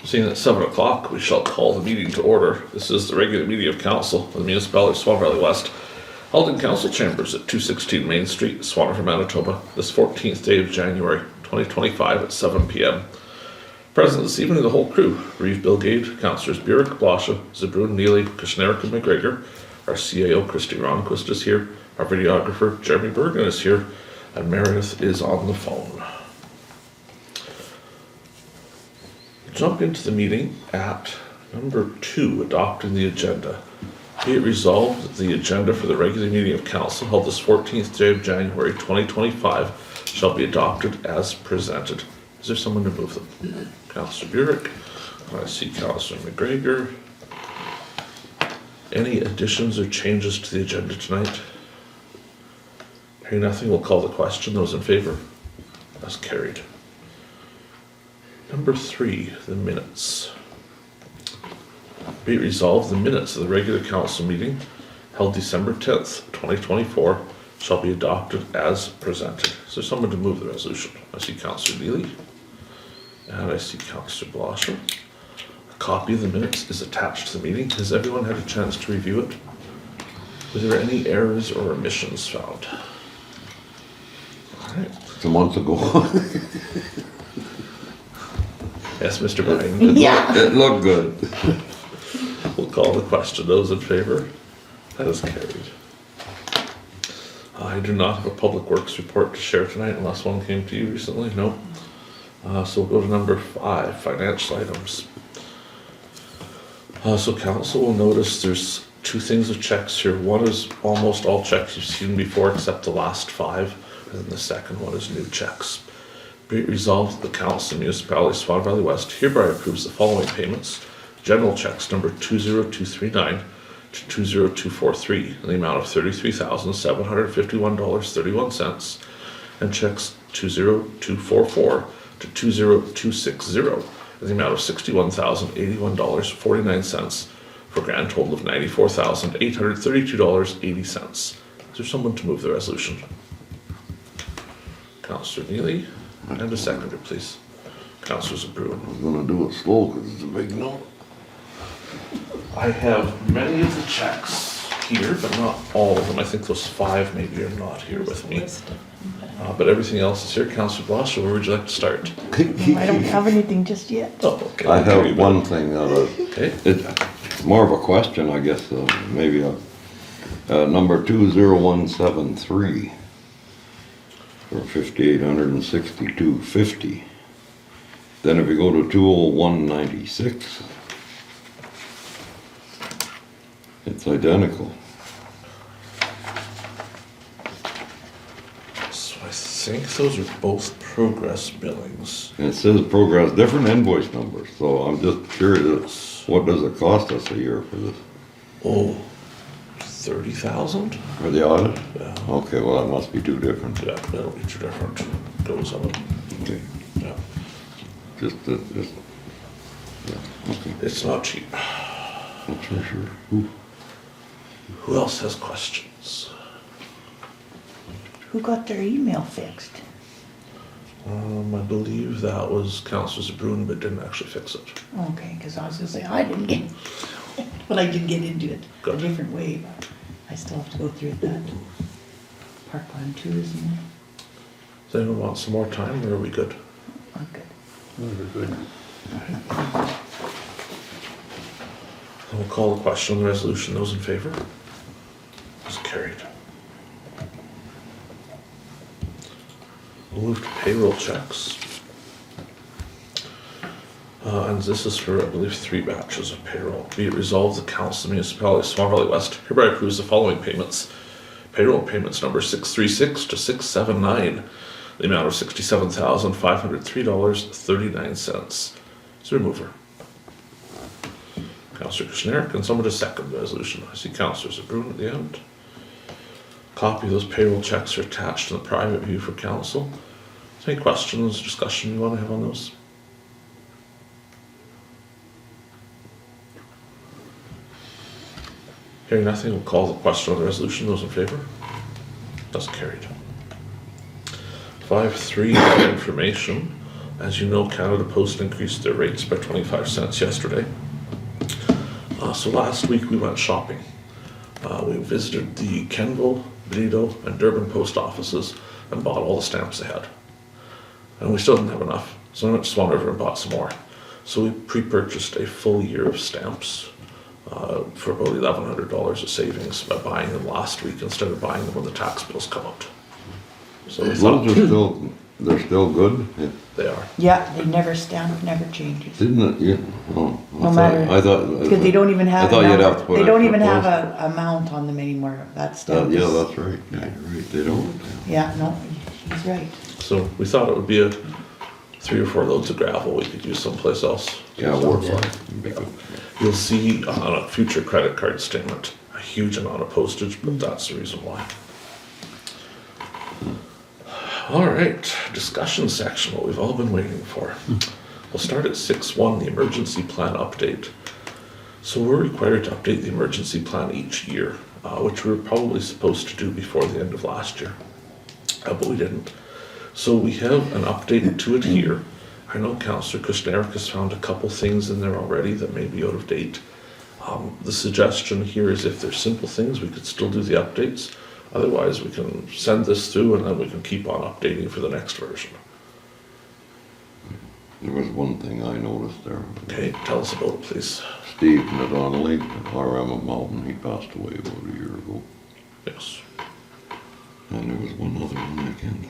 Seeing at 7 o'clock, we shall call the meeting to order. This is the regular meeting of council of the Municipality of Swan Valley West, held in council chambers at 216 Main Street, Swan River, Manitoba, this 14th day of January 2025 at 7 p.m. Present this evening, the whole crew: Reeve, Gade, Councillors Burick, Blosha, Zbirun, Neely, Kushniryk, and McGregor. Our CAO, Kristi, Ronnquist, is here. Our videographer, Jeremy Bergen, is here. And Meredith is on the phone. Jump into the meeting at number 2, adopting the agenda. Be it resolved that the agenda for the regular meeting of council held this 14th day of January 2025 shall be adopted as presented. Is there someone to move them? Councillor Burick. I see Councillor McGregor. Any additions or changes to the agenda tonight? Hearing nothing, we'll call the question. Those in favor? That's carried. Number 3, the minutes. Be it resolved, the minutes of the regular council meeting held December 10th, 2024 shall be adopted as presented. Is there someone to move the resolution? I see Councillor Neely and I see Councillor Blosha. A copy of the minutes is attached to the meeting. Has everyone had a chance to review it? Was there any errors or omissions found? All right. It's a month ago. Yes, Mr. Byron. Yeah. It looked good. We'll call the question. Those in favor? That is carried. I do not have a public works report to share tonight unless one came to you recently. No. So we'll go to number 5, financial items. So council will notice there's 2 things of checks here. One is almost all checks you've seen before except the last 5, and then the second one is new checks. Be it resolved that the council of the Municipality of Swan Valley West hereby approves the following payments. General checks number 20239 to 20243 in the amount of $33,751.31, and checks 20244 to 20260 in the amount of $61,081.49 for a grand total of $94,832.80. Is there someone to move the resolution? Councillor Neely, and a seconder, please. Councillor Zbirun. I was gonna do it slow because it's a big note. I have many of the checks here, but not all of them. I think those 5 maybe are not here with me. But everything else is here. Councillor Blosha, where would you like to start? I don't have anything just yet. Oh, okay. I have one thing. Okay. It's more of a question, I guess. Maybe number 20173 for $5,862.50. Then if you go to 20196, it's identical. So I think those are both progress billings. And it says progress, different invoice numbers. So I'm just curious, what does it cost us a year for this? Oh, 30,000? For the audit? Yeah. Okay, well, that must be 2 different. Yeah, that'll be 2 different goes on it. Okay. Yeah. Just, yeah, okay, It's not cheap. that's for sure. Ooh. Who else has questions? Who got their email fixed? I believe that was Councillor Zbirun, but didn't actually fix it. Okay, because I was gonna say, I didn't get, but I did get into it a Good. different way, but I still have to go through that. Parkland too, isn't it? Does anyone want some more time, or are we good? Oh, good. We'll call the question on the resolution. Those in favor? It's carried. We'll move to payroll checks. And this is for, I believe, 3 batches of payroll. Be it resolved, the Council of the Municipality of Swan Valley West hereby approves the following payments. Payroll payments number 636 to 679, the amount of $67,503.39. Is there a mover? Councillor Kushniryk, and someone to second the resolution. I see Councillor Zbirun at the end. Copy of those payroll checks are attached in the private view for council. Is there any questions, discussion you want to have on those? Hearing nothing, we'll call the question on the resolution. Those in favor? That's carried. 5.3, information. As you know, Canada Post increased their rates by 25 cents yesterday. So last week we went shopping. We visited the Kenville, Benito, and Durban post offices and bought all the stamps they had. And we still didn't have enough, so we went to Swan River and bought some more. So we pre-purchased a full year of stamps for about $1,100 of savings by buying them last week instead of buying them when the tax bills come out. So we thought They're still good? they are. Yeah, they never stamp, never changes. Didn't it, yeah, oh. No matter, I thought. because they don't even have. I thought an you'd amount- have to put They don't extra even have post. a amount on them anymore, that stamp Yeah, is- that's right, yeah, you're right, they don't. Yeah, no, he's right. So we thought it would be 3 or 4 loads of gravel we could use someplace else. Yeah, work Yeah. fine. You'll see on a future credit card statement a huge amount of postage, but that's the reason why. All right, discussion section, what we've all been waiting for. We'll start at 6.1, the emergency plan update. So we're required to update the emergency plan each year, which we were probably supposed to do before the end of last year, but we didn't. So we have an update to it here. I know Councillor Kushniryk has found a couple things in there already that may be out of date. The suggestion here is if there's simple things, we could still do the updates. Otherwise, we can send this through and then we can keep on updating for the next version. There was one thing I noticed there. Okay, tell us about it, please. Steve Nadonley, RM of Mountain, he passed away about a year ago. Yes. And there was one other one I can't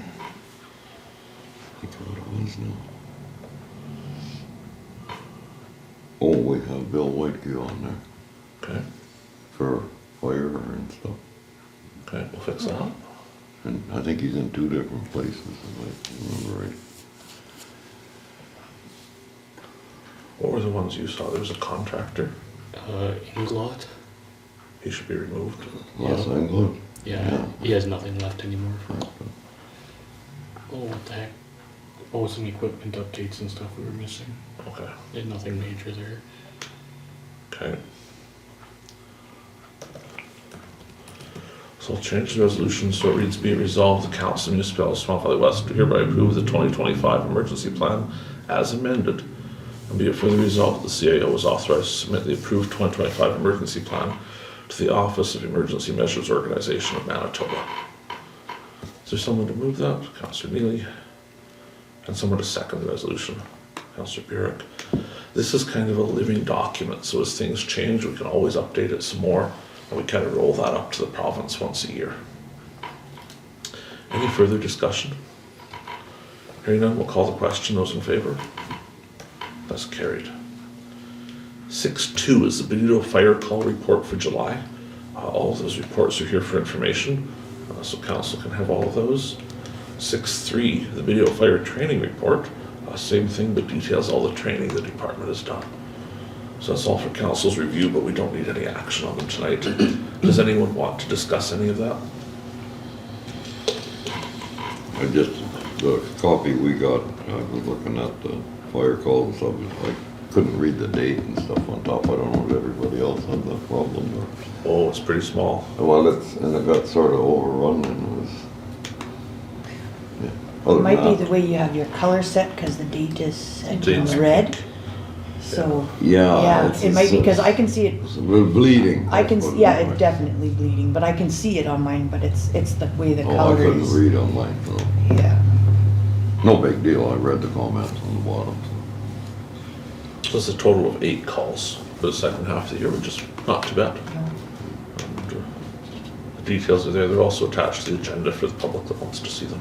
think of what it was now. Oh, we have Bill Whitekey on there Okay, for fire and stuff. okay, we'll fix that. And I think he's in 2 different places, if I remember right. What were the ones you saw? There was a contractor. Inglot? He should be removed. Los Angeles? Yeah, he has nothing left anymore for. Oh, what the heck? Oh, some equipment updates and stuff we were missing. Okay, There's nothing major there. okay. So I'll change the resolution so it reads, be it resolved, the Council of the Municipality of Swan Valley West hereby approve the 2025 emergency plan as amended. And be it further resolved, the CAO is authorized to submit the approved 2025 emergency plan to the Office of Emergency Measures Organization of Manitoba. Is there someone to move that? Councillor Neely. And someone to second the resolution? Councillor Burick. This is kind of a living document, so as things change, we can always update it some more, and we kind of roll that up to the province once a year. Any further discussion? Hearing none, we'll call the question. Those in favor? That's carried. 6.2 is the Benito fire call report for July. All of those reports are here for information, so council can have all of those. 6.3, the Benito fire training report. Same thing, but details all the training the department has done. So that's all for council's review, but we don't need any action on them tonight. Does anyone want to discuss any of that? The copy we got, I was looking at the fire calls, I couldn't read the date and stuff on top. I don't know if everybody else had that problem or. Oh, it's pretty small. Well, and it got sort of overrun and it was. Yeah. Other It might than be the way you have your color set, because the date is set Date's in red. So, Yeah. yeah, it's it might be, a- because I can see it, It's a little bleeding. I can, That's what yeah, it it's was. definitely bleeding, but I can see it on mine, but it's the way the Oh, I color couldn't is. read on mine, so. Yeah, No big deal, I read the comments on the bottom. So it's a total of 8 calls for the second half of the year, which is not too bad. The details are there. They're also attached to the agenda for the public that wants to see them.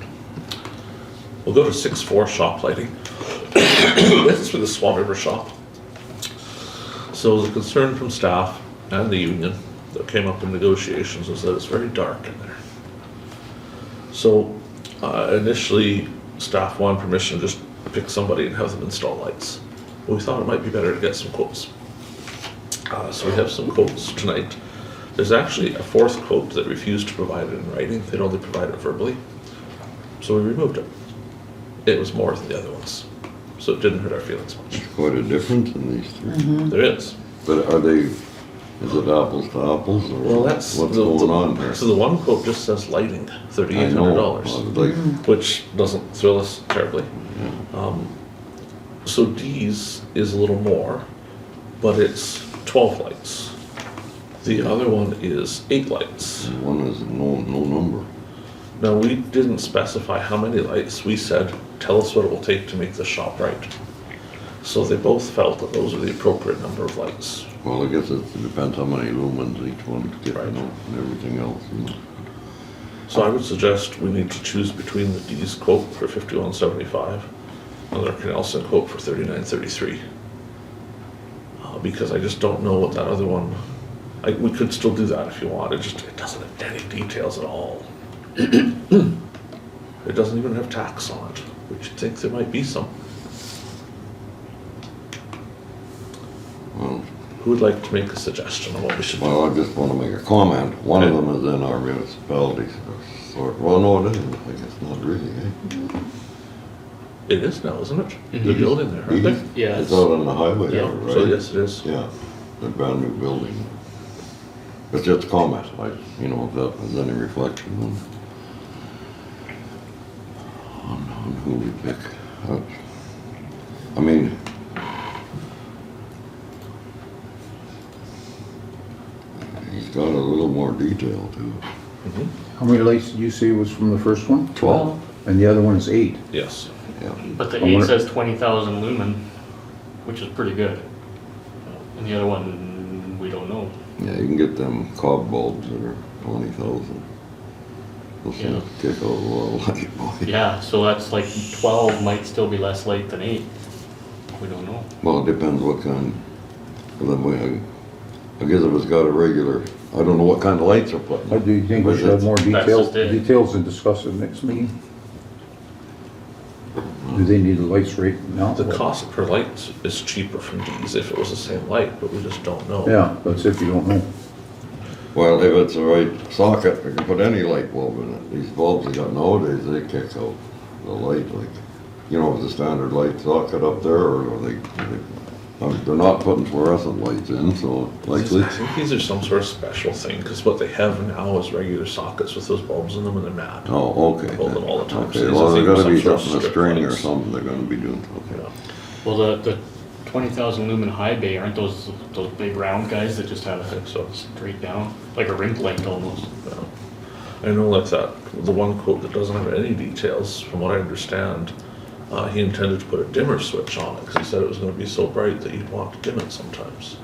We'll go to 6.4, shop lighting. This is for the Swan River shop. So the concern from staff and the union that came up in negotiations was that it's very dark in there. So initially, staff wanted permission to just pick somebody and have them install lights. But we thought it might be better to get some quotes. So we have some quotes tonight. There's actually a 4th quote that refused to provide it in writing. They'd only provide it verbally. So we removed it. It was more than the other ones. So it didn't hurt our feelings much. Quite a difference in these three. There is. But are they, is it apples to apples or Well, that's what's going on there? So the one quote just says lighting, $3,800, Like, which doesn't thrill us terribly. So D's is a little more, but it's 12 lights. The other one is 8 lights. And one is no number. Now, we didn't specify how many lights. We said, tell us what it will take to make the shop right. So they both felt that those are the appropriate number of lights. Well, I guess it depends how many lumens each one's getting Right. out and everything else. So I would suggest we need to choose between the D's quote for 51.75 and their Canelson quote for 39.33. Because I just don't know what that other one, we could still do that if you want, it doesn't have any details at all. It doesn't even have tax on it, which you'd think there might be some. Well, Who would like to make a suggestion on what we should do? I just want to make a comment. One of Okay. them is in our municipality. Well, no, it isn't. I guess not really, eh? It is now, isn't it? Mhm. The building there, aren't they? Yeah, It's out on the highway Yeah. there, right? So yes, it is. Yeah, the brand new building. It's just a comment, if that has any reflection on who we pick. I mean, he's got a little more detail to it. Mhm. How many lights did you say was from the first one? 12. And the other one is 8. Yes. Yeah. but the I 8 wonder- says 20,000 lumen, which is pretty good. And the other one, we don't know. Yeah, you can get them cob bulbs that are 20,000. Those Yeah. things kick out a lot of light, boy. Yeah, so that's like 12 might still be less light than 8. We don't know. Well, it depends what kind. Well, then I guess if it's got a regular, I don't know what kind of lights are putting. Or do you think we But should have more That's details, just it. details and discuss it next meeting? Do they need the lights right now? The cost per light is cheaper from D's if it was the same light, but we just don't know. Yeah, that's if you don't know. Well, if it's the right socket, we can put any light bulb in it. These bulbs they got nowadays, they kick out the light like, with the standard light socket up there, or they're not putting fluorescent lights in, so I likely. think these are some sort of special thing, because what they have now is regular sockets with those bulbs in them, and they're mad. Oh, okay. Hold them all the time. So Okay, these well, are there's gotta some be sort of something, a strip string or lights. something they're gonna be doing, okay. Yeah. Well, the 20,000 lumen high bay, aren't those big round guys that just have I think so. straight down? Like a rink light almost. Yeah. I know like that, the one quote that doesn't have any details, from what I understand, he intended to put a dimmer switch on it, because he said it was gonna be so bright that you'd want to dim it sometimes.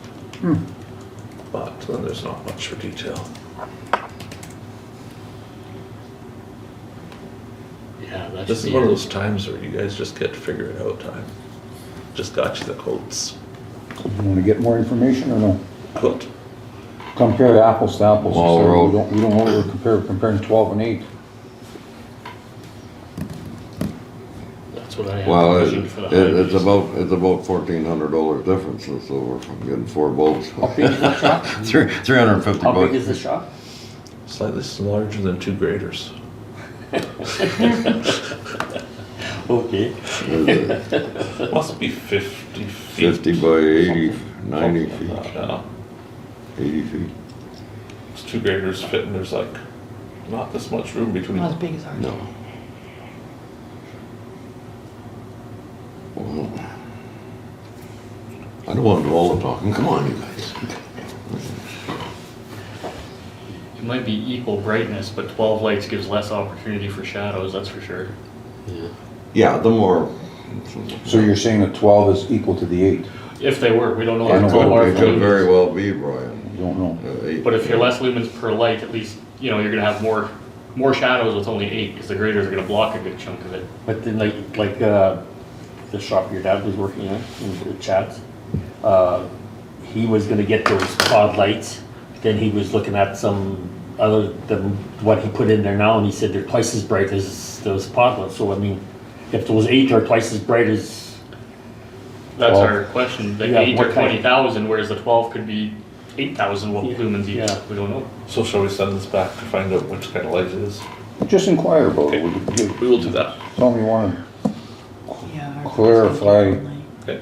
But then there's not much for detail. Yeah, that's This is one of those times where you guys just get to figure it out time. Just got you the quotes. You wanna get more information or no? Good. Compare apples to apples. Well, So we're all- we don't know what we're comparing 12 and 8. That's what I have Well, vision for the high it's bays. about $1,400 difference, so we're getting 4 bulbs. How big is the shop? 350 How bucks. big is the shop? Slightly larger than 2 graders. Okay. Must be 50 feet. 50 by 80, 90 feet, Yeah, 80 feet. it's 2 graders fit, and there's like not this much room between Not as them. big as ours. No. Well, I don't want to do all the talking. Come on, you guys. It might be equal brightness, but 12 lights gives less opportunity for shadows, that's for sure. Yeah, the more. So you're saying that 12 is equal to the 8? If they were, we don't know. I It know, could- but It could very well be, Brian. You don't know. 8. But if you're less lumens per light, at least, you're gonna have more shadows with only 8, because the graders are gonna block a good chunk of it. But then like the shop your dad was working at, in the Chad's, he was gonna get those quad lights. Then he was looking at some other than what he put in there now, and he said they're twice as bright as those pod ones. So I mean, if those 8 are twice as bright as, That's Well, our question, the yeah, 8 what or kind? 20,000, whereas the 12 could be 8,000 Yeah, lumens each, yeah. we don't know. So shall we send this back to find out which kind of light it is? Just inquire about it. We will do that. Tell me one. Yeah. ours is Clarify. differently. Okay.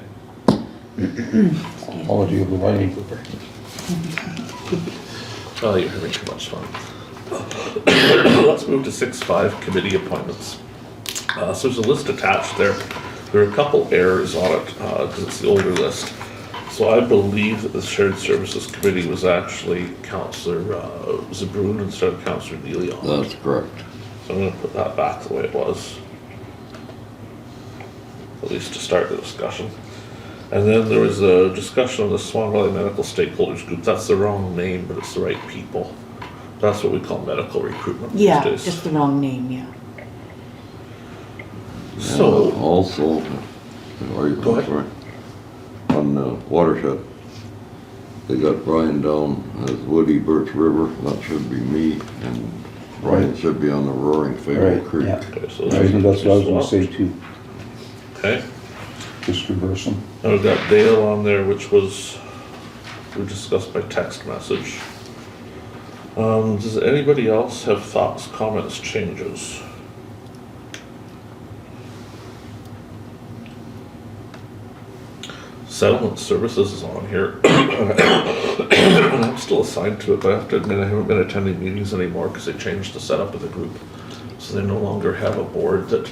Quality of the lighting. Oh, you're having too much fun. Let's move to 6.5 committee appointments. So there's a list attached there. There are a couple errors on it, because it's the older list. So I believe that the Shared Services Committee was actually Councillor Zbirun instead of Councillor Neely on it. That's correct. So I'm gonna put that back the way it was. At least to start the discussion. And then there was a discussion on the Swan Valley Medical Stakeholders Group. That's the wrong name, but it's the right people. That's what we call medical recruitment these Yeah, days. just the wrong name, yeah. So, Also, Go ahead. sorry, on the watershed, they got Brian down as Woody Birch River, that should be me, and Brian should be on the Roaring Fable Right, Creek. yeah. okay, so I think that's what I was gonna say swapped. too, Okay, just reverse them. and we've got Dale on there, which was, we discussed by text message. Does anybody else have thoughts, comments, changes? Settlement Services is on here. And I'm still assigned to it, but I have to admit I haven't been attending meetings anymore because they changed the setup of the group. So they no longer have a board that,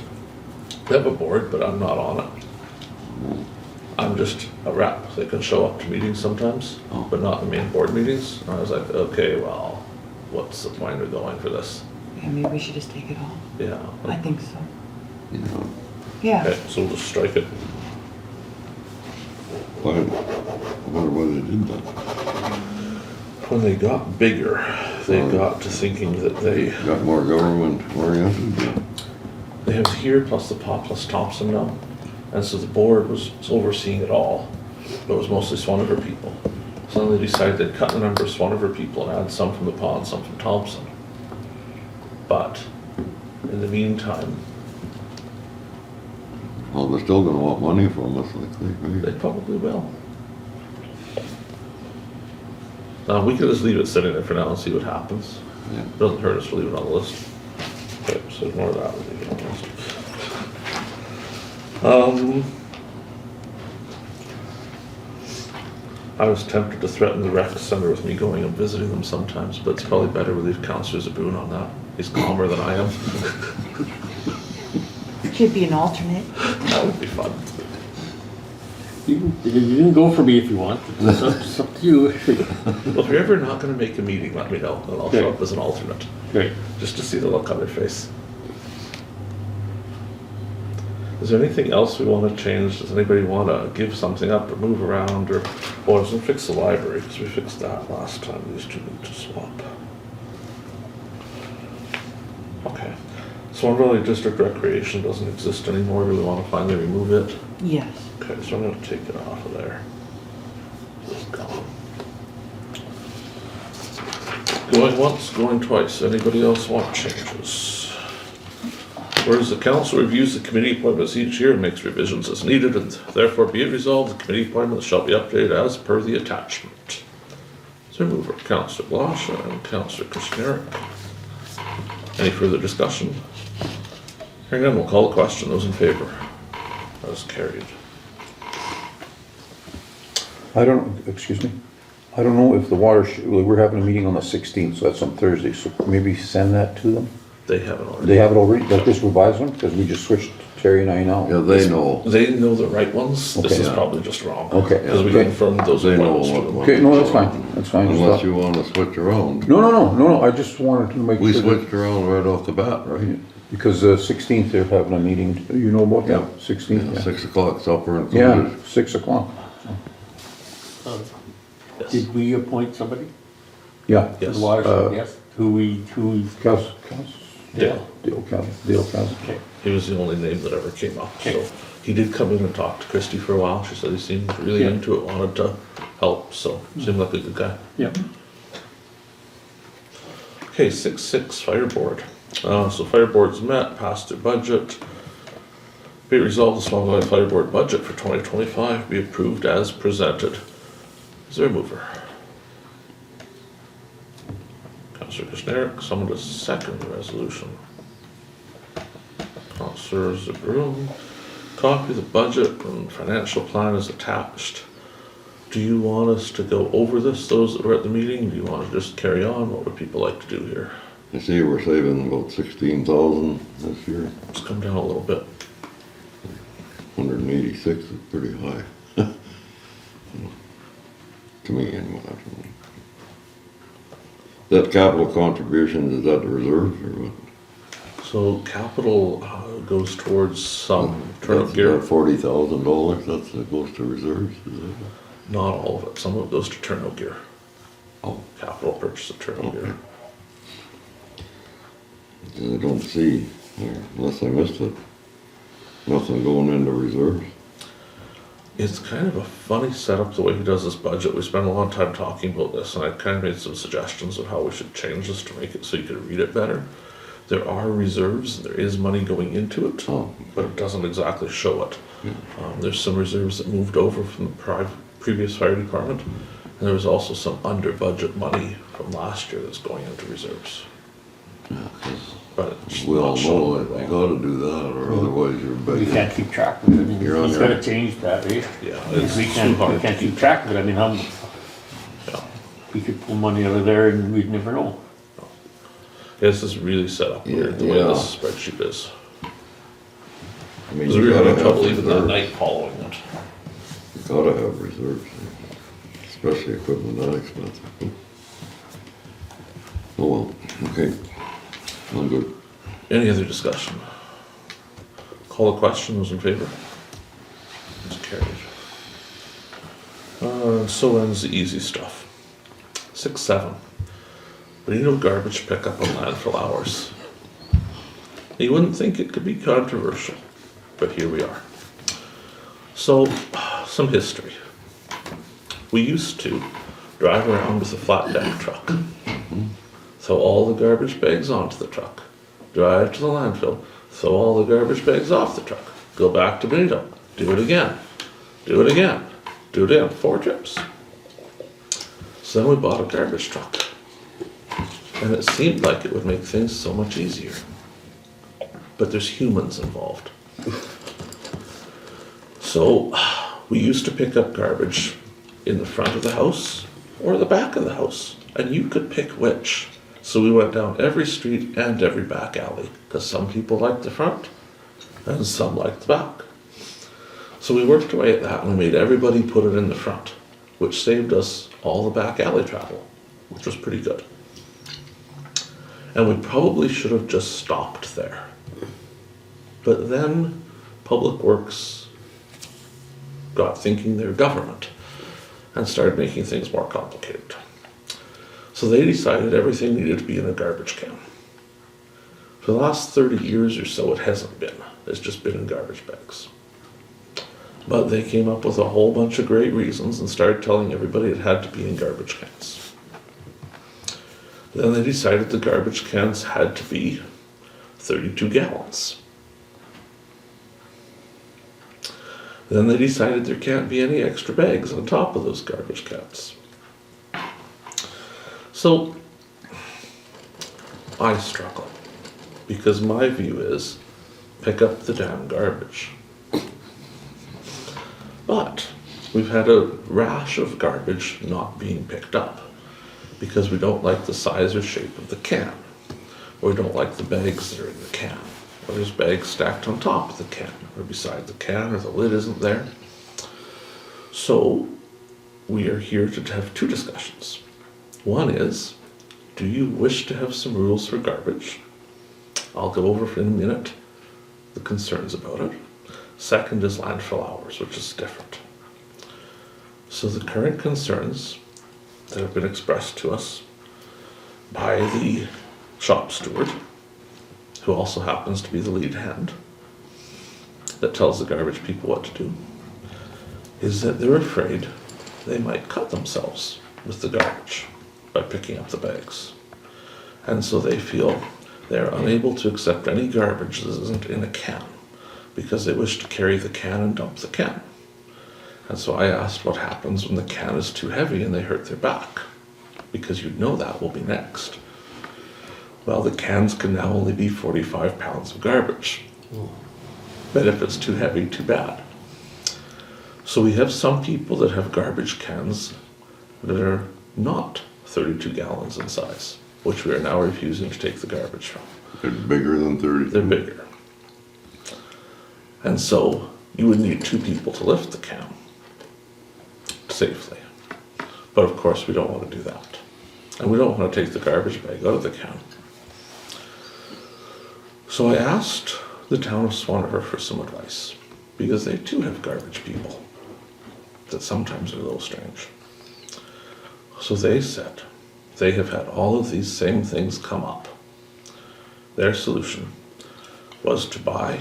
they have a board, but I'm not on it. I'm just a rep. They can show up to meetings sometimes, but not the main board meetings. And I was like, okay, well, what's the point of going for this? Yeah, maybe we should just take it off. Yeah. I think so. You know, Yeah. Okay, so we'll just strike it. I wonder why they did that. When they got bigger, they got to thinking that they Got more government oriented. have here plus the Paw plus Thompson now. And so the board was overseeing it all, but it was mostly Swan River people. So then they decided they'd cut the number of Swan River people and add some from the Paw and some from Thompson. But in the meantime, Well, they're still gonna want money from us, likely, they right? probably will. We could just leave it sitting there for now and see what happens. Yeah. Doesn't hurt us to leave it on the list. Okay, so ignore that. We'll leave it on the list. I was tempted to threaten the rec center with me going and visiting them sometimes, but it's probably better we leave Councillor Zbirun on that. He's calmer than I am. Could be an alternate. That would be fun. You can go for me if you want. It's up to you. Well, if you're ever not gonna make a meeting, let me know, and I'll show up as an alternate, Great. just to see the look on their face. Is there anything else we want to change? Does anybody want to give something up or move around, or, well, I was gonna fix the library, because we fixed that last time, these two need to swap. Okay, Swan Valley District Recreation doesn't exist anymore, do we want to finally remove it? Yes. Okay, so I'm gonna take it off of there. It's gone. Going once, going twice, anybody else want changes? Whereas the council reviews the committee appointments each year and makes revisions as needed, and therefore be it resolved, the committee appointments shall be updated as per the attachment. So mover, Councillor Blosha and Councillor Kushniryk. Any further discussion? Hearing none, we'll call the question. Those in favor? That is carried. I don't, excuse me, I don't know if the water, we're having a meeting on the 16th, so that's on Thursday, so maybe send that to them? They haven't already. They have it already, like this revised one, because we just switched Terry and I now. Yeah, they know. They know the right ones. This Okay. is probably just wrong. Okay. Because we Okay. confirmed those They know appointments to what them. one. Okay, no, that's fine, just Unless thought- you wanna switch around. No, I just wanted to make We sure. that- switched around right off the bat, right? Because 16th, they're having a meeting, you know about that, 16th? Yeah, Yeah. 6 o'clock supper and Yeah, food. 6 o'clock, Yes. Did we appoint somebody yeah. to Yes. the watershed? Yes. Who Dale Dale. Cousins. okay. He was the only name that ever came up. So Okay. he did come in and talk to Kristi for a while. She said he seemed really Yeah. into it, wanted to help, so seemed like a good guy. Yep. Okay, 6.6, Fire Board. So Fire Board's met, passed their budget. Be it resolved, the Swan Valley Fire Board budget for 2025 be approved as presented. Is there a mover? Councillor Kushniryk, someone to second the resolution. Councillor Zbirun, copy of the budget and financial plan is attached. Do you want us to go over this, those that were at the meeting? Do you want to just carry on? What would people like to do here? I see we're saving about 16,000 this year. Let's come down a little bit. 186 is pretty high. To me, anyway. I don't know. That capital contribution, is that the reserves or what? So capital goes towards some turnip gear. $40,000, that goes to reserves, is it? Not all of it. Some of it goes to turnip gear. Oh. Capital purchase of turnip gear. I don't see, unless I missed it, nothing going into reserves. It's kind of a funny setup the way he does this budget. We spent a long time talking about this, and I kind of made some suggestions of how we should change this to make it so you could read it better. There are reserves, there is money going into it, Oh. but it doesn't exactly show it. There's some reserves that moved over from the previous fire department, and there was also some under budget money from last year that's going into reserves. But it's We all not shown know very that you well. gotta do that, or otherwise you're You begging. can't keep track of it, I mean, You're on he's your- gotta change that, eh? Yeah, If it's we too can't, hard. we can't keep track of it, I mean, Yeah. we could pull money out of there and we'd never know. This is really set up weird, the way Yeah. this spreadsheet is. I mean, Because you we were gotta having trouble have even that reserves. night following it. You gotta have reserves, especially equipment that expensive. Oh well, okay, I'm good. Any other discussion? Call the question, those in favor? It's carried. So ends the easy stuff. 6-7. Benito garbage pickup on landfill hours. You wouldn't think it could be controversial, but here we are. So, some history. We used to drive around with a flat deck truck. Throw all the garbage bags onto the truck. Drive to the landfill. Throw all the garbage bags off the truck. Go back to Benito. Do it again. Do it again. Do it again. 4 trips. So then we bought a garbage truck. And it seemed like it would make things so much easier. But there's humans involved. So we used to pick up garbage in the front of the house or the back of the house. And you could pick which. So we went down every street and every back alley. Because some people liked the front and some liked the back. So we worked away at that and we made everybody put it in the front, which saved us all the back alley travel, which was pretty good. And we probably should have just stopped there. But then Public Works got thinking they're government and started making things more complicated. So they decided everything needed to be in a garbage can. For the last 30 years or so, it hasn't been. It's just been in garbage bags. But they came up with a whole bunch of great reasons and started telling everybody it had to be in garbage cans. Then they decided the garbage cans had to be 32 gallons. Then they decided there can't be any extra bags on top of those garbage cans. So I struggle because my view is pick up the damn garbage. But we've had a rash of garbage not being picked up because we don't like the size or shape of the can, or we don't like the bags that are in the can, or there's bags stacked on top of the can, or beside the can, or the lid isn't there. So we are here to have 2 discussions. One is, do you wish to have some rules for garbage? I'll go over in a minute the concerns about it. Second is landfill hours, which is different. So the current concerns that have been expressed to us by the shop steward, who also happens to be the lead hand, that tells the garbage people what to do, is that they're afraid they might cut themselves with the garbage by picking up the bags. And so they feel they're unable to accept any garbage that isn't in a can, because they wish to carry the can and dump the can. And so I asked what happens when the can is too heavy and they hurt their back, because you'd know that will be next. Well, the cans can now only be 45 pounds of garbage. But if it's too heavy, too bad. So we have some people that have garbage cans that are not 32 gallons in size, which we are now refusing to take the garbage from. They're bigger than 30. They're bigger. And so you would need 2 people to lift the can safely. But of course, we don't want to do that. And we don't want to take the garbage bag out of the can. So I asked the town of Swan River for some advice, because they too have garbage people that sometimes are a little strange. So they said they have had all of these same things come up. Their solution was to buy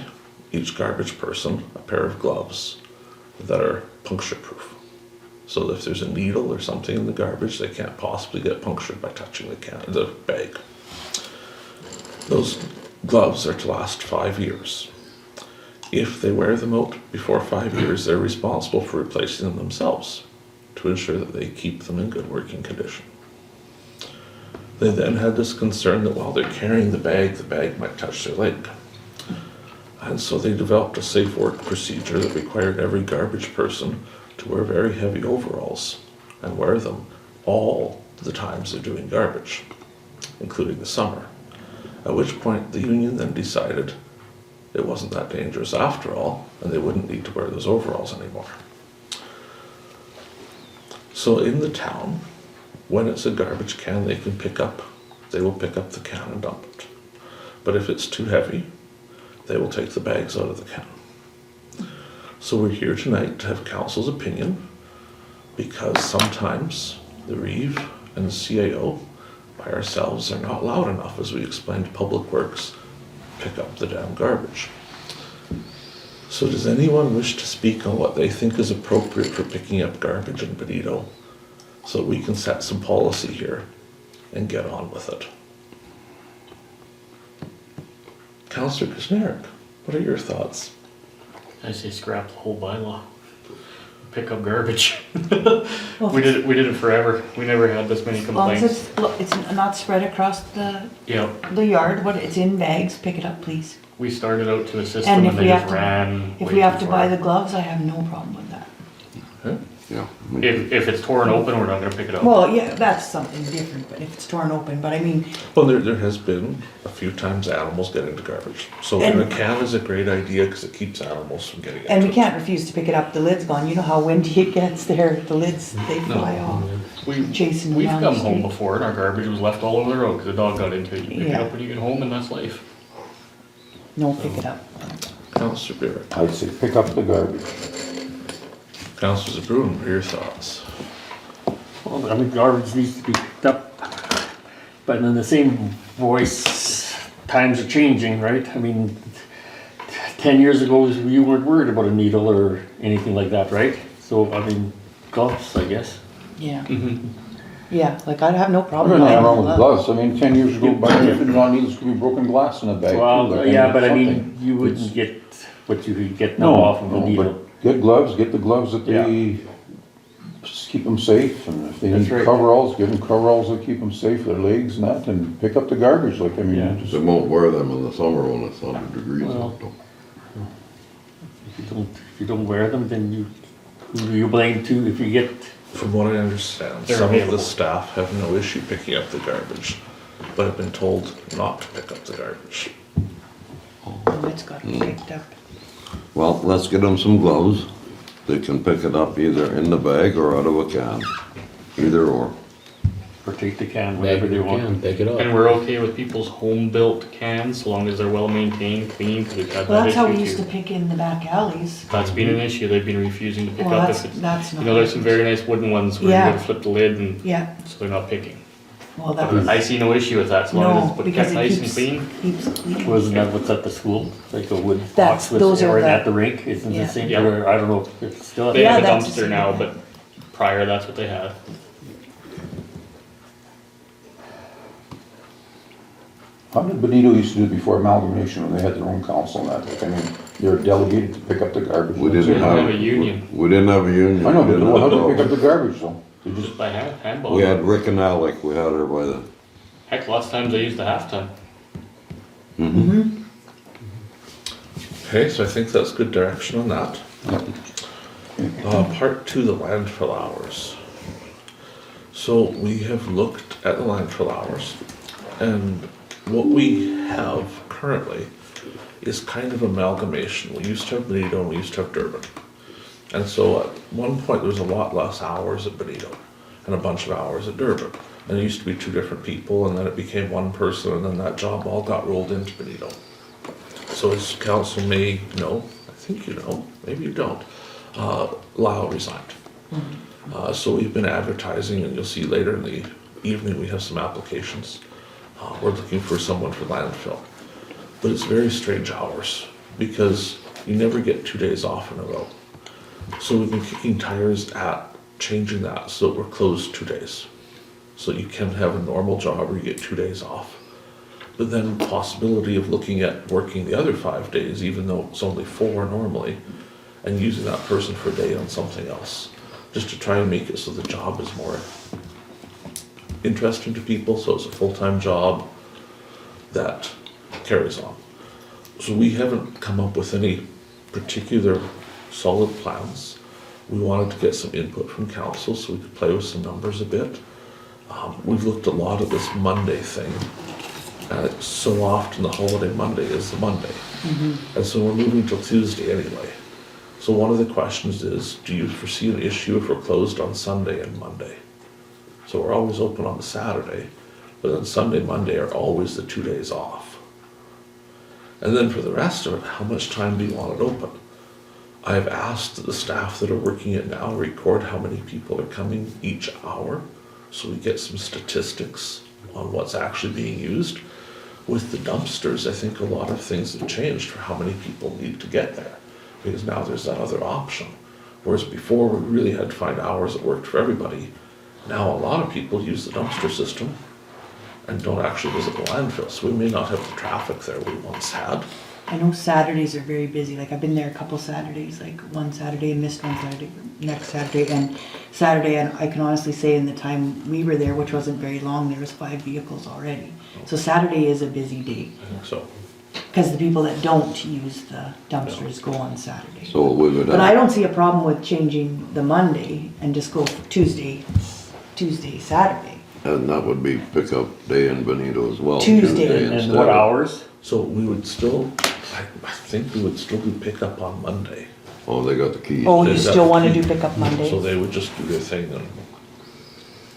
each garbage person a pair of gloves that are puncture proof. So if there's a needle or something in the garbage, they can't possibly get punctured by touching the bag. Those gloves are to last 5 years. If they wear them out before 5 years, they're responsible for replacing them themselves to ensure that they keep them in good working condition. They then had this concern that while they're carrying the bag might touch their leg. And so they developed a safe work procedure that required every garbage person to wear very heavy overalls and wear them all the times they're doing garbage, including the summer. At which point the union then decided it wasn't that dangerous after all, and they wouldn't need to wear those overalls anymore. So in the town, when it's a garbage can they will pick up the can and dump it. But if it's too heavy, they will take the bags out of the can. So we're here tonight to have council's opinion, because sometimes the Reeve and the CAO by ourselves are not loud enough, as we explained to Public Works, pick up the damn garbage. So does anyone wish to speak on what they think is appropriate for picking up garbage in Benito, so that we can set some policy here and get on with it? Councillor Kushniryk, what are your thoughts? I say scrap the whole bylaw. Pick up garbage. Well, We did it forever. We never had this many As long as complaints. it's not spread across the Yeah, yard, it's in bags, pick it up, please. we started out to a system And and if they we just have to, ran. if way we have too to buy far. the gloves, I have no problem with that. Okay. Yeah. If it's torn open, we're not gonna pick it up. Well, yeah, that's something different, but if it's torn open, but I mean, Well, there has been a few times animals get into garbage. So in a can is a great idea because it keeps animals from getting into it. and we can't refuse to pick it up, the lid's gone, you know how windy it gets there, the lids, they fly off. Chasing We've around come the home street. before and our garbage was left all over the road because the dog got into it. You pick it Yeah. up when you get home and that's life. No, pick it up. Councillor Burick. I'd say pick up the garbage. Councillor Zbirun, what are your thoughts? Well, I mean, garbage needs to be picked up, but in the same voice, times are changing, right? I mean, 10 years ago, you weren't worried about a needle or anything like that, right? So, I mean, gloves, I guess. Yeah, Mm-hmm. yeah, like I'd have no I problem. don't have buying wrong with gloves. gloves. I mean, 10 years ago, back then, not needles could be broken glass in a bag. too. Well, Like, yeah, but I mean, something. you wouldn't It's- get what you could get now No, off of a no, needle. but get gloves, get the gloves that Yeah. they, just keep them safe, and if they That's need right. coveralls, give them coveralls that keep them safe, their legs and that, and pick up the garbage, like, I Yeah. mean, They just, won't wear them in the summer when it's 100 degrees Well, out. If you don't wear them, then who do you blame too if you get, From what I understand, They're some of available. the staff have no issue picking up the garbage, but have been told not to pick up the garbage. Oh, it's got to be picked up. Well, let's get them some gloves. They can pick it up either in the bag or out of a can, either or. or take the can, whatever they want. Pick it up. And we're okay with people's home-built cans, as long as they're well-maintained, clean, because we've had Well, that that's how we issue used to too. pick in the back alleys. That's been an issue, they've been refusing to pick Well, up that's, if it's, that's not. you know, there's some very nice wooden ones where you Yeah. gotta flip the lid and, Yeah, so they're not picking. well, that But was, I see no issue with that, as long as no, it's because kept it nice and keeps, clean. keeps clean. Wasn't that what's at the school? Like a wood That's- box with those are or the- at the rink, isn't it Yeah. the same? Yeah. Or I don't know if it's still. They Yeah, have a that's the dumpster same, now, yeah. but prior, that's what they had. how did Benito used to do it before amalgamation, when they had their own council and that, like, I mean, they were delegated to pick up the garbage. We That's didn't it. have have. a union. We didn't have a union. I know, We but didn't how have did they pick up gloves. the garbage though? They just, Just by handball. We had Rick and Alec, we had her by the, Heck, lots of times I used the half ton. Okay, so I think that's good direction on that. Part 2, the landfill hours. So we have looked at the landfill hours, and what we have currently is kind of amalgamation. We used to have Benito and we used to have Durban. And so at one point there was a lot less hours at Benito and a bunch of hours at Durban. And it used to be two different people, and then it became one person, and then that job all got rolled into Benito. So as council may know, I think you know, maybe you don't, Lyle resigned. So we've been advertising, and you'll see later in the evening we have some applications. We're looking for someone for landfill. But it's very strange hours, because you never get 2 days off in a row. So we've been kicking tires at changing that so that we're closed 2 days. So you can have a normal job where you get 2 days off. But then possibility of looking at working the other 5 days, even though it's only 4 normally, and using that person for a day on something else, just to try and make it so the job is more interesting to people, so it's a full-time job that carries on. So we haven't come up with any particular solid plans. We wanted to get some input from council so we could play with some numbers a bit. We've looked a lot at this Monday thing, and it's so often the holiday Monday is the Monday. And so we're moving till Tuesday anyway. So one of the questions is, do you foresee an issue if we're closed on Sunday and Monday? So we're always open on the Saturday, but then Sunday, Monday are always the 2 days off. And then for the rest of it, how much time do you want it open? I've asked the staff that are working it now record how many people are coming each hour, so we get some statistics on what's actually being used. With the dumpsters, I think a lot of things have changed for how many people need to get there, because now there's that other option. Whereas before, we really had to find hours that worked for everybody. Now a lot of people use the dumpster system and don't actually visit the landfill, so we may not have the traffic there we once had. I know Saturdays are very busy, like I've been there a couple Saturdays, like one Saturday and missed one Saturday, next Saturday, and I can honestly say in the time we were there, which wasn't very long, there was 5 vehicles already. So Saturday is a busy day, I think so. because the people that don't use the dumpsters go on Saturday. So we would But I have, don't see a problem with changing the Monday and just go Tuesday, Saturday. and that would be pickup day in Benito as well. Tuesday. And instead what of- hours? So we would still, I think we would still do pickup on Monday. Oh, they got the keys. Oh, you They've got still the wanna key. do pickup Monday? So they would just do their thing and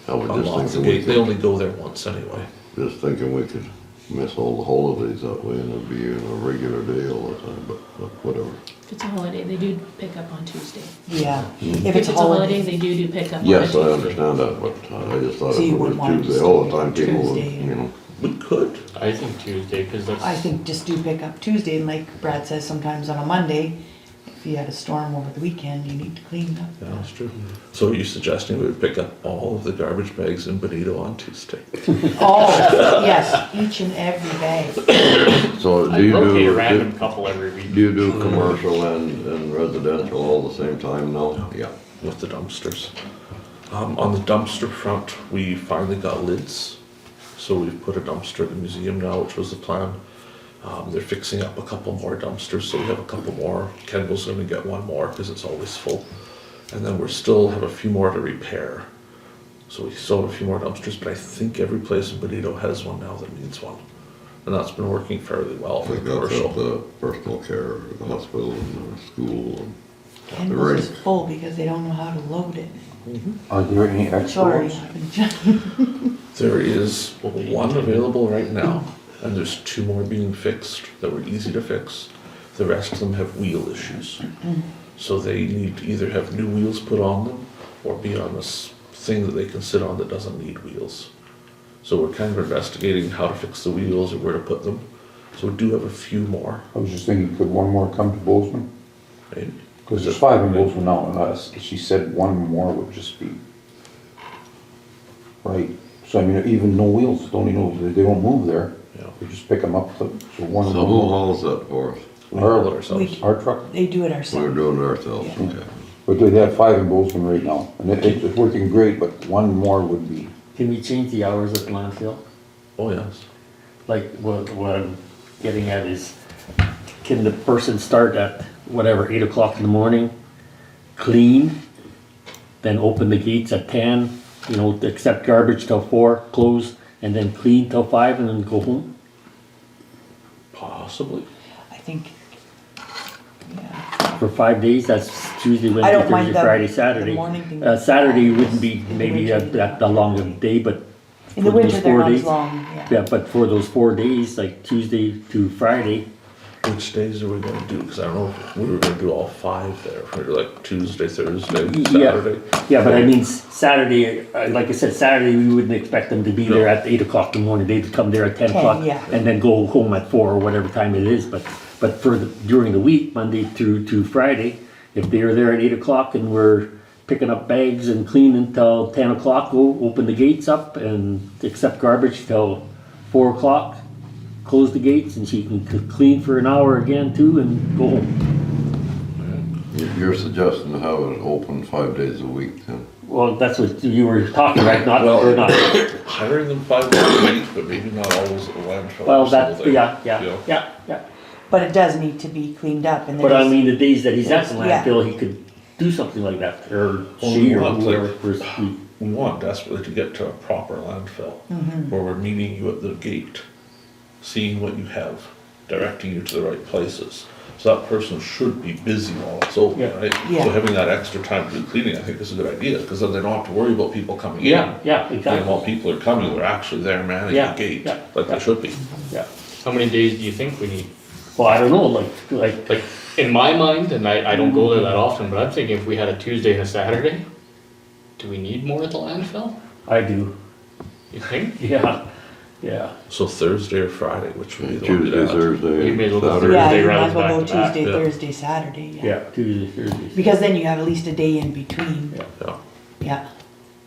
I was unlock just the thinking we gate. They could, only go there once anyway. just thinking we could miss all the holidays that way and it'd be in a regular day all the time, but whatever. If it's a holiday, they do pick up on Tuesday. Yeah, Mm-hmm. if it's a holiday. they do pick up on a Yes, I Tuesday. understand that, but I just thought So if you it was wouldn't want to Tuesday just all do the time, people would, Tuesday. you know. We could. I think Tuesday, because that's. I think just do pick up Tuesday, and like Brad says, sometimes on a Monday, if you had a storm over the weekend, you need to clean up. Yeah, that's true. So are you suggesting we would pick up all of the garbage bags in Benito on Tuesday? Oh, yes, each and every bag. So I do you rotate a do, random couple every week. do you do commercial and residential all the same time now? Yeah. With the dumpsters. On the dumpster front, we finally got lids. So we've put a dumpster at the museum now, which was the plan. They're fixing up a couple more dumpsters, so we have a couple more. Kendall's gonna get one more because it's always full. And then we're still have a few more to repair. So we still have a few more dumpsters, but I think every place in Benito has one now that needs one. And that's been working fairly well for Like that's commercial. at the personal care, the hospital and the school and Kendall's is full because they don't know how to load it. Are there any Sorry. extras? There is one available right now, and there's 2 more being fixed that were easy to fix. The rest of them have wheel issues. So they need to either have new wheels put on them or be on this thing that they can sit on that doesn't need wheels. So we're kind of investigating how to fix the wheels or where to put them. So we do have a few more. I was just thinking, could one more come to Bozeman? Maybe. Because there's 5 in Bozeman now, and she said one more would just be, right? So I mean, even no wheels, don't even know, they don't move there. Yeah. You just pick them up, so one So who hauls that for us? We haul it ourselves. We- Our truck, They do it We're ourselves. doing it ourselves, Yeah. okay. but they have 5 in Bozeman right now, and it's working great, but one more would be, Can we change the hours at the landfill? Oh, yes. Like, what I'm getting at is, can the person start at whatever, 8 o'clock in the morning, clean, then open the gates at 10, you know, accept garbage till 4, close, and then clean till 5 and then go home? Possibly. I think, yeah. For 5 days, that's Tuesday, I Wednesday, don't mind Thursday, the- Friday, the Saturday. morning thing. Saturday wouldn't be In the maybe winter. that long of a day, but In the for those winter, they're 4 not as days- long, yeah, but for those 4 days, like Tuesday to Friday, Which days are we gonna do? Cause I don't know if we were gonna do all 5 there, or like Tuesday, Thursday, Yeah. Saturday. yeah, but I mean, Saturday, like I said, Saturday, we wouldn't expect them to be there at 8 o'clock in the morning, they'd come there at 10 o'clock. yeah. And then go home at 4 or whatever time it is, but during the week, Monday through to Friday, if they're there at 8 o'clock and we're picking up bags and cleaning till 10 o'clock, go open the gates up and accept garbage till 4 o'clock, close the gates, and she can clean for an hour again too and go home. You're suggesting to have it open 5 days a week, then? Well, that's what you were talking, right? Not, or not. Hiring them 5 days a week, but maybe not always at the landfill. Well, every that, single day, yeah, you know? yeah. But it does need to be cleaned up and But I then mean, the days that he's at the Yeah. landfill, he could do something like that, or Well, she we or want, like, whoever. We want desperately to get to a proper landfill, where we're meeting you at the gate, seeing what you have, directing you to the right places. So that person should be busy while it's open, Yeah. right? Yeah. So having that extra time to do cleaning, I think is a good idea, because then they don't have to worry about people coming in. Yeah, yeah, And exactly. while people are coming, they're actually there manning Yeah, the gate, yeah, like yeah. they should be. Yeah. How many days do you think we need? Well, I don't know, like, Like, in my mind, and I don't go there that often, but I'm thinking if we had a Tuesday and a Saturday, do we need more at the landfill? I do. You think? Yeah, yeah. So Thursday or Friday, which would be the one Tuesday, to add? Thursday, You may as well go Saturday. yeah, Thursday you rather might as well than go back to back, Tuesday, yeah. Thursday, Saturday, yeah. Yeah, Tuesday, Thursday. Because then you have at least a day in between, Yeah, yeah.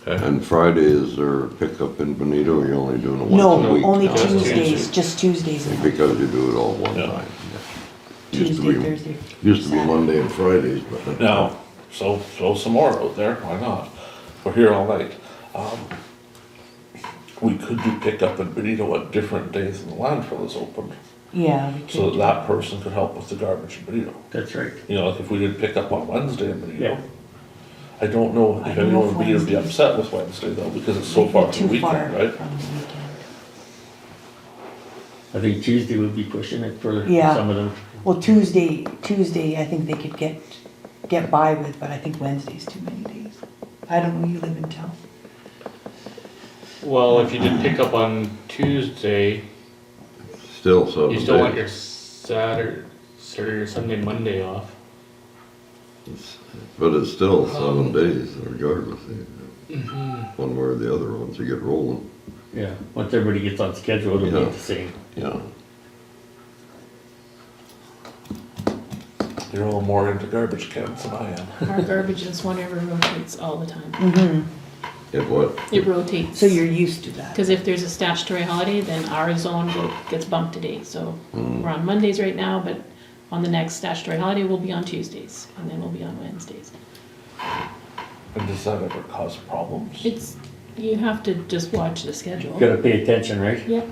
okay. And Friday is their pickup in Benito, or you're only doing it once a No, week? only now? Just Tuesdays, Tuesday. just Tuesdays now. Because you do it all one Yeah. time. Used to Tuesday, be- Thursday. Used to be Saturday. Monday and Fridays, but. Now, so some more out there, why not? We're here all night. We could do pickup in Benito at different days than the landfill is open, Yeah, we so could. that person could help with the garbage in Benito. That's right. You know, like if we did pick up on Wednesday in Benito. Yeah. I don't know I if don't know anyone if would be Wednesdays- upset with Wednesday though, because it's so Might be far too from the far weekend, right? from the weekend. I think Tuesday would be pushing it for Yeah. some of them. Well, Tuesday, I think they could get by with, but I think Wednesday's too many days. I don't know, you live in town. Well, if you did pick up on Tuesday, Still 7 you days. still want your Saturday, Sunday, Monday off. But it's still 7 days regardless. One way or the other, once you get rolling, Yeah, once everybody gets on schedule, it'll Yeah. be the same. yeah. You're a little more into garbage cans than I am. Our garbage in Swan River rotates all the time. Mm-hmm. It what? It rotates. So you're used to that. Because if there's a statutory holiday, then our zone gets bumped a day. So we're on Mondays right now, but on the next statutory holiday, we'll be on Tuesdays, and then we'll be on Wednesdays. And does that ever cause problems? It's, you have to just watch the schedule. Gotta pay attention, right? Yep.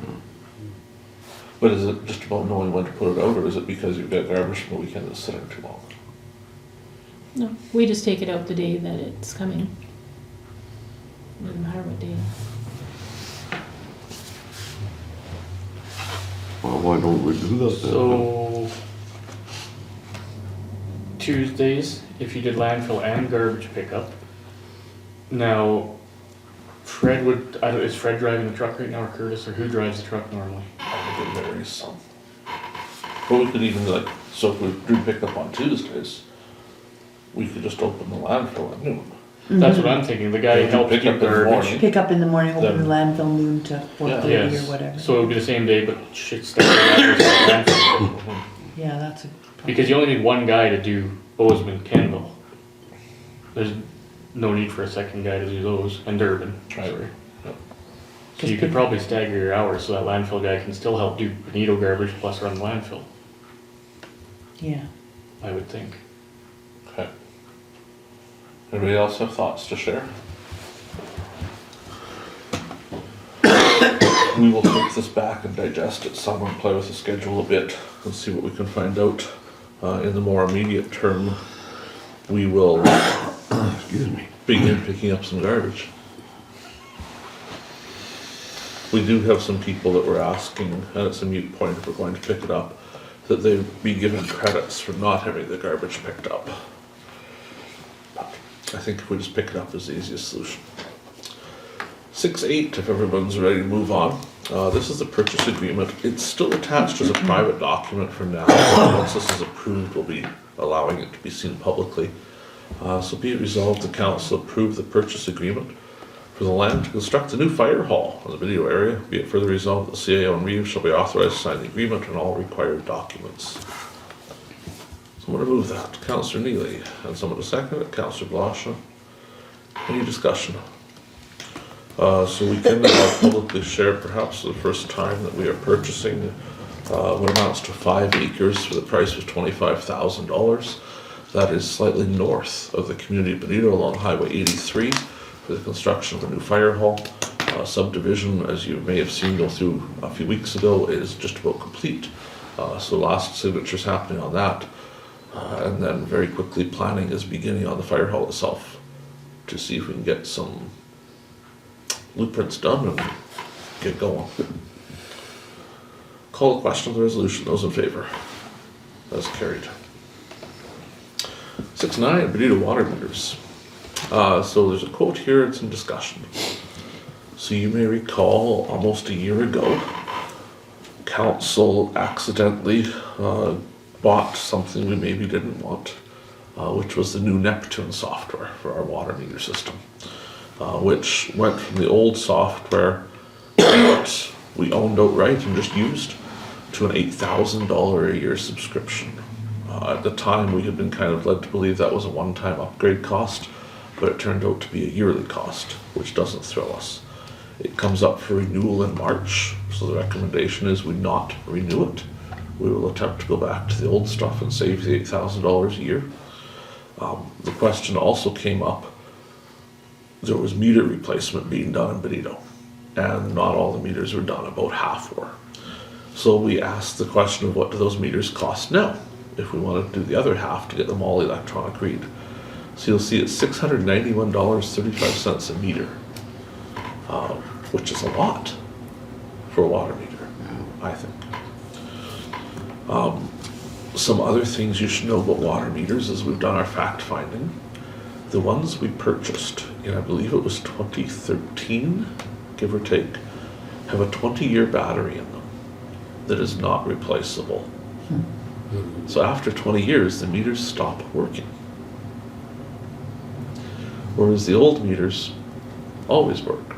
But is it just about knowing when to put it out, or is it because you've got garbage from the weekend that's sitting too long? No, we just take it out the day that it's coming. Doesn't matter what day. Well, why don't we do that then? So, Tuesdays, if you did landfill and garbage pickup. Now, Fred would, I don't, is Fred driving the truck right now, or Curtis, or who drives the truck normally? I think it varies some. But we could even like, so if we do pick up on Tuesdays, we could just open the landfill at noon. That's what I'm thinking, the guy Yeah, helps pick keep up in the garbage. morning. Pick up in the morning, open the Then- landfill noon to 4:30 Yes, or whatever. so it would be the same day, but shit stuff like that goes to landfill. Yeah, that's a. Because you only need one guy to do Bozeman, Kenville. There's no need for a second guy to do those, and Durban, sorry. So you could probably stagger your hours so that landfill guy can still help do Benito garbage plus run landfill, Yeah. I would think. Okay. Anybody else have thoughts to share? We will take this back and digest it some and play with the schedule a bit and see what we can find out. In the more immediate term, we will Excuse me. begin picking up some garbage. We do have some people that were asking, and it's a moot point if we're going to pick it up, that they be given credits for not having the garbage picked up. But I think if we just pick it up is the easiest solution. 6.8, if everyone's ready to move on. This is the purchase agreement. It's still attached as a private document for now. Once this is approved, we'll be allowing it to be seen publicly. So be it resolved, the council approve the purchase agreement for the land to construct a new fire hall in the Benito area. Be it further resolved that the CAO and Reeve shall be authorized to sign the agreement and all required documents. Someone to move that, Councillor Neely, and someone to second it, Councillor Blosha. Any discussion? So we can now publicly share perhaps for the first time that we are purchasing what amounts to 5 acres for the price of $25,000. That is slightly north of the community of Benito along Highway 83 for the construction of a new fire hall. Subdivision, as you may have seen go through a few weeks ago, is just about complete. So last signatures happening on that. And then very quickly planning is beginning on the fire hall itself to see if we can get some blueprints done and get going. Call the question of the resolution. Those in favor? That's carried. 6.9, Benito water meters. So there's a quote here, it's in discussion. So you may recall almost a year ago, council accidentally bought something we maybe didn't want, which was the new Neptune software for our water meter system, which went from the old software that we owned outright and just used to an $8,000 a year subscription. At the time, we had been kind of led to believe that was a one-time upgrade cost, but it turned out to be a yearly cost, which doesn't thrill us. It comes up for renewal in March, so the recommendation is we not renew it. We will attempt to go back to the old stuff and save the $8,000 a year. The question also came up, there was meter replacement being done in Benito, and not all the meters were done, about half were. So we asked the question of what do those meters cost now, if we wanted to do the other half to get them all electronic read. So you'll see it's $691.35 a meter, which is a lot for a water meter, I think. Some other things you should know about water meters is we've done our fact finding. The ones we purchased in, I believe it was 2013, give or take, have a 20-year battery in them that is not replaceable. So after 20 years, the meters stop working. Whereas the old meters always work.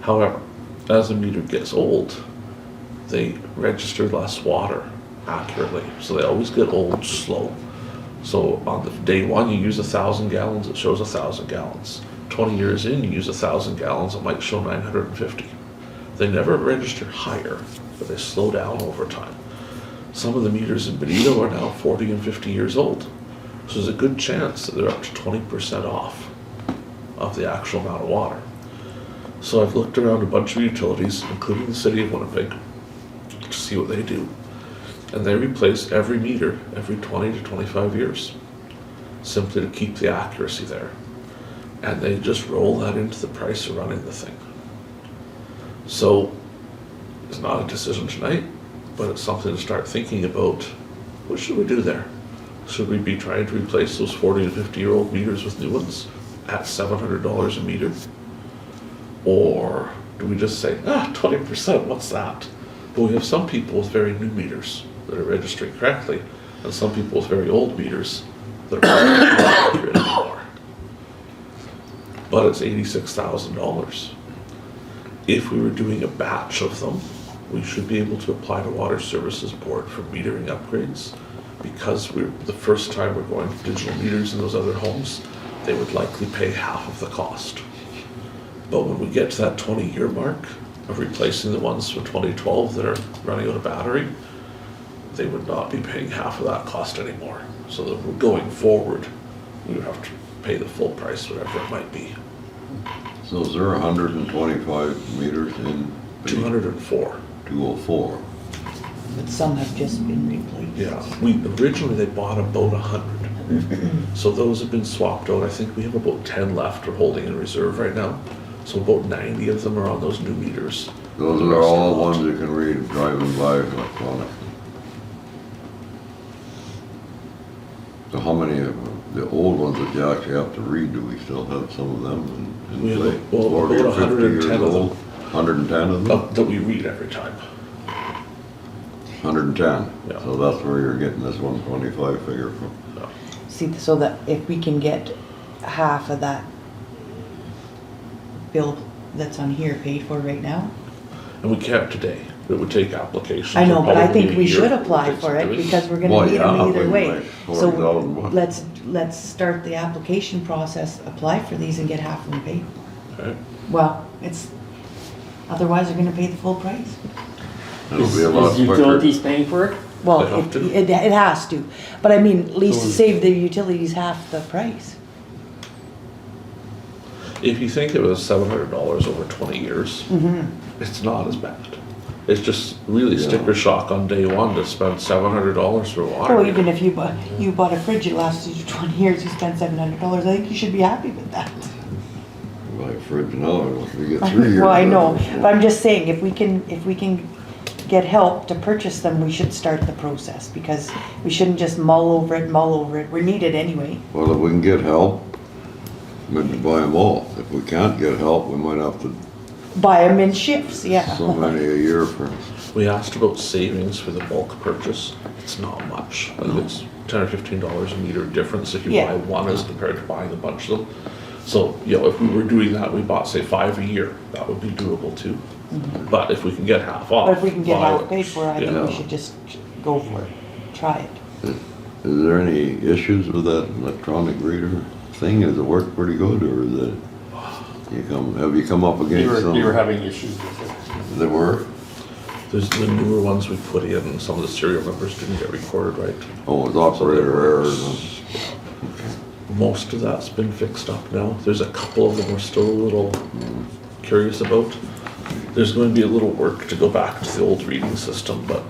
However, as a meter gets old, they register less water accurately. So they always get old slow. So on the day one, you use 1,000 gallons, it shows 1,000 gallons. 20 years in, you use 1,000 gallons, it might show 950. They never register higher, but they slow down over time. Some of the meters in Benito are now 40 and 50 years old. So there's a good chance that they're up to 20% off of the actual amount of water. So I've looked around a bunch of utilities, including the city of Winnipeg, to see what they do. And they replace every meter every 20 to 25 years, simply to keep the accuracy there. And they just roll that into the price of running the thing. So it's not a decision tonight, but it's something to start thinking about. What should we do there? Should we be trying to replace those 40 to 50-year-old meters with new ones at $700 a meter? Or do we just say, 20%, what's that? But we have some people with very new meters that are registering correctly, and some people with very old meters that are not accurate anymore. But it's $86,000. If we were doing a batch of them, we should be able to apply to Water Services Board for metering upgrades, because the first time we're going to digital meters in those other homes, they would likely pay half of the cost. But when we get to that 20-year mark of replacing the ones from 2012 that are running out of battery, they would not be paying half of that cost anymore. So that we're going forward, we would have to pay the full price, whatever it might be. So is there 125 meters in? 204. 204. But some have just been replaced. Yeah, originally they bought about 100. So those have been swapped out. I think we have about 10 left we're holding in reserve right now. So about 90 of them are on those new meters. Those are all ones you can read driving by electronically. So how many of the old ones that you actually have to read, do we still have some of them in We have play? well, 40 or about 50 years 110 of them. old? 110 of them? That we read every time. 110? Yeah. So that's where you're getting this 125 figure from? See, so that if we can get half of that bill that's on here paid for right now. And we can't today. It would take applications. I know, but I probably think a we year should to apply fix for it doing. because we're Well, gonna need them yeah, either we way. might. So 40,000. let's start the application process, apply for these and get half of them paid. Okay. Well, it's, otherwise they're gonna pay the full price. It'll be a lot Is quicker. utilities paying for it? Well, They have to. it has to, but I mean, at least to So- save the utilities half the price. If you think it was $700 over 20 years, it's not as bad. It's just really Yeah. sticker shock on day one to spend $700 for water. Well, even if you bought a fridge, it lasts you 20 years, you spent $700, I think you should be happy with that. Buy a fridge now, we get 3 years. Well, I know, out of it. but I'm just saying, if we can get help to purchase them, we should start the process, because we shouldn't just mull over it, we're needed anyway. Well, if we can get help, we can buy them all. If we can't get help, we might have to, Buy them in shifts, yeah. so many a year for, We asked about savings for the bulk purchase. It's not much. Like it's $10 or $15 a meter difference if you Yeah. buy one as compared to buying a bunch of them. So, you know, if we were doing that, we bought, say, 5 a year, that would be doable too. But if we can get half off. But if we can get buy half it. paid for it, I think Yeah. we should just go for it, try it. is there any issues with that electronic reader thing? Has it worked pretty good, or is it, have you come up against some? You were having issues with it. That were? There's the newer ones we put in, and some of the serial numbers didn't get recorded right. Oh, it's operator errors. Most of that's been fixed up now. There's a couple of them we're still a little curious about. There's going to be a little work to go back to the old reading system, but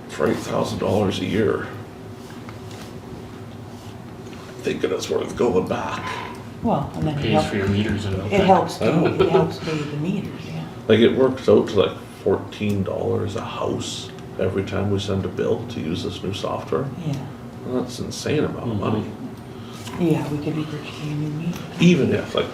for $8,000 a year, I think it is worth going back. Well, and then Pays for your meters and. it helps I know. pay, it helps pay the meters, yeah. Like it works out to like $14 a house every time we send a bill to use this new software. Yeah, Well, that's an insane amount of money. yeah, we could be purchasing a new meter. Even if, like,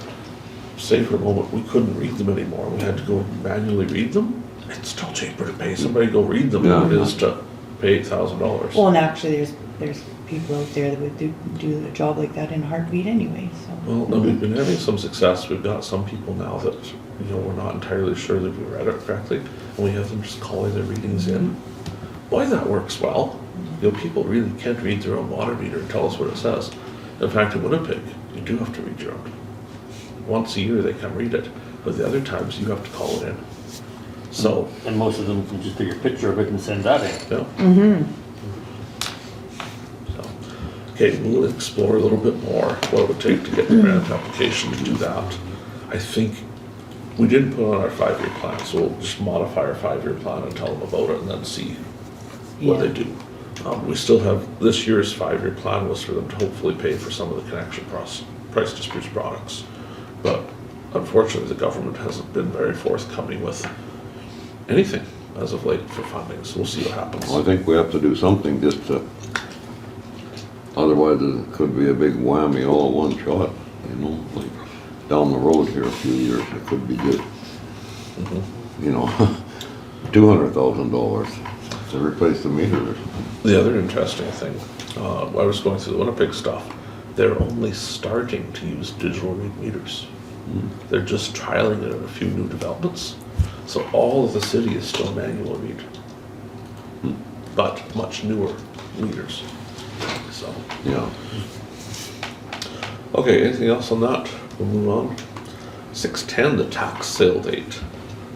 say for a moment, we couldn't read them anymore, we had to go manually read them, it's still cheaper to pay somebody to go read them than it Yeah. is to pay $8,000. Well, and actually, there's people out there that would do a job like that in a heartbeat anyway, so. Well, and we've been having some success. We've got some people now that, you know, we're not entirely sure that we read it correctly, and we have them just calling their readings in. Boy, that works well. You know, people really can't read their own water meter and tell us what it says. In fact, in Winnipeg, you do have to read your own. Once a year, they come read it, but the other times, you have to call it in. So, And most of them can just take a picture of it and send that in. yeah. So, okay, we'll explore a little bit more what it would take to get the grant application to do that. I think we didn't put on our 5-year plan, so we'll just modify our 5-year plan and tell them about it and then see what they Yeah. do. We still have, this year's 5-year plan was for them to hopefully pay for some of the connection price to Spruce products. But unfortunately, the government hasn't been very forthcoming with anything as of late for funding, so we'll see what happens. Well, I think we have to do something just to, otherwise it could be a big whammy all in one shot, you know, like down the road here a few years, it could be just, you know, $200,000 to replace the meter. The other interesting thing, I was going through the Winnipeg stuff, they're only starting to use digital read meters. They're just trialing it in a few new developments. So all of the city is still manual read, but much newer meters. So, Yeah. okay, anything else on that? We'll move on. 610, the tax sale date.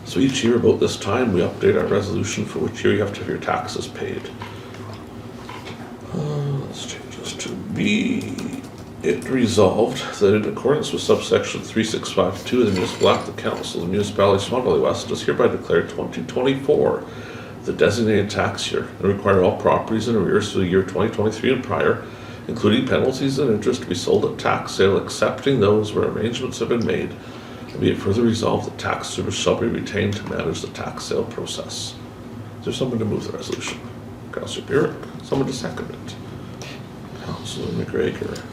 So each year about this time, we update our resolution for which year you have to have your taxes paid. Let's change this to be it resolved that in accordance with subsection 3652 of the Municipal Act, the Council of the Municipality of Swan Valley West does hereby declare 2024 the designated tax year and require all properties in arrears for the year 2023 and prior, including penalties and interest, to be sold at tax sale, excepting those where arrangements have been made. And be it further resolved that tax service shall be retained to manage the tax sale process. Is there someone to move the resolution? Councillor Burick, someone to second it? Councillor McGregor.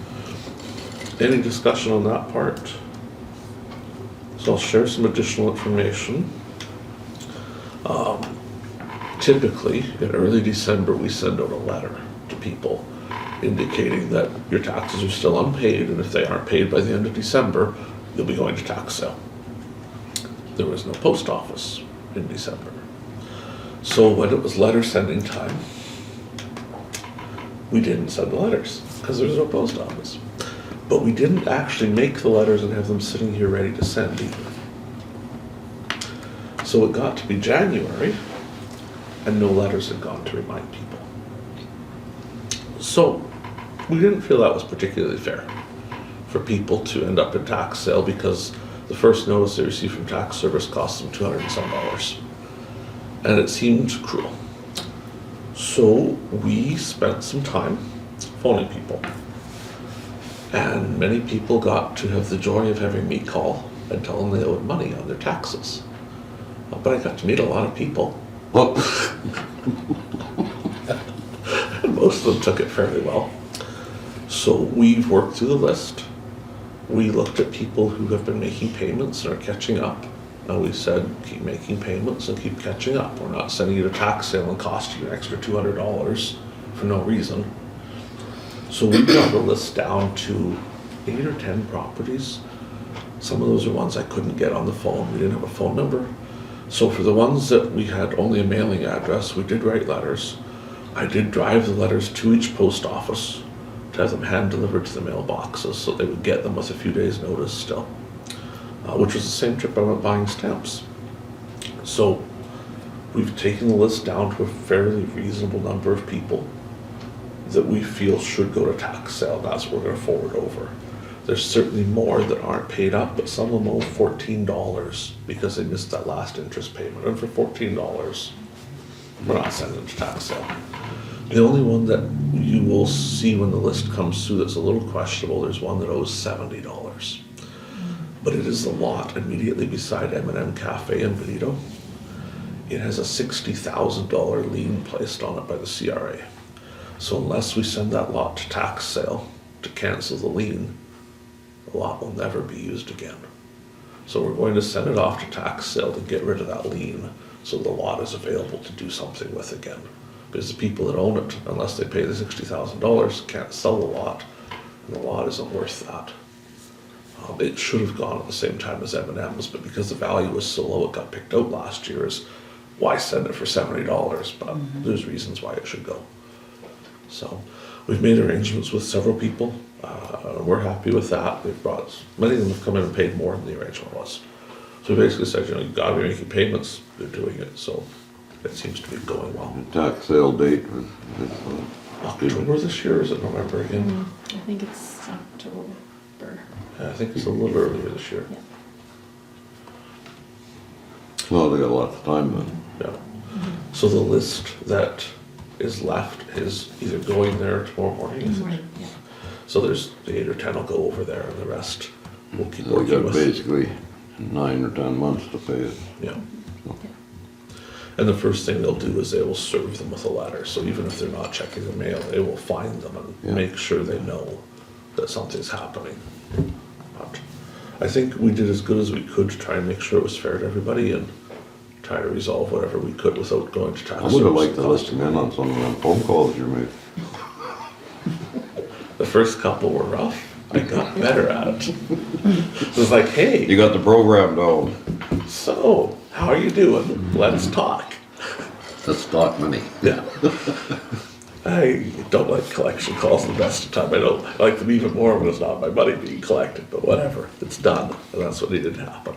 Any discussion on that part? So I'll share some additional information. Typically, in early December, we send out a letter to people indicating that your taxes are still unpaid, and if they aren't paid by the end of December, you'll be going to tax sale. There was no post office in December. So when it was letter sending time, we didn't send the letters because there was no post office. But we didn't actually make the letters and have them sitting here ready to send either. So it got to be January and no letters had gone to remind people. So we didn't feel that was particularly fair for people to end up in tax sale because the first notice they received from tax service cost them $200 and some. And it seemed cruel. So we spent some time phoning people. And many people got to have the joy of having me call and tell them they owed money on their taxes. But I got to meet a lot of people. And most of them took it fairly well. So we've worked through the list. We looked at people who have been making payments and are catching up. And we said, keep making payments and keep catching up. We're not sending you to tax sale and costing you an extra $200 for no reason. So we got the list down to 8 or 10 properties. Some of those are ones I couldn't get on the phone. We didn't have a phone number. So for the ones that we had only a mailing address, we did write letters. I did drive the letters to each post office to have them hand delivered to the mailboxes so they would get them with a few days notice still, which was the same trip I went buying stamps. So we've taken the list down to a fairly reasonable number of people that we feel should go to tax sale. That's what we're going to forward over. There's certainly more that aren't paid up, but some of them owe $14 because they missed that last interest payment. And for $14, we're not sending them to tax sale. The only one that you will see when the list comes through that's a little questionable, there's one that owes $70. But it is the lot immediately beside M&M Cafe in Benito. It has a $60,000 lien placed on it by the CRA. So unless we send that lot to tax sale to cancel the lien, the lot will never be used again. So we're going to send it off to tax sale to get rid of that lien so the lot is available to do something with again. Because the people that own it, unless they pay the $60,000, can't sell the lot, and the lot isn't worth that. It should have gone at the same time as M&M's, but because the value was so low, it got picked out last year as why send it for $70, but there's reasons why it should go. So we've made arrangements with several people. We're happy with that. We've brought, many of them have come in and paid more than the arrangement was. So we basically said, you've got to be making payments, they're doing it, so it seems to be going well. The tax sale date was October this year, or is it November again? I think it's October. Yeah, I think it's a little earlier this year. Yeah. well, they got lots of time then. Yeah. So the list that is left is either going there tomorrow morning. In is the it? morning, yeah. So there's the 8 or 10 will go over there, and the rest we'll keep So we working got with. basically 9 or 10 months to pay it. Yeah. And the first thing they'll do is they will serve them with a letter. So even if they're not checking the mail, they will find them and Yeah. make sure they know that something's happening. But I think we did as good as we could to try and make sure it was fair to everybody and try to resolve whatever we could without going to tax. I would have service liked to and listen in on some of them phone calls you made. The first couple were rough. I got better at it. It was like, hey, You got the program down. so how are you doing? Let's talk. That's stock money. Yeah. I don't like collection calls the best of the time. I don't like them even more when it's not my money being collected, but whatever. It's done, and that's what needed to happen.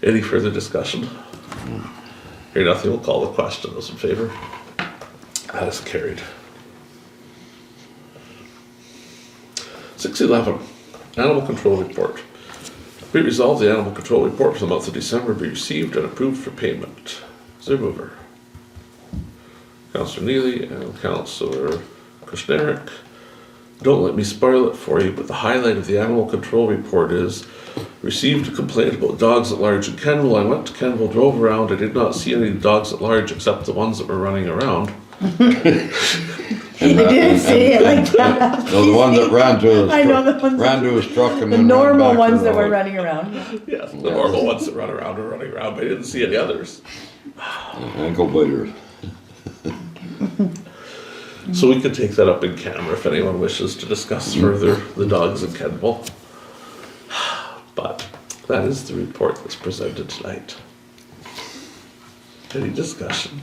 Any further discussion? Hear nothing, we'll call the question. Those in favor? That is carried. 611, Animal Control Report. Be resolved, the Animal Control Report for the month of December be received and approved for payment. Is there a mover? Councillor Neely and Councillor Kushniryk. Don't let me spoil it for you, but the highlight of the Animal Control Report is received a complaint about dogs at large in Kenville. I went to Kenville, drove around. I did not see any dogs at large except the ones that were running around. They didn't say it like that. No, the one that ran to his I know the truck, ones, ran to his truck and the then ran normal back to ones the that were house. running around. Yes, the normal ones that run around are running around, but I didn't see any others. Ankle biters. So we could take that up in camera if anyone wishes to discuss further the dogs in Kenmore. But that is the report that's presented tonight. Any discussion?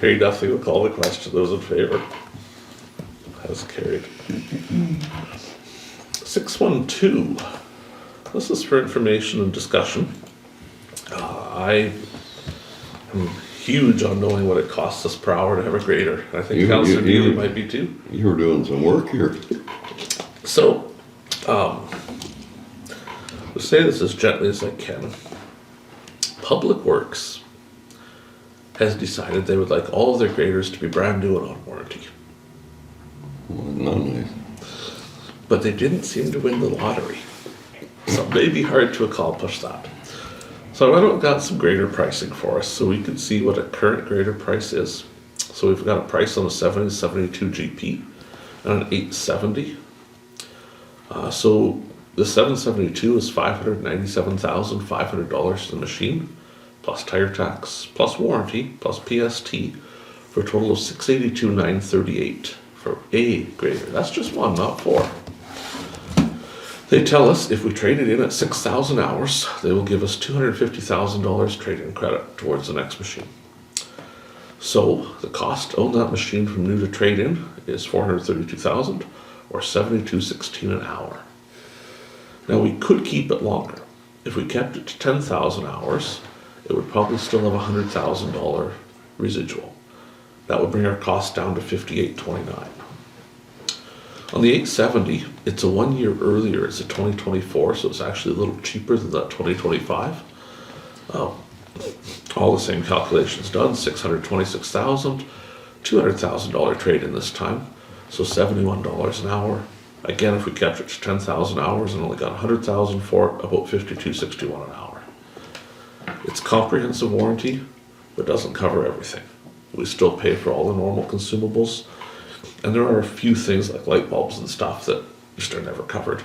Hearing nothing, we'll call the question. Those in favor? Has carried. 612. This is for information and discussion. I am huge on knowing what it costs us per hour to have a grader. I think Councillor Neely might be too. You were doing some work here. So, we'll say this as gently as I can. Public Works has decided they would like all of their graders to be brand new and on warranty. Well, not nice. But they didn't seem to win the lottery. So it may be hard to accomplish that. So I went out and got some grader pricing for us so we could see what a current grader price is. So we've got a price on a 772 GP and an 870. So the 772 is $597,500 for the machine, plus tire tax, plus warranty, plus PST, for a total of $682,938 for a grader. That's just one, not four. They tell us if we trade it in at 6,000 hours, they will give us $250,000 trade-in credit towards the next machine. So the cost to own that machine from new to trade-in is $432,000 or $72.16 an hour. Now we could keep it longer. If we kept it to 10,000 hours, it would probably still have a $100,000 residual. That would bring our cost down to $58.29. On the 870, it's a 1 year earlier, it's a 2024, so it's actually a little cheaper than that 2025. All the same calculations done, $626,000, $200,000 trade-in this time, so $71 an hour. Again, if we kept it to 10,000 hours and only got 100,000 for it, about $52.61 an hour. It's comprehensive warranty, but doesn't cover everything. We still pay for all the normal consumables, and there are a few things like light bulbs and stuff that just are never covered.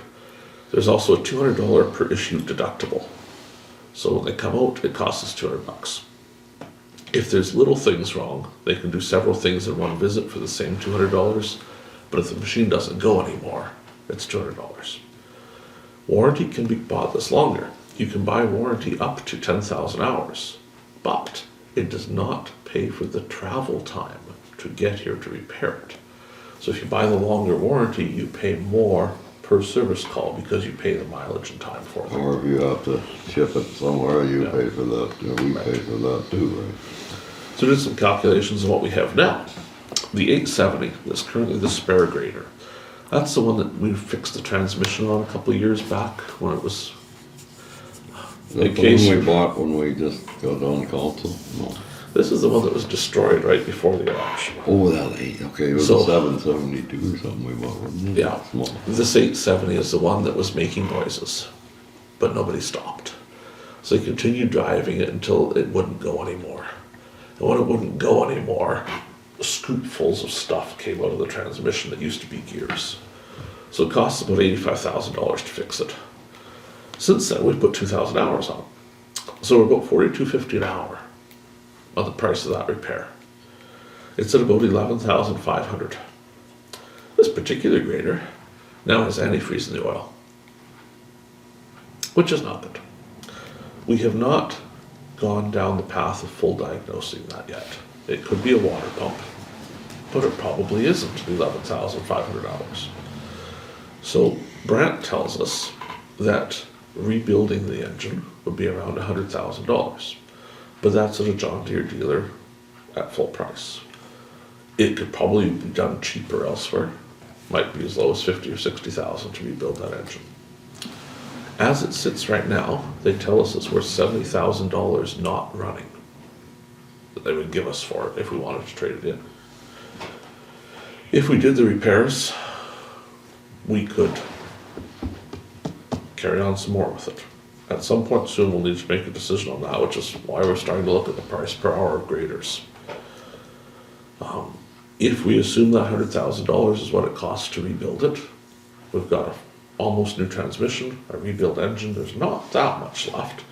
There's also a $200 per issue deductible. So when they come out, it costs us $200. If there's little things wrong, they can do several things in one visit for the same $200, but if the machine doesn't go anymore, it's $200. Warranty can be bought this longer. You can buy warranty up to 10,000 hours, but it does not pay for the travel time to get here to repair it. So if you buy the longer warranty, you pay more per service call because you pay the mileage and time for it. Or if you have to ship it somewhere, you pay for that, we pay for that too, right? So did some calculations of what we have now. The 870 is currently the spare grader. That's the one that we fixed the transmission on a couple of years back when it was. The one we bought when we just got on council? No. This is the one that was destroyed right before the election. Oh, that eight, okay, it was So- a 772 or something we bought, wasn't it? Yeah. Small. This 870 is the one that was making noises, but nobody stopped. So they continued driving it until it wouldn't go anymore. And when it wouldn't go anymore, scoopfuls of stuff came out of the transmission that used to be gears. So it costs about $85,000 to fix it. Since then, we've put 2,000 hours on. So we're about $42.50 an hour on the price of that repair. It's at about $11,500. This particular grader now has antifreeze in the oil, which is not good. We have not gone down the path of full diagnosing that yet. It could be a water pump, but it probably isn't $11,500. So Brant tells us that rebuilding the engine would be around $100,000, but that's at a John Deere dealer at full price. It could probably be done cheaper elsewhere. Might be as low as $50,000 or $60,000 to rebuild that engine. As it sits right now, they tell us it's worth $70,000 not running that they would give us for it if we wanted to trade it in. If we did the repairs, we could carry on some more with it. At some point soon, we'll need to make a decision on that, which is why we're starting to look at the price per hour of graders. If we assume that $100,000 is what it costs to rebuild it, we've got a almost new transmission, a rebuilt engine, there's not that much left.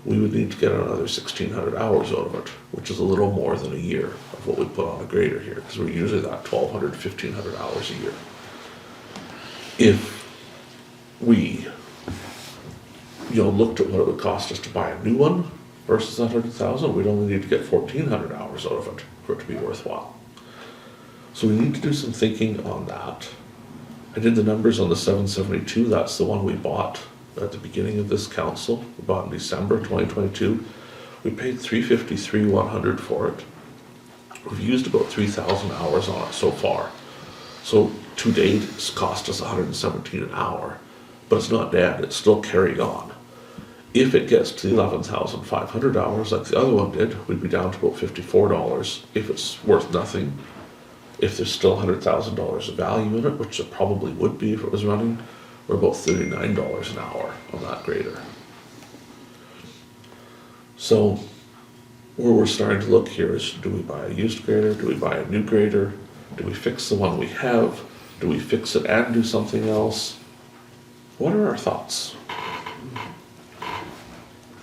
We would need to get another 1,600 hours out of it, which is a little more than a year of what we put on a grader here, because we're usually that 1,200, 1,500 hours a year. If we, looked at what it would cost us to buy a new one versus that 100,000, we'd only need to get 1,400 hours out of it for it to be worthwhile. So we need to do some thinking on that. I did the numbers on the 772, that's the one we bought at the beginning of this council. We bought in December 2022. We paid $353,100 for it. We've used about 3,000 hours on it so far. So to date, it's cost us $117 an hour, but it's not dead, it's still carrying on. If it gets to 11,500 hours like the other one did, we'd be down to about $54 if it's worth nothing. If there's still $100,000 of value in it, which it probably would be if it was running, we're about $39 an hour on that grader. So where we're starting to look here is, do we buy a used grader? Do we buy a new grader? Do we fix the one we have? Do we fix it and do something else? What are our thoughts?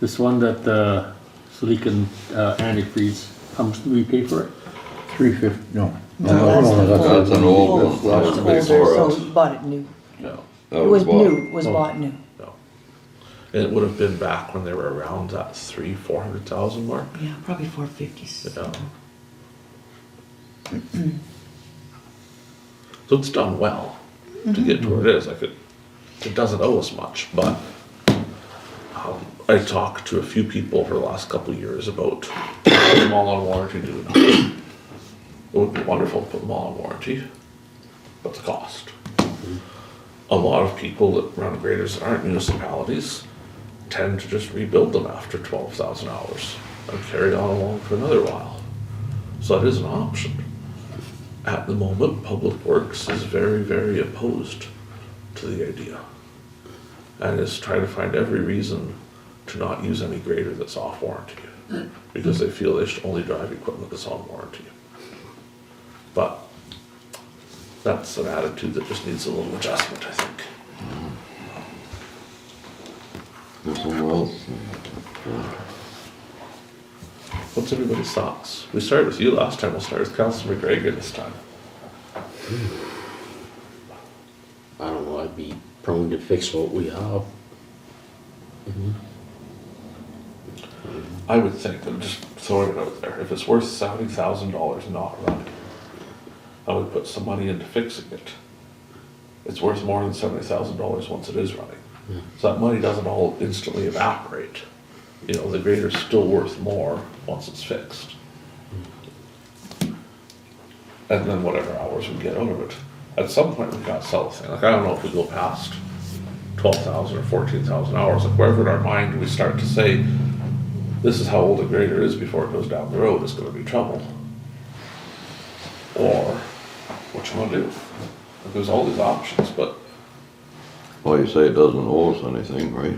This one that, so he can, antifreeze, how much do we pay for it? 350, no. That's an old one. That was older, so we bought it new. No, That It was bought- new, it was bought new. no. And it would have been back when they were around that 400,000 mark. Yeah, probably 450. Yeah. So it's done well to get to where it is. Like it doesn't owe us much, but I talked to a few people over the last couple of years about putting them all on warranty, doing that. It would be wonderful to put them all on warranty, but the cost. A lot of people that run graders that aren't municipalities tend to just rebuild them after 12,000 hours and carry on along for another while. So that is an option. At the moment, Public Works is very, very opposed to the idea and is trying to find every reason to not use any grader that's off warranty because they feel they should only drive equipment that's on warranty. But that's an attitude that just needs a little adjustment, I think. There's someone else. What's everybody's thoughts? We started with you last time, we'll start with Councillor McGregor this time. I don't know, I'd be prone to fix what we have. I would think, I'm just throwing it out there, if it's worth $70,000 not running, I would put some money into fixing it. It's worth more than $70,000 once it is running. So that money doesn't all instantly evaporate. The grader's still worth more once it's fixed. And then whatever hours we get out of it. At some point we gotta sell the thing. Like I don't know if we go past 12,000 or 14,000 hours, like wherever in our mind do we start to say, this is how old a grader is before it goes down the road, it's gonna be trouble. Or, what you wanna do? Like, there's all these options, but, Well, you say it doesn't owe us anything, right?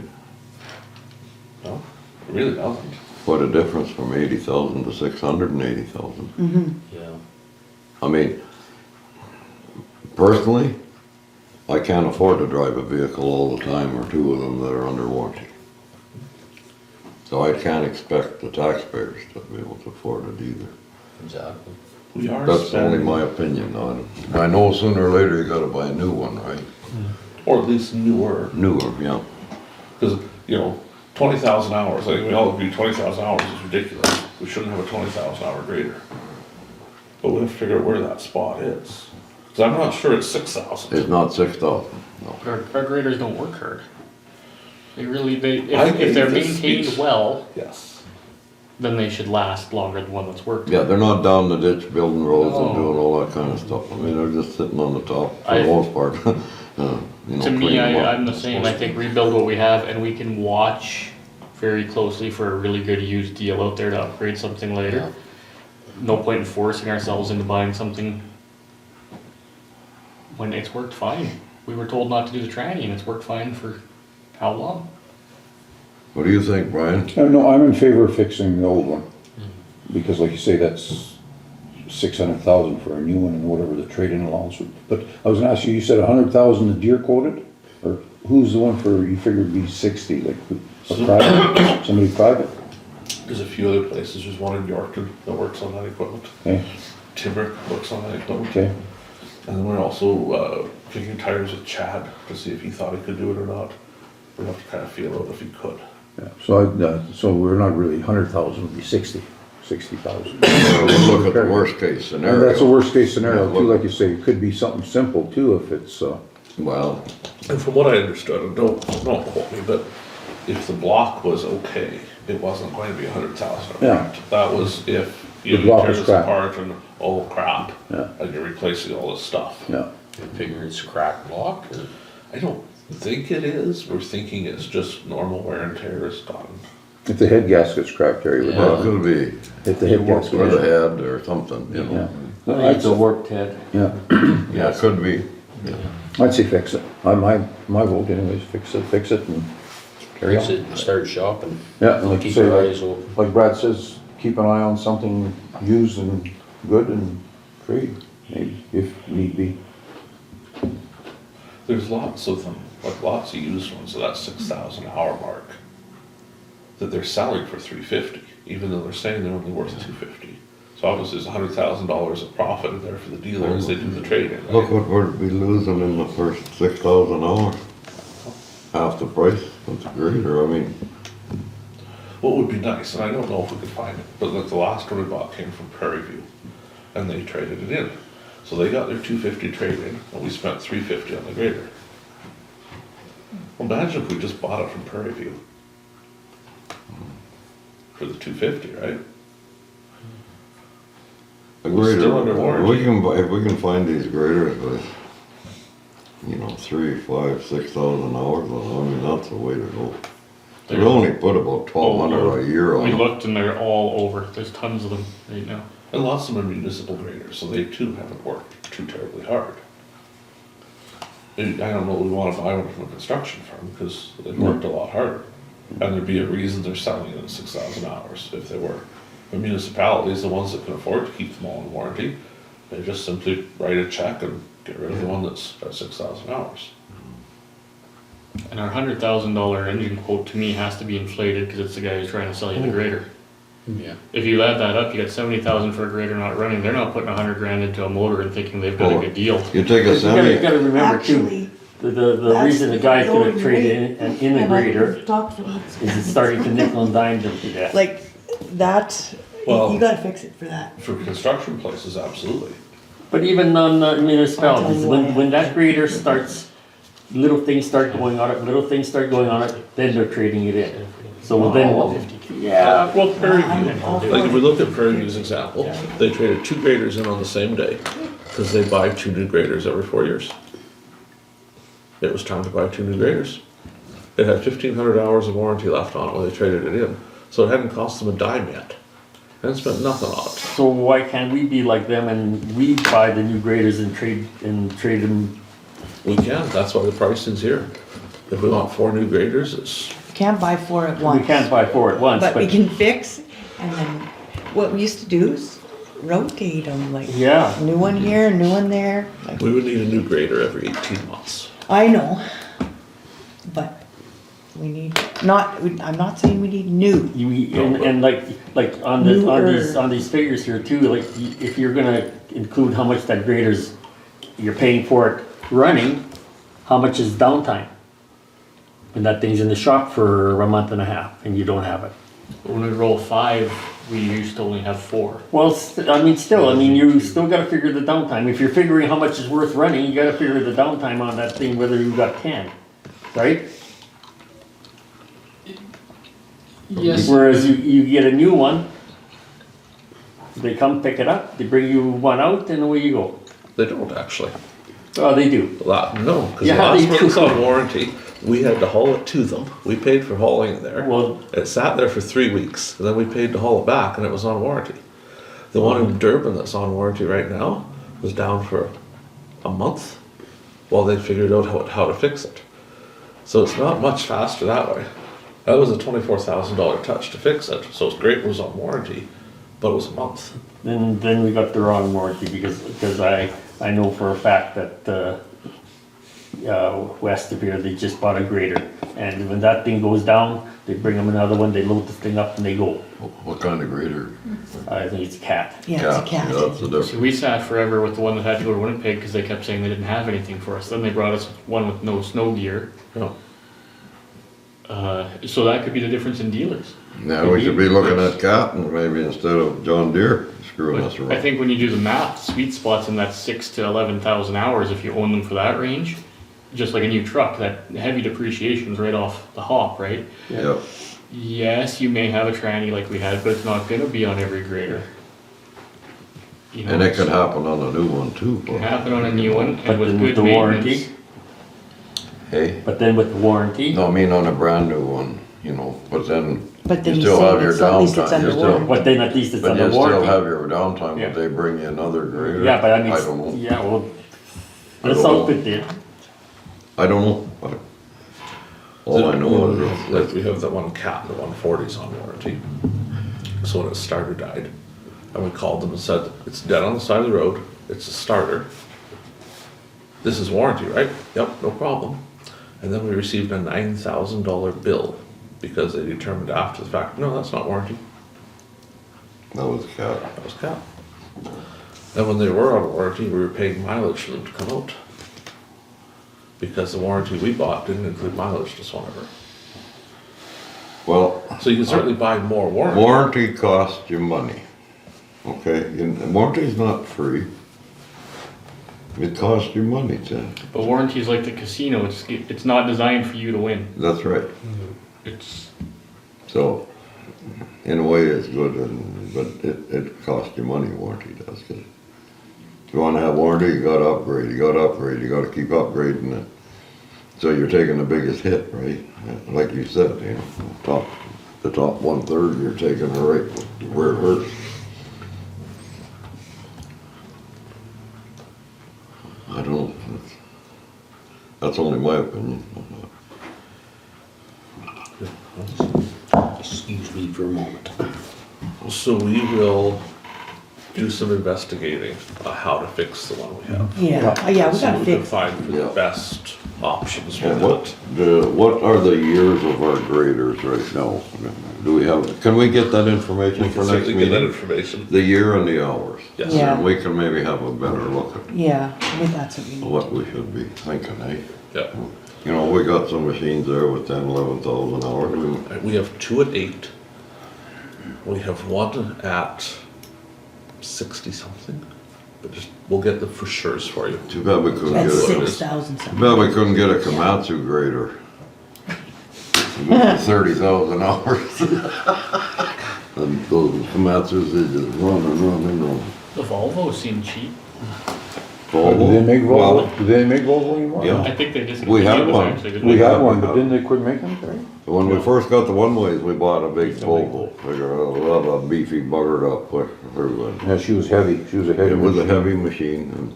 no, it really doesn't. Quite a difference from 80,000 to 680,000. Yeah. I mean, personally, I can't afford to drive a vehicle all the time or two of them that are under warranty. So I can't expect the taxpayers to be able to afford it either. Exactly. We are That's only spending, my opinion on it. I know sooner or later you gotta buy a new one, right? or at least newer, Newer, yeah. because, 20,000 hours, I think we all agree 20,000 hours is ridiculous. We shouldn't have a 20,000 hour grader. But we have to figure out where that spot is. Because I'm not sure it's 6,000. It's not 6,000, no. Our graders don't work hard. They really, I if they're think this maintained speaks- well, Yes. then they should last longer than one that's worked. Yeah, they're not down the ditch building roads and No. doing all that kind of stuff. I mean, they're just sitting on the top for I- the most part. To me, I'm the same. I think rebuild what we have and we can watch very closely for a really good used deal out there to upgrade something later. No point in forcing ourselves into buying something when it's worked fine. We were told not to do the tranny and it's worked fine for how long? What do you think, Brian? No, I'm in favor of fixing the old one. Because like you say, that's 600,000 for a new one and whatever the trade-in allowance would. But I was gonna ask you, you said 100,000 the Deere quoted? Or who's the one for, you figured be 60, like a private, somebody private? There's a few other places, there's one in Yorkton that works on that equipment. Okay, Timber works on that equipment. okay, And then we're also kicking tires with Chad to see if he thought he could do it or not. We'd have to kind of feel out if he could. yeah, so we're not really 100,000, it'd be 60,000. We'll look at the worst case And that's a scenario. worst case scenario too, like you say, it could be something simple too if it's, Well, And from what I understood, and don't quote me, but if the block was okay, it wasn't going to be 100,000. Yeah. That was if you The block tear was this crap. apart and, oh crap, Yeah. and you're replacing all this stuff. yeah. You figure it's cracked block or? I don't think it is, we're thinking it's just normal wear and tear is gone. If the head gasket's cracked, Terry would, well, it could be if the head or gasket. the head or something, you Yeah. know. It's a warped head. Yeah, Yeah, it could be. I'd say fix it. My vote anyways, fix it and carry Fix on. it and start shopping. Yeah, and like you Keep say, your eyes open. like Brad says, keep an eye on something used and good and trade, maybe, if need be. There's lots of them, like lots of used ones at that 6,000 hour mark that they're selling for 350, even though they're saying they're only worth 250. So obviously there's $100,000 of profit in there for the dealer as they do the trade-in. right? Look what we'd be losing in the first 6,000 hours. Half the price of the grader, I mean, What would be nice, and I don't know if we could find it, but like the last one we bought came from Prairie View, and they traded it in. So they got their 250 trade-in, and we spent 350 on the grader. Imagine if we just bought it from Prairie View for the 250, right? a We're grader, still under warranty. if we can find these graders with, you know, 3, 5, 6,000 hours, well, I mean, that's the way to go. We only put about 1,200 a year on We them. looked and they're all over, there's tons of them right now. And lots of them are municipal graders, so they too haven't worked too terribly hard. And I don't know, we wanna buy one from a construction firm, because they've worked a lot harder. And there'd be a reason they're selling it at 6,000 hours, if they were. The municipalities, the ones that can afford to keep them all in warranty, they just simply write a check and get rid of the one that's at 6,000 hours. And our $100,000 engine quote to me has to be inflated because it's the guy who's trying to sell you the grader. Yeah. If you add that up, you got 70,000 for a grader not running, they're not putting 100 grand into a motor and thinking they've got a good deal. You take a You semi, gotta remember too, Actually, the reason the guy's gonna trade in an integrator Talk for months. is it's starting to nickel and dime them to death. Like, that, Well- you gotta fix it for that. For construction places, absolutely. But even on municipalities, I'll tell you when why. that grader starts, little things start going on it, then they're trading it in. So then, yeah, Well, Prairie I'm View, all for Like if we it. look at Prairie View's example, they traded 2 graders in on the same day, because they buy 2 new graders every 4 years. It was time to buy 2 new graders. It had 1,500 hours of warranty left on it when they traded it in, so it hadn't cost them a dime yet. Hadn't spent nothing on it. so why can't we be like them and we buy the new graders and trade them? We can, that's why the pricing's here. If we want 4 new graders, it's, We can't buy 4 at We once. can't buy 4 at once, But we but can fix, and then, what we used to do is rotate them, like, yeah, new one here, new one there. Like, we would need a new grader every 18 months. I know, but we need, I'm not saying we need new. and like on these figures here too, like if you're gonna include how much that grader's, you're paying for it running, how much is downtime? When that thing's in the shop for a month and a half and you don't have it. when we roll 5, we used to only have 4. Well, you still gotta figure the downtime. If you're figuring how much is worth running, you gotta figure the downtime on that thing, whether you got 10, right? Yes. Whereas you get a new one, they come pick it up, they bring you one out, and away you go. They don't actually. Oh, they do. No, because the Yeah, last they one was do. on warranty, we had to haul it to them. We paid for hauling it there. Well, It sat there for 3 weeks, and then we paid to haul it back, and it was on warranty. The one in Durban that's on warranty right now was down for a month while they figured out how to fix it. So it's not much faster that way. That was a $24,000 touch to fix it, so it's great it was on warranty, But it was a month. Then we got the wrong warranty because I know for a fact that, west of here, they just bought a grader. And when that thing goes down, they bring them another one, they load the thing up and they go. What kind of grader? I think it's a cat. Yeah, it's a cat. Yeah, that's the So difference. we sat forever with the one that had to go to Winnipeg because they kept saying they didn't have anything for us. Then they brought us one with no snow gear. No. So that could be the difference in dealers. Now, we should be looking at Captain maybe instead of John Deere screwing us But around. I think when you do the math, sweet spots in that 6,000 to 11,000 hours if you own them for that range. Just like a new truck, that heavy depreciation is right off the hop, right? Yeah, Yes, you may have a tranny like we had, but it's not gonna be on every grader. You know, and it could happen on a new one too. It can happen on a new one But and with then good with the maintenance. warranty, Hey, but then with the warranty, no, I mean on a brand new one, you know, but then But then you you still say have your it's, at least it's downtime. under You still, warranty. but then at least it's but under you still have warranty. your downtime, Yeah. but they bring you another grader. Yeah, but I mean, I don't know. yeah, well, I this don't know. outfit did. I don't know. All I know is Like we have that one cat and the 140s on warranty. So when its starter died, and we called them and said, it's dead on the side of the road, it's a starter. This is warranty, right? Yep, no problem. And then we received a $9,000 bill because they determined after the fact, no, that's not warranty, that was Cap. that was cat. And when they were on warranty, we were paying mileage for them to come out. Because the warranty we bought didn't include mileage to Swan River. Well, So you can certainly buy more warranty. warranty costs you money. Okay, and warranty's not free. It costs you money, Tim. But warranty is like the casino, it's not designed for you to win. That's right. It's, So, in a way, it's good, but it costs you money, warranty does. 'Cause if you wanna have warranty, you gotta upgrade, you gotta keep upgrading it. So you're taking the biggest hit, right? Like you said, you know, the top 1/3, you're taking it right where it hurts. I don't know. That's only my opinion. Excuse me for a moment. So we will do some investigating on how to fix the one we have. Yeah, yeah, we See gotta what we can fix. find for the Yeah. best options for And that. what are the years of our graders right now? Do we have, can we get that information We for can next certainly get that meeting? information. The year and the hours? Yes. Yeah. And we can maybe have a better look at Yeah, I think that's what we need. what we should be thinking, eh? Yeah. You know, we got some machines there with 10, 11,000 hours. We have 2 at 8. We have one at 60 something. But just, we'll get the for sure's for you. Too bad we couldn't That's get a, 6,000 too something. bad we couldn't get a Komatsu grader. 30,000 hours. And those Komatsus, they just run and run and run. the Volvo seemed cheap. Do they make Well, Volvo, do they make Volvo anymore? Yeah. I think they just. We had it one. actually, didn't We they? had one, but didn't they quit making it, right? when we first got the one-ways, we bought a big Volvo. Figure a lot of beefy buggered up with everyone. Yeah, she was heavy, she was a heavy. It was a machine. heavy machine. And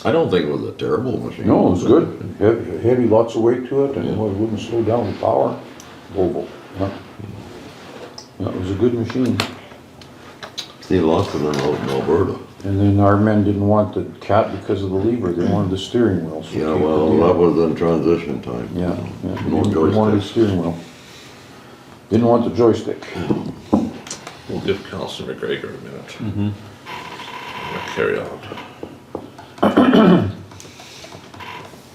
I don't think it was a terrible machine. No, it was good, heavy, lots of weight to it, and it wouldn't slow down with power. Volvo, yeah. Yeah, it was a good machine. He lost it out in Alberta. And then our men didn't want the cat because of the lever, they wanted the steering wheel. so Yeah, keep well, the- that was in transition time. Yeah, yeah, No they wanted the joystick. steering wheel. Didn't want the joystick. We'll give Councillor McGregor a minute. Mm-hmm. We'll carry on.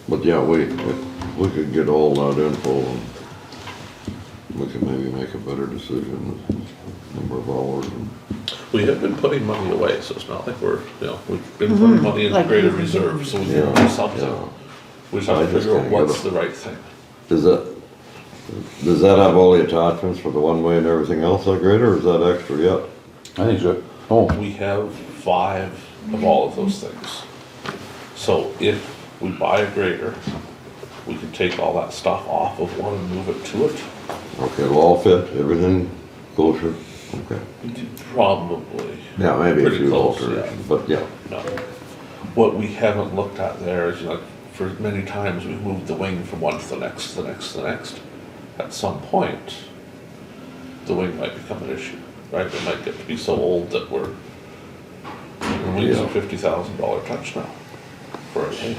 But yeah, we could get all that info and we could maybe make a better decision, number of hours and. We have been putting money away, so it's not like we're, we've been putting money in Like greater we've been reserve, so we Yeah, can do something. yeah. We just have I to just figure out kinda get what's a- the right thing. Does that have all the attachments for the one-way and everything else, that grader, or is that extra yet? I think so. Oh, We have 5 of all of those things. So if we buy a grader, we can take all that stuff off of one and move it to it. Okay, it'll all fit, everything kosher, okay. Probably. Yeah, maybe a Pretty few close, alterations, but yeah. No. What we haven't looked at there is, for many times we've moved the wing from one to the next, to the next, to the next. At some point, the wing might become an issue. right? They might get to be so old that we're losing $50,000 touch now for a paint.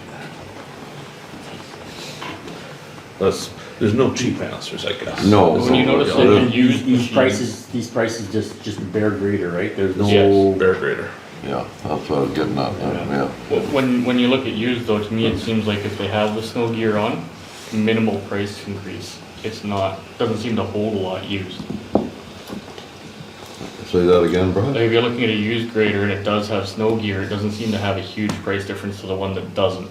There's no cheap answers, I guess. No. When you notice Yeah, that you These use these prices just a bare grader, right? There's no. Yes. Bear grader. Yeah, that's what I was getting at, yeah. When you look at used though, to me it seems like if they have the snow gear on, minimal price increase. It's not, doesn't seem to hold a lot used. Say that again, Brad? Like if you're looking at a used grader and it does have snow gear, it doesn't seem to have a huge price difference to the one that doesn't.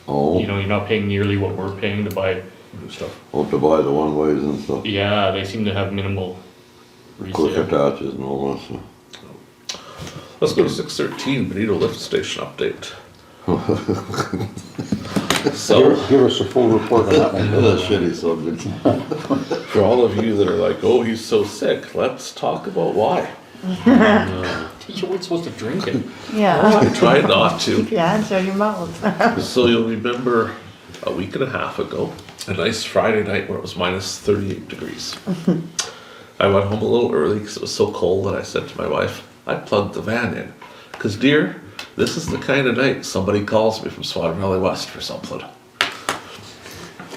Oh, You know, you're not paying nearly what we're paying to buy. New stuff. oh, to buy the one ways and stuff, Yeah, they seem to have minimal quick resale. attaches and all that stuff. Let's go to 613, Benito lift station update. So, Give us a full report on that one. That's a shitty subject. for all of you that are like, oh, he's so sick, let's talk about why. You weren't supposed to drink it. Yeah, I tried not to. keep your hands out of your mouth. So you'll remember a week and a half ago, a nice Friday night where it was minus 38 degrees. I went home a little early because it was so cold that I said to my wife, I plugged the van in. Because dear, this is the kind of night somebody calls me from Swan Valley West for something.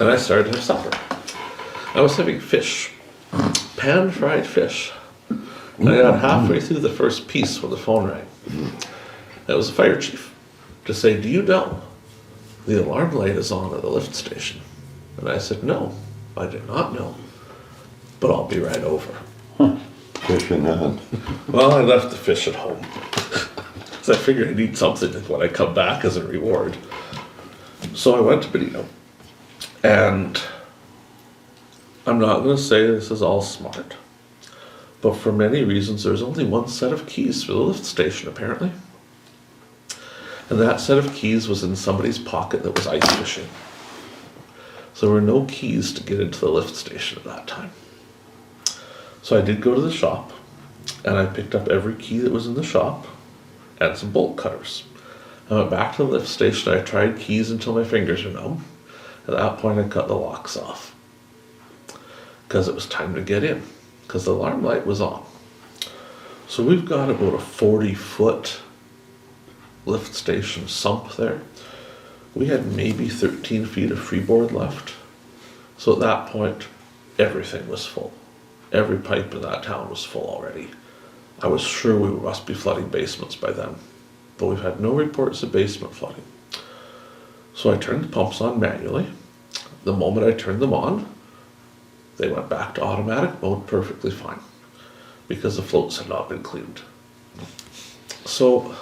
And I started to have supper. I was having fish, pan-fried fish. And I got halfway through the first piece when the phone rang. It was the fire chief to say, do you know the alarm light is on at the lift station? And I said, no, I did not know, but I'll be right over. Fish in hand. Well, I left the fish at home. So I figured I need something when I come back as a reward. So I went to Benito. And I'm not going to say this is all smart. But for many reasons, there's only one set of keys for the lift station, apparently. And that set of keys was in somebody's pocket that was ice fishing. So there were no keys to get into the lift station at that time. So I did go to the shop, and I picked up every key that was in the shop, and some bolt cutters. I went back to the lift station, I tried keys until my fingers were numb. At that point, I cut the locks off. Because it was time to get in. Because the alarm light was on. So we've got about a 40-foot lift station sump there. We had maybe 13 feet of freeboard left. So at that point, everything was full. Every pipe in that town was full already. I was sure we must be flooding basements by then, but we've had no reports of basement flooding. So I turned the pumps on manually. The moment I turned them on, they went back to automatic mode perfectly fine because the floats had not been cleaned. So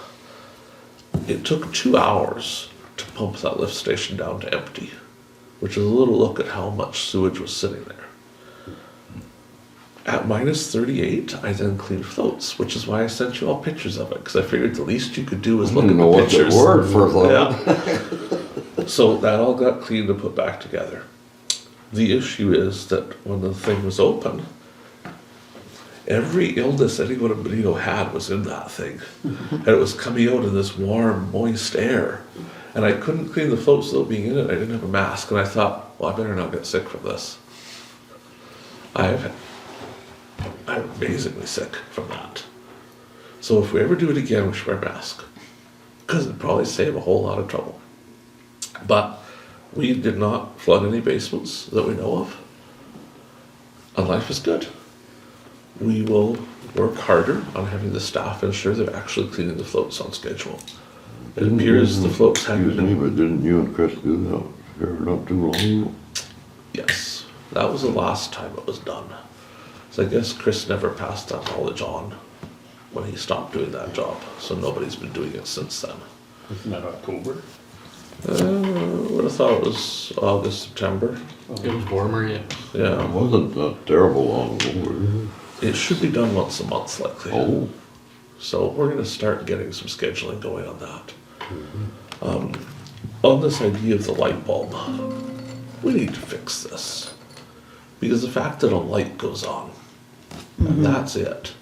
it took 2 hours to pump that lift station down to empty, which is a little look at how much sewage was sitting there. At minus 38, I then cleaned floats, which is why I sent you all pictures of it, because I figured the least you could do was look at the pictures. I didn't know what the word for Yeah. So that all got cleaned and put back together. The issue is that when the thing was open, every illness anyone in Benito had was in that thing. And it was coming out in this warm, moist air. And I couldn't clean the floats without being in it. I didn't have a mask. And I thought, well, I better not get sick from this. I'm amazingly sick from that. So if we ever do it again, we should wear a mask. Because it'd probably save a whole lot of trouble. But we did not flood any basements that we know of. And life is good. We will work harder on having the staff ensure they're actually cleaning the floats on schedule. It appears the floats haven't Excuse me, been... but didn't you and Chris do that here not too long ago? Yes, that was the last time it was done. So I guess Chris never passed that knowledge on when he stopped doing that job. So nobody's been doing it since then. Isn't that October? Would have thought it was August, September. It was warmer, yeah. Yeah, It wasn't that terrible long ago. it should be done once a month likely. Oh, So we're gonna start getting some scheduling going on that. On this idea of the light bulb, we need to fix this. Because the fact that a light goes on, and that's it,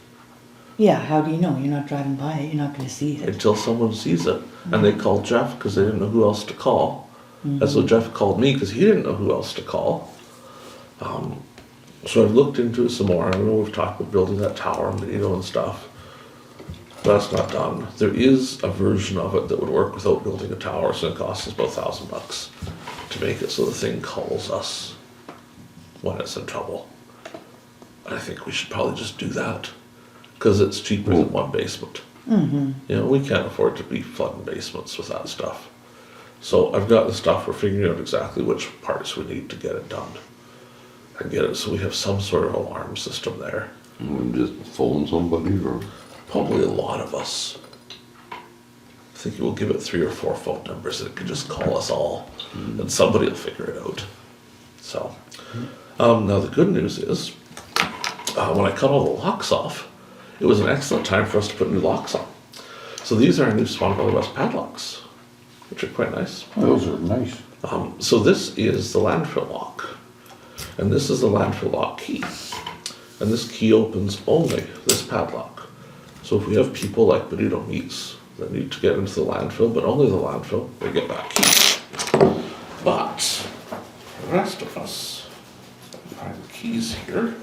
Yeah, how do you know? You're not driving by it, you're not gonna see it. until someone sees it. And they call Jeff because they didn't know who else to call. And so Jeff called me because he didn't know who else to call. So I've looked into it some more. I know we've talked about building that tower in Benito and stuff. But that's not done. There is a version of it that would work without building a tower, so it costs us about $1,000 to make it so the thing calls us when it's in trouble. I think we should probably just do that, because it's cheaper than one basement. You know, we can't afford to be flooding basements with that stuff. So I've got the stuff, we're figuring out exactly which parts we need to get it done. And get it so we have some sort of alarm system there. And just phone somebody or? Probably a lot of us. I think we'll give it 3 or 4 phone numbers and it can just call us all and somebody will figure it out. So, now the good news is, when I cut all the locks off, it was an excellent time for us to put new locks on. So these are our new Swan Valley West padlocks, which are quite nice. Those are nice. So this is the landfill lock, and this is the landfill lock key. And this key opens only this padlock. So if we have people like Benito meets that need to get into the landfill, but only the landfill, they get that key. But the rest of us, find the keys here.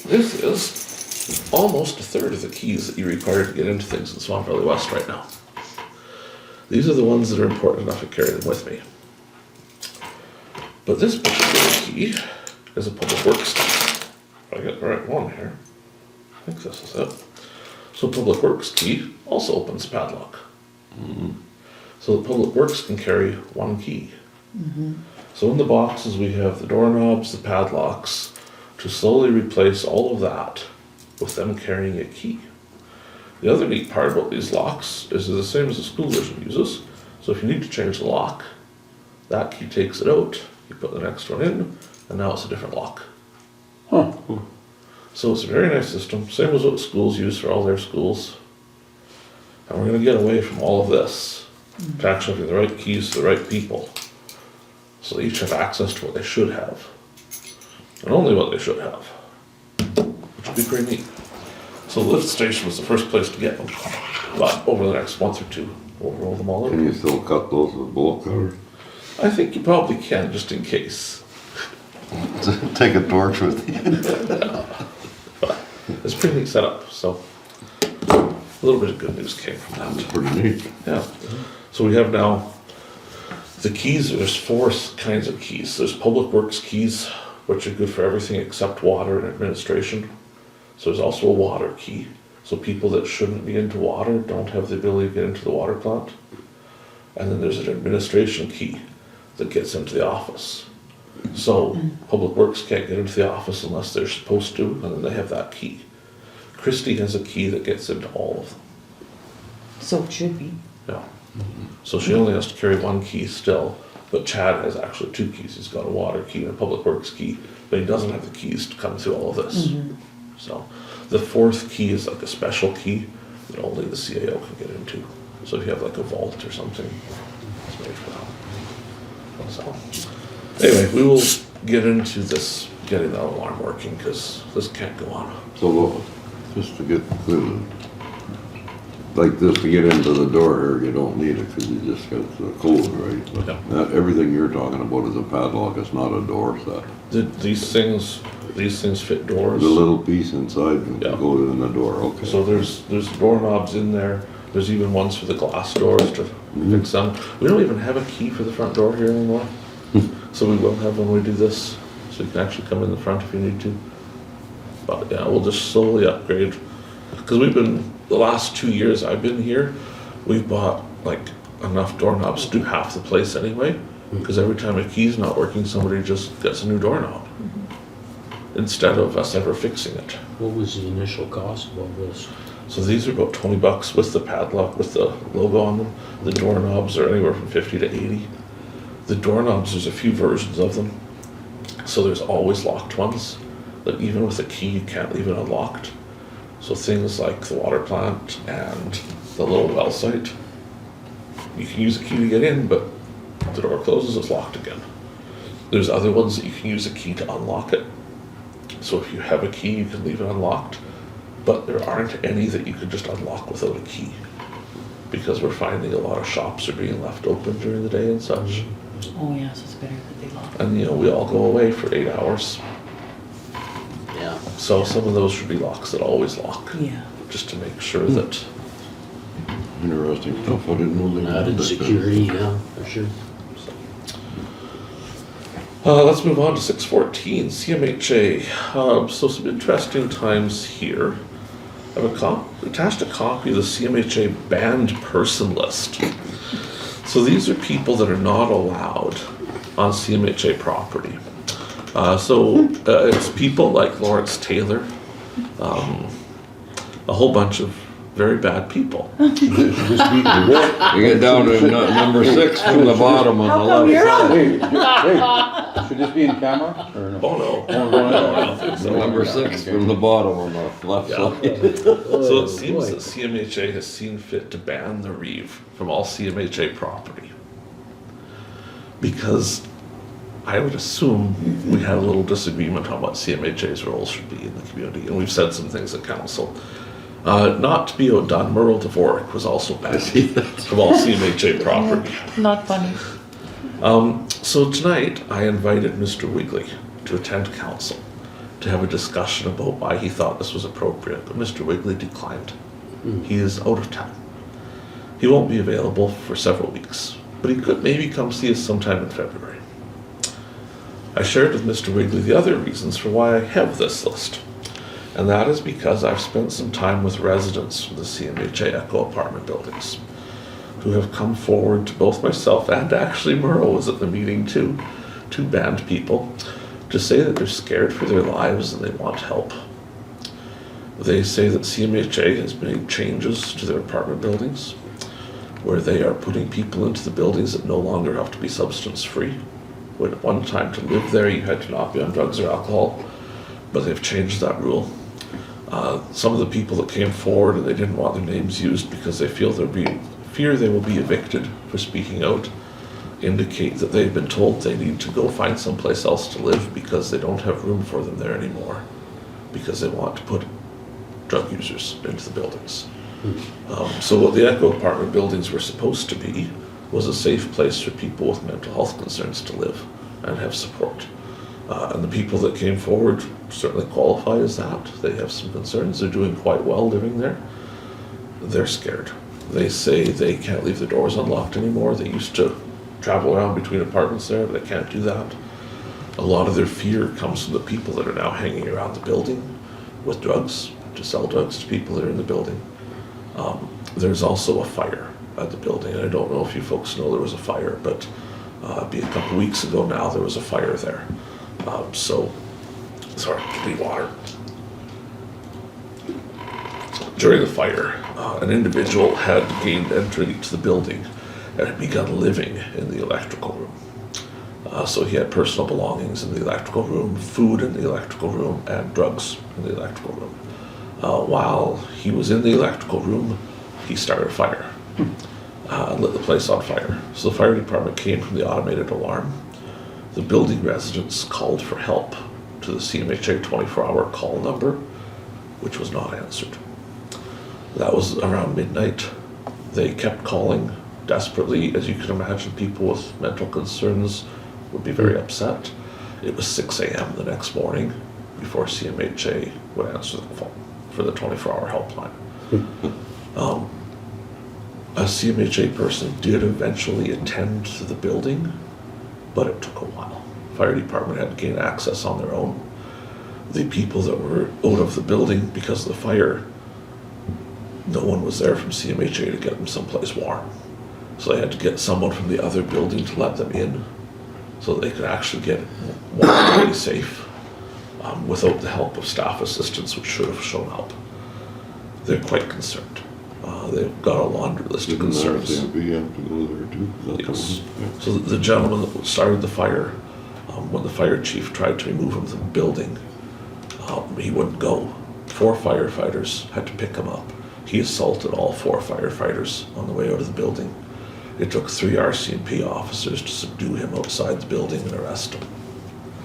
This is almost a third of the keys that you require to get into things in Swan Valley West right now. These are the ones that are important enough to carry them with me. But this particular key is a public works key. If I get the right one here, I think this is it. So public works key also opens padlock. So the public works can carry one key. So in the boxes we have the doorknobs, the padlocks, to slowly replace all of that with them carrying a key. The other neat part about these locks is they're the same as the school version uses. So if you need to change the lock, that key takes it out, you put the next one in, and now it's a different lock. Huh. So it's a very nice system, same as what schools use for all their schools. And we're gonna get away from all of this to actually having the right keys to the right people. So they each have access to what they should have. And only what they should have. Which would be pretty neat. So the lift station was the first place to get them. But over the next month or two, we'll roll them all Can in. you still cut those with a bolt cutter? I think you probably can, just in case. Take a torch with you. It's a pretty neat setup, so a little bit of good news came from that. That's pretty neat. Yeah. So we have now the keys. There's 4 kinds of keys. There's public works keys, which are good for everything except water and administration. So there's also a water key. So people that shouldn't be into water don't have the ability to get into the water plant. And then there's an administration key that gets into the office. So public works can't get into the office unless they're supposed to, and then they have that key. Kristi has a key that gets into all of them. So it should be. Yeah. So she only has to carry 1 key still, but Chad has actually 2 keys. He's got a water key and a public works key, but he doesn't have the keys to come through all of this. So the 4th key is like a special key that only the CAO can get into. So if you have like a vault or something, it's made for that. So anyway, we will get into this, getting that alarm working, because this can't go on. So, just to get clear, like this to get into the door here, you don't need it because you just got the code, right? But Yeah. not everything you're talking about is a padlock, it's not a door set. These things fit doors. The little piece inside can Yeah. go in the door, okay. So there's doorknobs in there. There's even ones for the glass doors to fix them. We don't even have a key for the front door here anymore. So we will have when we do this. So you can actually come in the front if you need to. But yeah, we'll just slowly upgrade. Because the last 2 years I've been here, we've bought like enough doorknobs to do half the place anyway. Because every time a key's not working, somebody just gets a new doorknob. Instead of us ever fixing it. What was the initial cost of all this? So these are about $20 with the padlock, with the logo on them. The doorknobs are anywhere from 50 to 80. The doorknobs, there's a few versions of them. So there's always locked ones, that even with a key you can't leave it unlocked. So things like the water plant and the little well site, you can use a key to get in, but if the door closes, it's locked again. There's other ones that you can use a key to unlock it. So if you have a key, you can leave it unlocked, but there aren't any that you can just unlock without a key, because we're finding a lot of shops are being left open during the day and such. Oh, yeah, so it's better that they lock. And, you know, we all go away for 8 hours. Yeah. So some of those should be locks that always lock, Yeah. just to make sure that, Interesting stuff, I didn't know they had Added that. security, yeah, for sure. let's move on to 614, CMHA. So some interesting times here. I have attached a copy of the CMHA banned person list. So these are people that are not allowed on CMHA property. It's people like Lawrence Taylor, a whole bunch of very bad people. Just be- You get down to number 6 from the bottom on How the come left you're side. Hey, should this be in camera or no? Oh no. Oh, no, no, I don't think so. Number 6 from the bottom on the left Yeah. side. So it seems that CMHA has seen fit to ban the Reeve from all CMHA property. Because I would assume we had a little disagreement on what CMHA's role should be in the community, and we've said some things at council. Not to be outdone, Merle de Burick was also banned from all CMHA property. Not funny. So tonight, I invited Mr. Wigley to attend council to have a discussion about why he thought this was appropriate, but Mr. Wigley declined. He is out of town. He won't be available for several weeks, but he could maybe come see us sometime in February. I shared with Mr. Wigley the other reasons for why I have this list, and that is because I've spent some time with residents from the CMHA Echo apartment buildings who have come forward to both myself and actually Merle was at the meeting too, two band people, to say that they're scared for their lives and they want help. They say that CMHA has made changes to their apartment buildings where they are putting people into the buildings that no longer have to be substance free. When at one time to live there you had to not be on drugs or alcohol, but they've changed that rule. Some of the people that came forward and they didn't want their names used because they fear they will be evicted for speaking out, indicate that they've been told they need to go find someplace else to live because they don't have room for them there anymore, because they want to put drug users into the buildings. So what the Echo apartment buildings were supposed to be was a safe place for people with mental health concerns to live and have support. And the people that came forward certainly qualify as that. They have some concerns. They're doing quite well living there. They're scared. They say they can't leave the doors unlocked anymore. They used to travel around between apartments there, but they can't do that. A lot of their fear comes from the people that are now hanging around the building with drugs, to sell drugs to people that are in the building. There's also a fire at the building, and I don't know if you folks know there was a fire, but be a couple weeks ago now there was a fire there. Sorry, need water. During the fire, an individual had gained entry to the building and had begun living in the electrical room. So he had personal belongings in the electrical room, food in the electrical room, and drugs in the electrical room. While he was in the electrical room, he started a fire and lit the place on fire. So the fire department came from the automated alarm. The building residents called for help to the CMHA 24-hour call number, which was not answered. That was around midnight. They kept calling desperately. As you can imagine, people with mental concerns would be very upset. It was 6 a.m. the next morning before CMHA would answer the phone for the 24-hour helpline. A CMHA person did eventually attend to the building, but it took a while. Fire department had to gain access on their own. The people that were out of the building because of the fire, no one was there from CMHA to get them someplace warm. So they had to get someone from the other building to let them in so that they could actually get warm and be safe without the help of staff assistants, which should have shown up. They're quite concerned. They've got a laundry list of concerns. We have to go there too. Yes. So the gentleman that started the fire, when the fire chief tried to remove him from the building, he wouldn't go. 4 firefighters had to pick him up. He assaulted all 4 firefighters on the way out of the building. It took 3 RCMP officers to subdue him outside the building and arrest him.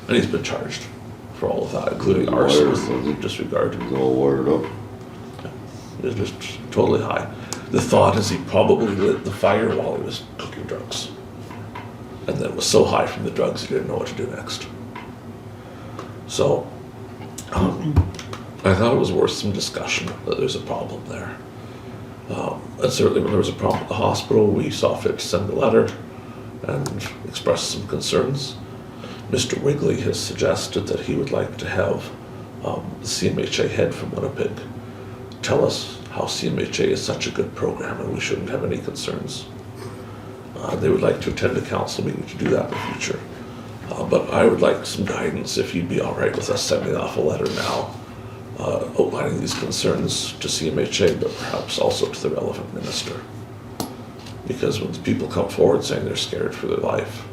And he's been charged for all of that, including arson with disregard. It's all wired up. It's just totally high. The thought is he probably lit the fire while he was cooking drugs. and then was so high from the drugs he didn't know what to do next. So, I thought it was worth some discussion that there's a problem there. And certainly when there was a problem at the hospital, we saw fit to send a letter and express some concerns. Mr. Wigley has suggested that he would like to have the CMHA head from Winnipeg tell us how CMHA is such a good program and we shouldn't have any concerns. They would like to attend a council meeting to do that in the future. But I would like some guidance if you'd be all right with us sending off a letter now, outlining these concerns to CMHA, but perhaps also to the relevant minister. Because when people come forward saying they're scared for their life,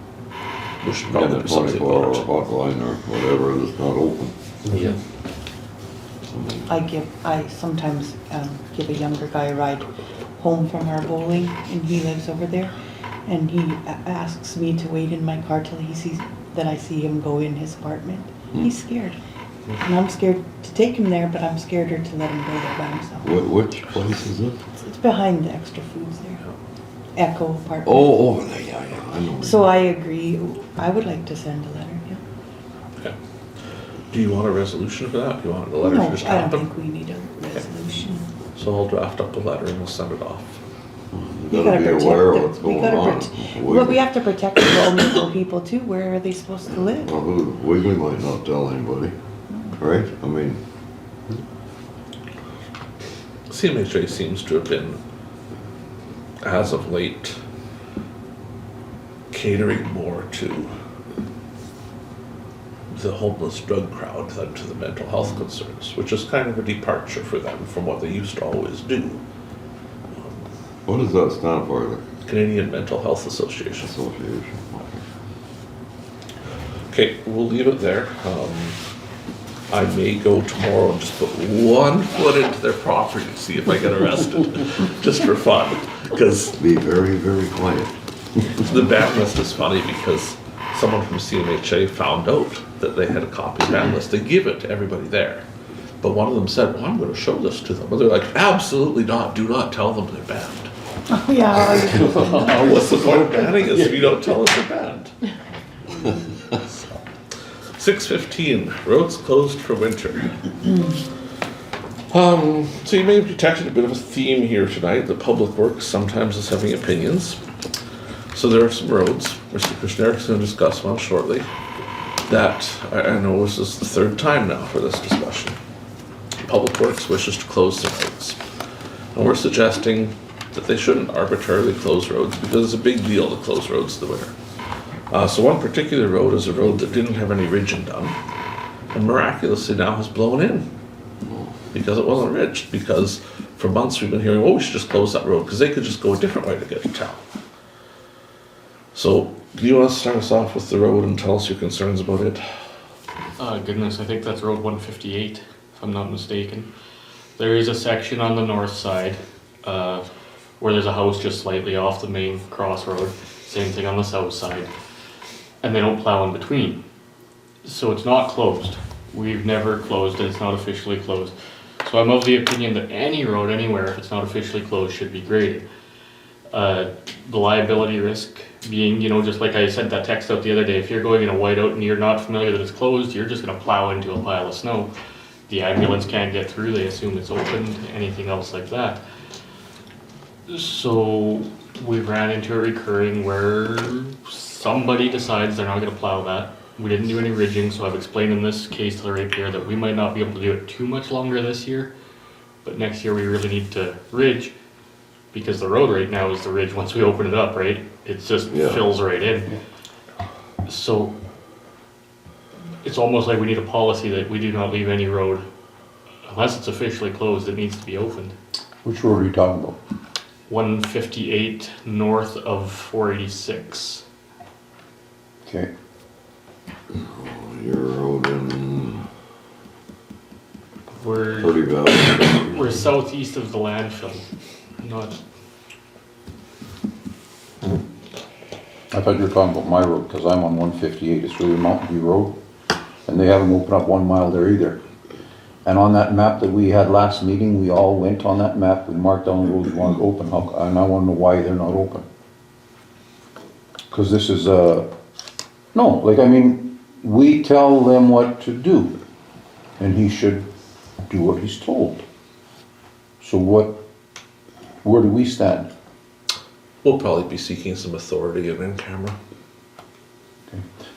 we should Get probably a do something 24-hour about it. hotline or whatever that's not open. Yeah. I sometimes give a younger guy a ride home from our bowling, and he lives over there, and he asks me to wait in my car till he sees that I see him go in his apartment. He's scared, and I'm scared to take him there, but I'm scareder to let him go there by himself. Which place is it? It's behind the extra foods there, Echo apartment. Oh, over there, yeah, I know. So I agree. I would like to send a letter. Yeah. Okay. Do you want a resolution for that? Do you want the letter No, to just I don't happen? think we need a resolution. So I'll draft up a letter and we'll send it off. You gotta be aware of what's going on. Well, we have to protect the vulnerable people too. Where are they supposed to live? Well, Wiggly might not tell anybody, right? I mean, CMHA seems to have been, as of late, catering more to the homeless drug crowd than to the mental health concerns, which is kind of a departure for them from what they used to always do. what does that stand for, the Canadian Mental Health Association. association? Okay, we'll leave it there. I may go tomorrow and just put one foot into their property to see if I get arrested, just for fun, because Be very, very quiet. the ban list is funny because someone from CMHA found out that they had a copy of the ban list. They give it to everybody there. But one of them said, well, I'm going to show this to them. And they're like, absolutely not. Do not tell them they're banned. Oh, yeah. What's the point of banning us if you don't tell us they're banned? 6:15, roads closed for winter. So you may have detected a bit of a theme here tonight. The public works sometimes is having opinions. So there are some roads, Mr. Kushniryk is going to discuss one shortly, that I know this is the third time now for this discussion. Public Works wishes to close some roads. And we're suggesting that they shouldn't arbitrarily close roads because it's a big deal to close roads in the winter. So one particular road is a road that didn't have any ridging done, and miraculously now has blown in because it wasn't ridged. Because for months we've been hearing, oh, we should just close that road because they could just go a different way to get to town. So, do you want to start us off with the road and tell us your concerns about it? Goodness, I think that's Road 158, if I'm not mistaken. There is a section on the north side, where there's a house just slightly off the main crossroad. Same thing on the south side. And they don't plow in between. So it's not closed. We've never closed it, it's not officially closed. So I'm of the opinion that any road anywhere, if it's not officially closed, should be graded. The liability risk being, you know, just like I sent that text out the other day, if you're going in a whiteout and you're not familiar that it's closed, you're just gonna plow into a pile of snow. The ambulance can't get through, they assume it's opened, anything else like that. So we ran into a recurring where somebody decides they're not gonna plow that. We didn't do any ridging, so I've explained in this case to the ratepayer that we might not be able to do it too much longer this year, but next year we really need to ridge, because the road right now is the ridge once we open it up, right? It just fills right in. So it's almost like we need a policy that we do not leave any road, unless it's officially closed, it needs to be opened. Which road are you talking about? 158 north of 486. Okay. Your road in We're, Purdy Valley. we're southeast of the landfill, not, I thought you were talking about my road, because I'm on 158, it's really Mountain View Road, and they haven't opened up 1 mile there either. And on that map that we had last meeting, we all went on that map, we marked down the roads we wanted to open, and I wanna know why they're not open. Cause this is, no, like, I mean, we tell them what to do, and he should do what he's told. So where do we stand? We'll probably be seeking some authority and in camera.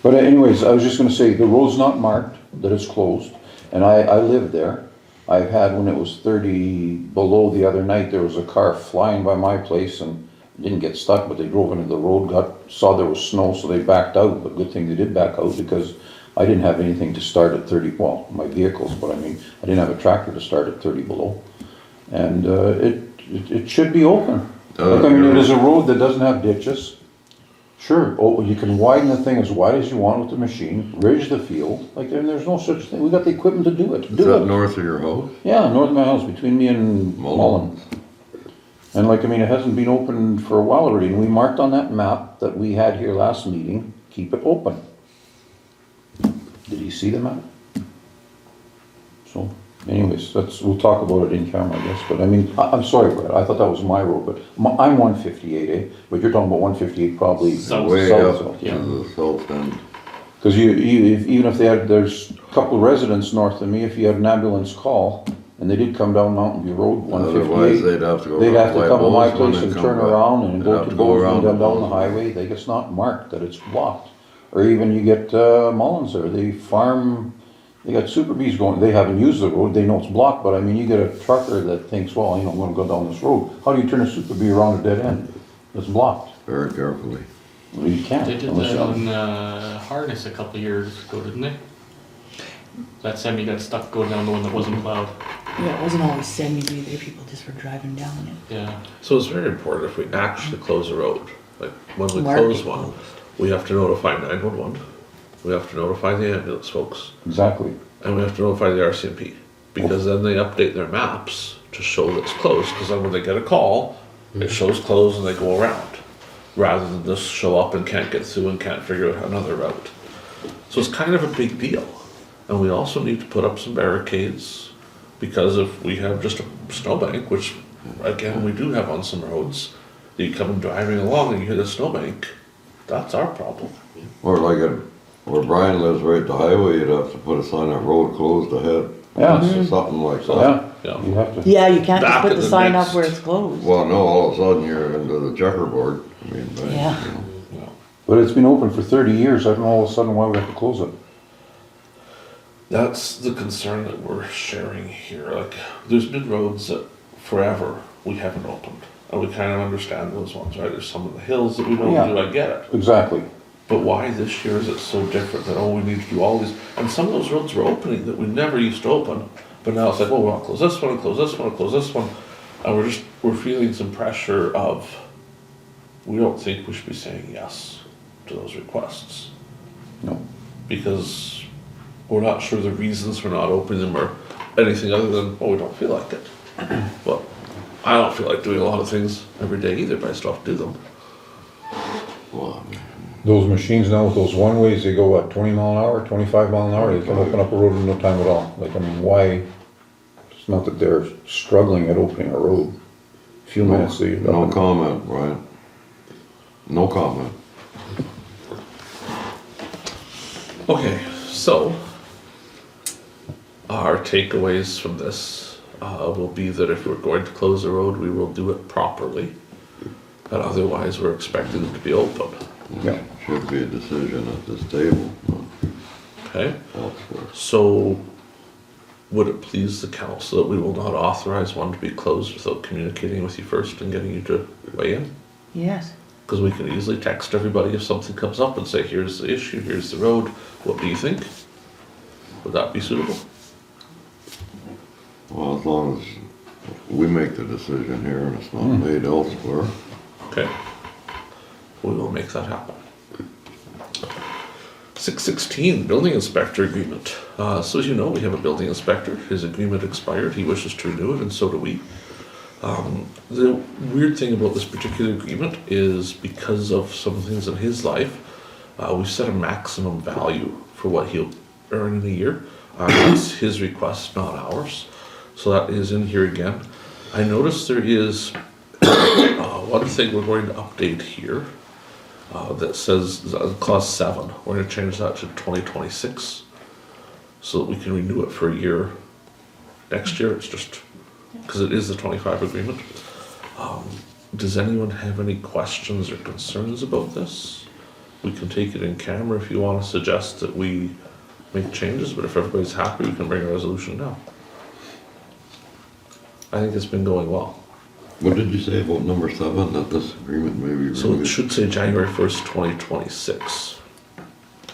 But anyways, I was just gonna say, the road's not marked, that it's closed, and I live there. I've had, when it was 30 below the other night, there was a car flying by my place and didn't get stuck, but they drove into the road, saw there was snow, so they backed out, but good thing they did back out, because I didn't have anything to start at 30, well, my vehicles, but I mean, I didn't have a tractor to start at 30 below. And it should be open. Look, I mean, it is a road that doesn't have ditches. Sure, oh, you can widen the thing as wide as you want with the machine, ridge the field, like, and there's no such thing, we got the equipment to do it. Is that north of your house? Yeah, north of my house, between me and Mullen. Mullen. And like, I mean, it hasn't been open for a while already, and we marked on that map that we had here last meeting, keep it open. Did you see the map? So, anyways, we'll talk about it in camera, I guess, but I mean, I'm sorry, Brad, I thought that was my road, but I'm 158, eh? But you're talking about 158 probably South. Way south, up yeah. to the south end. Cause even if there's a couple of residents north of me, if you had an ambulance call, and they did come down Mountain View Road, Otherwise, 158, they'd have to go. they'd have to by come to my Bozeman place and come turn back. around and They'd go have to to go Bozeman, around then down the Bozeman. highway, it's not marked that it's blocked. Or even you get, Mullins there, they got Super Bees going, they haven't used the road, they know it's blocked, but I mean, you get a trucker that thinks, well, you know, I'm gonna go down this road. How do you turn a Super Bee around a dead end? It's blocked. Very carefully. Well, you can't. They did unless that you- on Harness a couple of years ago, didn't they? That semi got stuck going down the one that wasn't plowed. Yeah, it wasn't always semi either, people just were driving down it. Yeah. So it's very important if we actually close a road, like when we Mark close it one, closed. we have to notify 911. We have to notify the ambulance folks, Exactly. and we have to notify the RCMP, because then they update their maps to show that it's closed, because then when they get a call, it shows closed and they go around, rather than just show up and can't get through and can't figure out another route. So it's kind of a big deal. And we also need to put up some barricades, because if we have just a snowbank, which again, we do have on some roads, you come driving along and you hit a snowbank, that's our problem. Or like where Brian lives, right at the highway, you'd have to put a sign up, road closed ahead. Yeah. Or something like that. Yeah, Yeah. you have to. Yeah, you can't just Back put in the the sign next- up where it's closed. Well, no, all of a sudden you're into the checkerboard. I mean, but, Yeah. you know. But it's been open for 30 years, I don't know all of a sudden why we have to close it. That's the concern that we're sharing here. Like, there's been roads that forever we haven't opened. And we kind of understand those ones, right? There's some of the hills that we don't Yeah. do, I get it. Exactly. But why this year is it so different that, oh, we need to do all these, and some of those roads were opening that we never used to open, but now it's like, well, we'll close this one, and close this one, and close this one, and we're feeling some pressure of, we don't think we should be saying yes to those requests, No. because we're not sure the reasons for not opening them or anything other than, well, we don't feel like it. Well, I don't feel like doing a lot of things every day either, but I still have to do them. Well, Those machines now with those one-ways, they go what, 20 mile an hour, 25 mile an hour, they can open up a road in no time at all. Like, I mean, why? It's not that they're struggling at opening a road. A few minutes, they. no comment, Brian. No comment. Okay, so our takeaways from this will be that if we're going to close the road, we will do it properly. But otherwise, we're expecting it to be open, Yeah. Should be a decision at this table, not okay? elsewhere. So would it please the council that we will not authorize one to be closed without communicating with you first and getting you to weigh in? Yes. Because we can easily text everybody if something comes up and say, here's the issue, here's the road, what do you think? Would that be suitable? Well, as long as we make the decision here and it's not made elsewhere. Okay. We will make that happen. 616, building inspector agreement. So as you know, we have a building inspector. His agreement expired. He wishes to renew it, and so do we. The weird thing about this particular agreement is because of some things in his life, we set a maximum value for what he'll earn in a year. It's his request, not ours. So that is in here again. I noticed there is one thing we're going to update here that says, clause 7, we're gonna change that to 2026, so that we can renew it for a year next year. It's just, because it is the 25 agreement. Does anyone have any questions or concerns about this? We can take it in camera if you want to suggest that we make changes, but if everybody's happy, we can bring a resolution down. I think it's been going well. What did you say about number 7, that this agreement may be So it renewed? should say January 1st, 2026,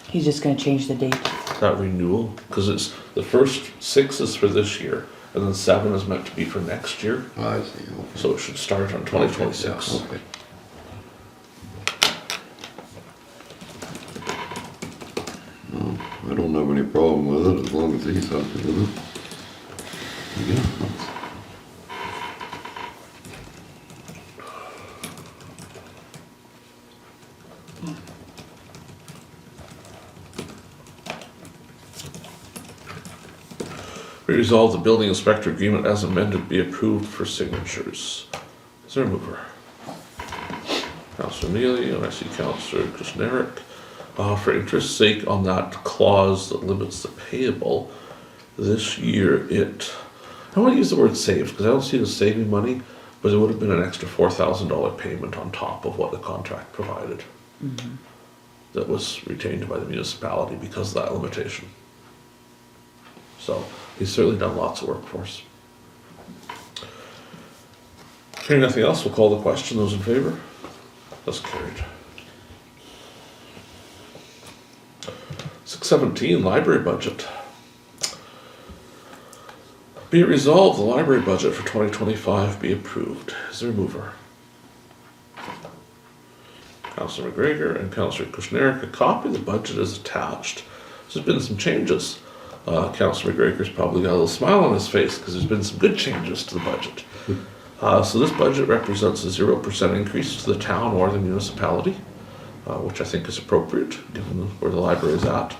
He's just gonna change the date. that renewal, because it's, the first 6 is for this year, and then 7 is meant to be for next year, I see, okay. so it should start on 2026. Yeah, okay. No, I don't have any problem with it, as long as he's happy with it. Yeah. We resolve the building inspector agreement as amended be approved for signatures. Is there a mover? Councillor Neely, and I see Councillor Kushniryk. For interest's sake, on that clause that limits the payable, this year I want to use the word saved, because I don't see it as saving money, but it would have been an extra $4,000 payment on top of what the contract provided. That was retained by the municipality because of that limitation. So, he's certainly done lots of work for us. Hearing nothing else, we'll call the question. Those in favor? That's carried. 617, library budget. Be it resolved, the library budget for 2025 be approved. Is there a mover? Councillor McGregor and Councillor Kushniryk, a copy of the budget is attached. There's been some changes. Councillor McGregor's probably got a little smile on his face because there's been some good changes to the budget. So this budget represents a 0% increase to the town or the municipality, which I think is appropriate given where the library is at.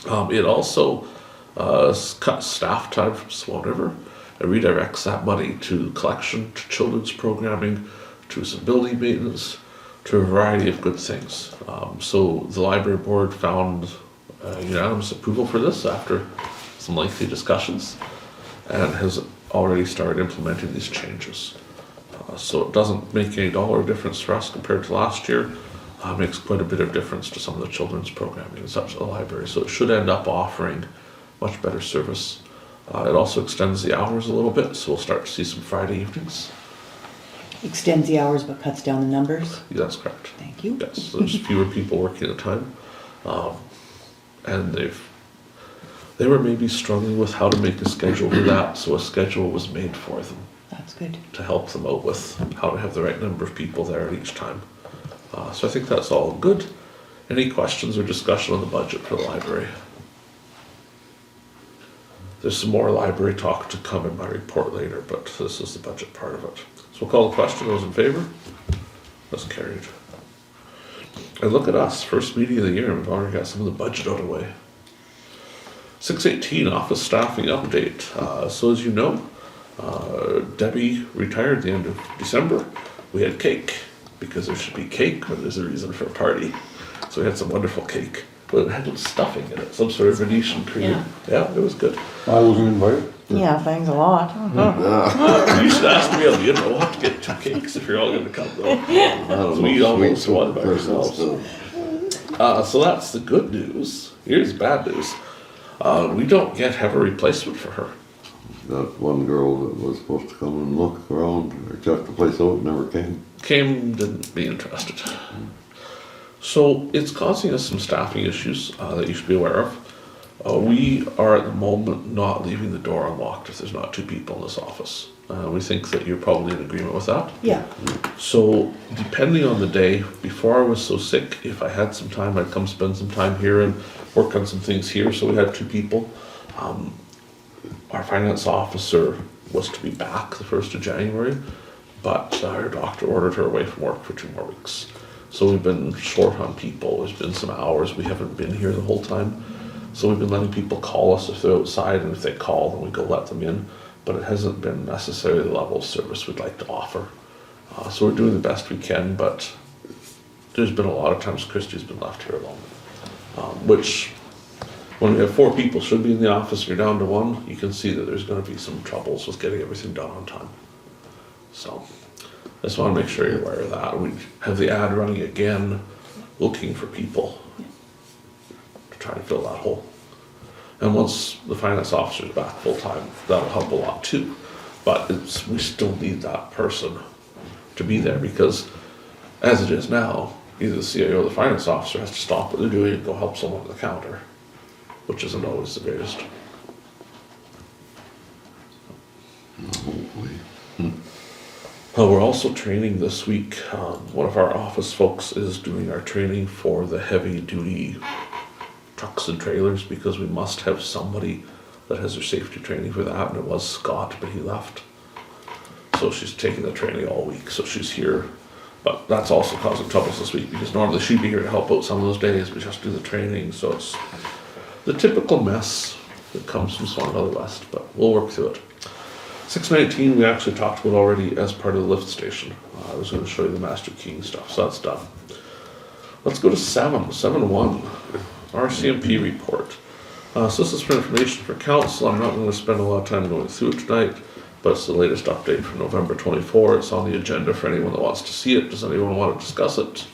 It also cuts staff time from Swan River and redirects that money to collection, to children's programming, to some building maintenance, to a variety of good things. So the library board found unanimous approval for this after some lengthy discussions and has already started implementing these changes. So it doesn't make any dollar difference for us compared to last year. Makes quite a bit of difference to some of the children's programming and such at the library. So it should end up offering much better service. It also extends the hours a little bit, so we'll start to see some Friday evenings. Extends the hours but cuts down the numbers. Yeah, that's correct. Thank you. Yes, so there's fewer people working at a time. And they were maybe struggling with how to make a schedule for that, so a schedule was made for them That's good. to help them out with how to have the right number of people there at each time. So I think that's all good. Any questions or discussion on the budget for the library? There's some more library talk to come in my report later, but this is the budget part of it. So we'll call the question. Those in favor? That's carried. And look at us, first meeting of the year, and we've already got some of the budget out of the way. 618, office staffing update. So as you know, Debbie retired at the end of December. We had cake, because there should be cake when there's a reason for a party. So we had some wonderful cake. But it had stuffing in it, some sort of Venetian cream. Yeah, it was good. I wasn't invited. Yeah, thanks a lot. You should ask me, we'll have to get 2 cakes if you're all gonna come though. So we eat almost one by ourselves. So that's the good news. Here's the bad news. We don't yet have a replacement for her. That one girl that was supposed to come and look around or check the place out never came. Didn't be interested. So it's causing us some staffing issues that you should be aware of. We are at the moment not leaving the door unlocked if there's not 2 people in this office. We think that you're probably in agreement with that. Yeah. So depending on the day, before I was so sick, if I had some time, I'd come spend some time here and work on some things here. So we had 2 people. Our finance officer was to be back the 1st of January, but her doctor ordered her away from work for 2 more weeks. So we've been short on people. There's been some hours we haven't been here the whole time. So we've been letting people call us if they're outside, and if they call, then we go let them in. But it hasn't been necessarily the level of service we'd like to offer. So we're doing the best we can, but there's been a lot of times Kristi's been left here alone. Which, when we have 4 people should be in the office, and you're down to 1, you can see that there's gonna be some troubles with getting everything done on time. So, I just wanna make sure you're aware of that. We have the ad running again, looking for people to try and fill that hole. And once the finance officer's back full-time, that'll help a lot too. But we still need that person to be there, because as it is now, either the CIO or the finance officer has to stop what they're doing and go help someone at the counter, which isn't always the greatest. We're also training this week. One of our office folks is doing our training for the heavy duty trucks and trailers, because we must have somebody that has their safety training for that, and it was Scott, but he left. So she's taking the training all week, so she's here. But that's also causing troubles this week, because normally she'd be here to help out some of those days, but she has to do the training, so it's the typical mess that comes from Swan Valley West, but we'll work through it. 619 we actually talked about already as part of the lift station. I was going to show you the Master Keying stuff, so that's done. Let's go to 7.1, RCMP report. So this is for information for council. I'm not going to spend a lot of time going through it tonight, but it's the latest update from November 24. It's on the agenda for anyone that wants to see it. Does anyone want to discuss it?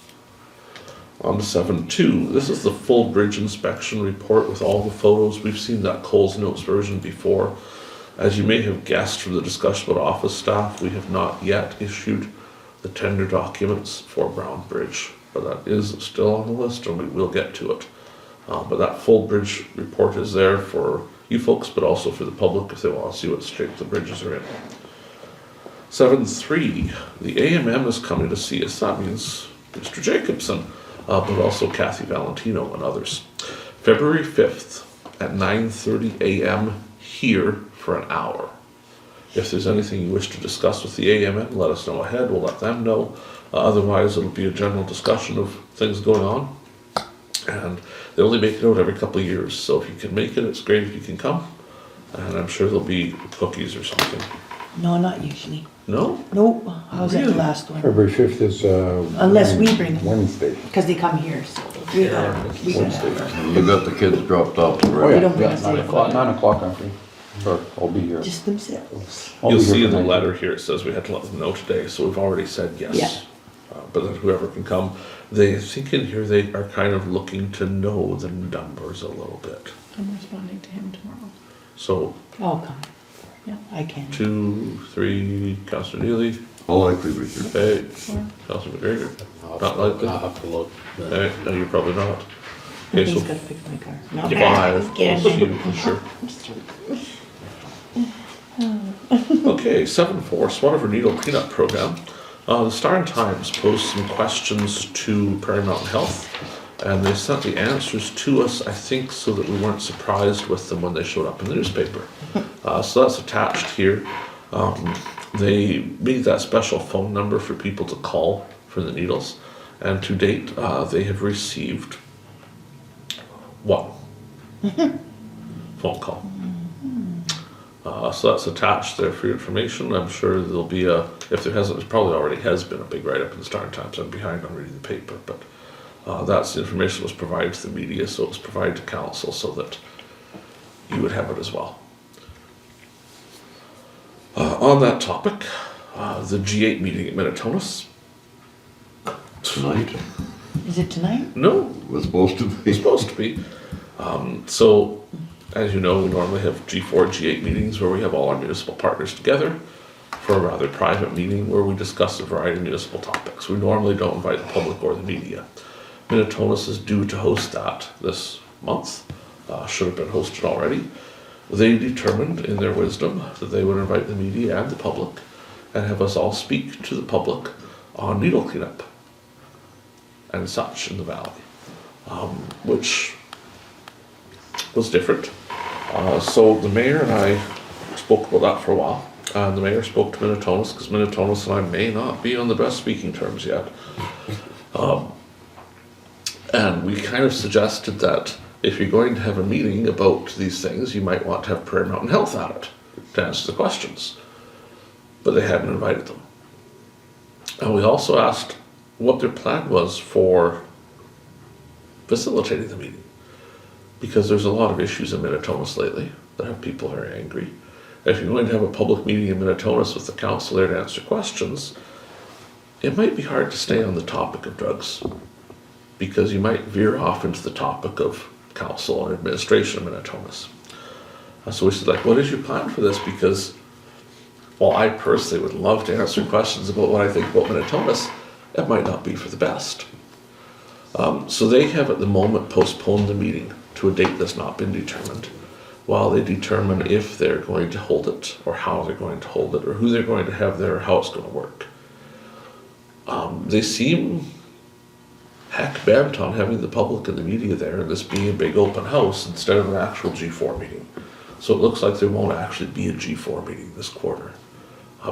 On to 7.2, this is the full bridge inspection report with all the photos. We've seen that Coles Notes version before. As you may have guessed from the discussion about office staff, we have not yet issued the tender documents for Brown Bridge, but that is still on the list, and we will get to it. But that full bridge report is there for you folks, but also for the public if they want to see what shape the bridges are in. 7.3, the AMM is coming to see us. That means Mr. Jacobson, but also Kathy Valentino and others. February 5th at 9:30 a.m. here for an hour. If there's anything you wish to discuss with the AMM, let us know ahead. We'll let them know. Otherwise, it'll be a general discussion of things going on. And they only make it out every couple of years, so if you can make it, it's great if you can come. And I'm sure there'll be cookies or something. No, not usually. No? Nope, I was at the Really? last one, February 5th is, Unless we bring them. Wednesday. because they come here, so we gotta have. You got the kids dropped off Oh, already? yeah, don't bring yeah, us 9 in. o'clock, 9 o'clock, I'm free. Sure, I'll be here. Just themselves. I'll You'll be here see in for the 9. letter here, it says we had to let them know today, so we've already said yes. Yeah. But then whoever can come, they think in here they are kind of looking to know the numbers a little bit. I'm responding to him tomorrow. So I'll come. Yeah. I can. 2, 3, Councillor Neely, How likely was your hey, Four. Councillor McGregor. I'll Not likely. I'll have to look. but- Hey, no, you're probably not. Okay, He's so gotta fix my car. Not 5, bad. plus you for sure. Okay, 7.4, Swan River Needle Cleanup Program. The Star and Times posed some questions to Prairie Mountain Health, and they sent the answers to us, I think, so that we weren't surprised with them when they showed up in the newspaper. So that's attached here. They made that special phone number for people to call for the needles, and to date, they have received 1 phone call. So that's attached there for your information. I'm sure there'll be if there hasn't, there probably already has been a big write-up in the Star Times. I'm behind on reading the paper, but that's the information that was provided to the media, so it was provided to council so that you would have it as well. On that topic, the G8 meeting at Minitonas. tonight? Is it tonight? No, Was supposed to it's be. supposed to be. So, as you know, we normally have G4, G8 meetings where we have all our municipal partners together for a rather private meeting where we discuss a variety of municipal topics. We normally don't invite the public or the media. Minitonas is due to host that this month. Should have been hosted already. They determined in their wisdom that they would invite the media and the public and have us all speak to the public on needle cleanup and such in the valley, which was different. So the mayor and I spoke about that for a while, and the mayor spoke to Minitonas, because Minitonas and I may not be on the best speaking terms yet. And we kind of suggested that if you're going to have a meeting about these things, you might want to have Prairie Mountain Health at it to answer the questions. But they hadn't invited them. And we also asked what their plan was for facilitating the meeting. Because there's a lot of issues in Minnetonka lately that have people very angry. If you're going to have a public meeting in Minnetonka with the council there to answer questions, it might be hard to stay on the topic of drugs, because you might veer off into the topic of council and administration of Minnetonka. So we said, like, what is your plan for this? Because, while I personally would love to answer questions about what I think about Minnetonka, it might not be for the best. So they have at the moment postponed the meeting to a date that's not been determined, while they determine if they're going to hold it, or how they're going to hold it, or who they're going to have there, or how it's going to work. They seem heck bent on having the public and the media there, and this being a big open house instead of an actual G4 meeting. So it looks like there won't actually be a G4 meeting this quarter,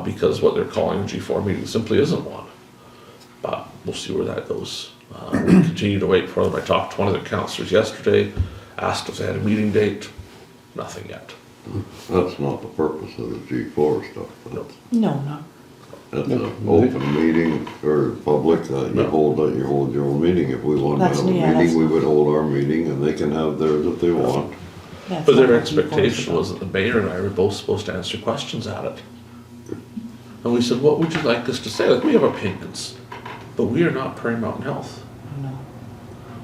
because what they're calling a G4 meeting simply isn't one. But we'll see where that goes. We'll continue to wait for them. I talked to one of their councillors yesterday, asked if they had a meeting date. Nothing yet. That's not the purpose of the G4 stuff. No, not. That's an open meeting for public, that you hold your own meeting. If we want to That's- have a yeah, meeting, that's- we would hold our meeting, and they can have theirs if they want. That's But not their what G4 is expectation about. was that the mayor and I were both supposed to answer questions at it. And we said, what would you like us to say? Like, we have opinions, but we are not Prairie Mountain Health. No.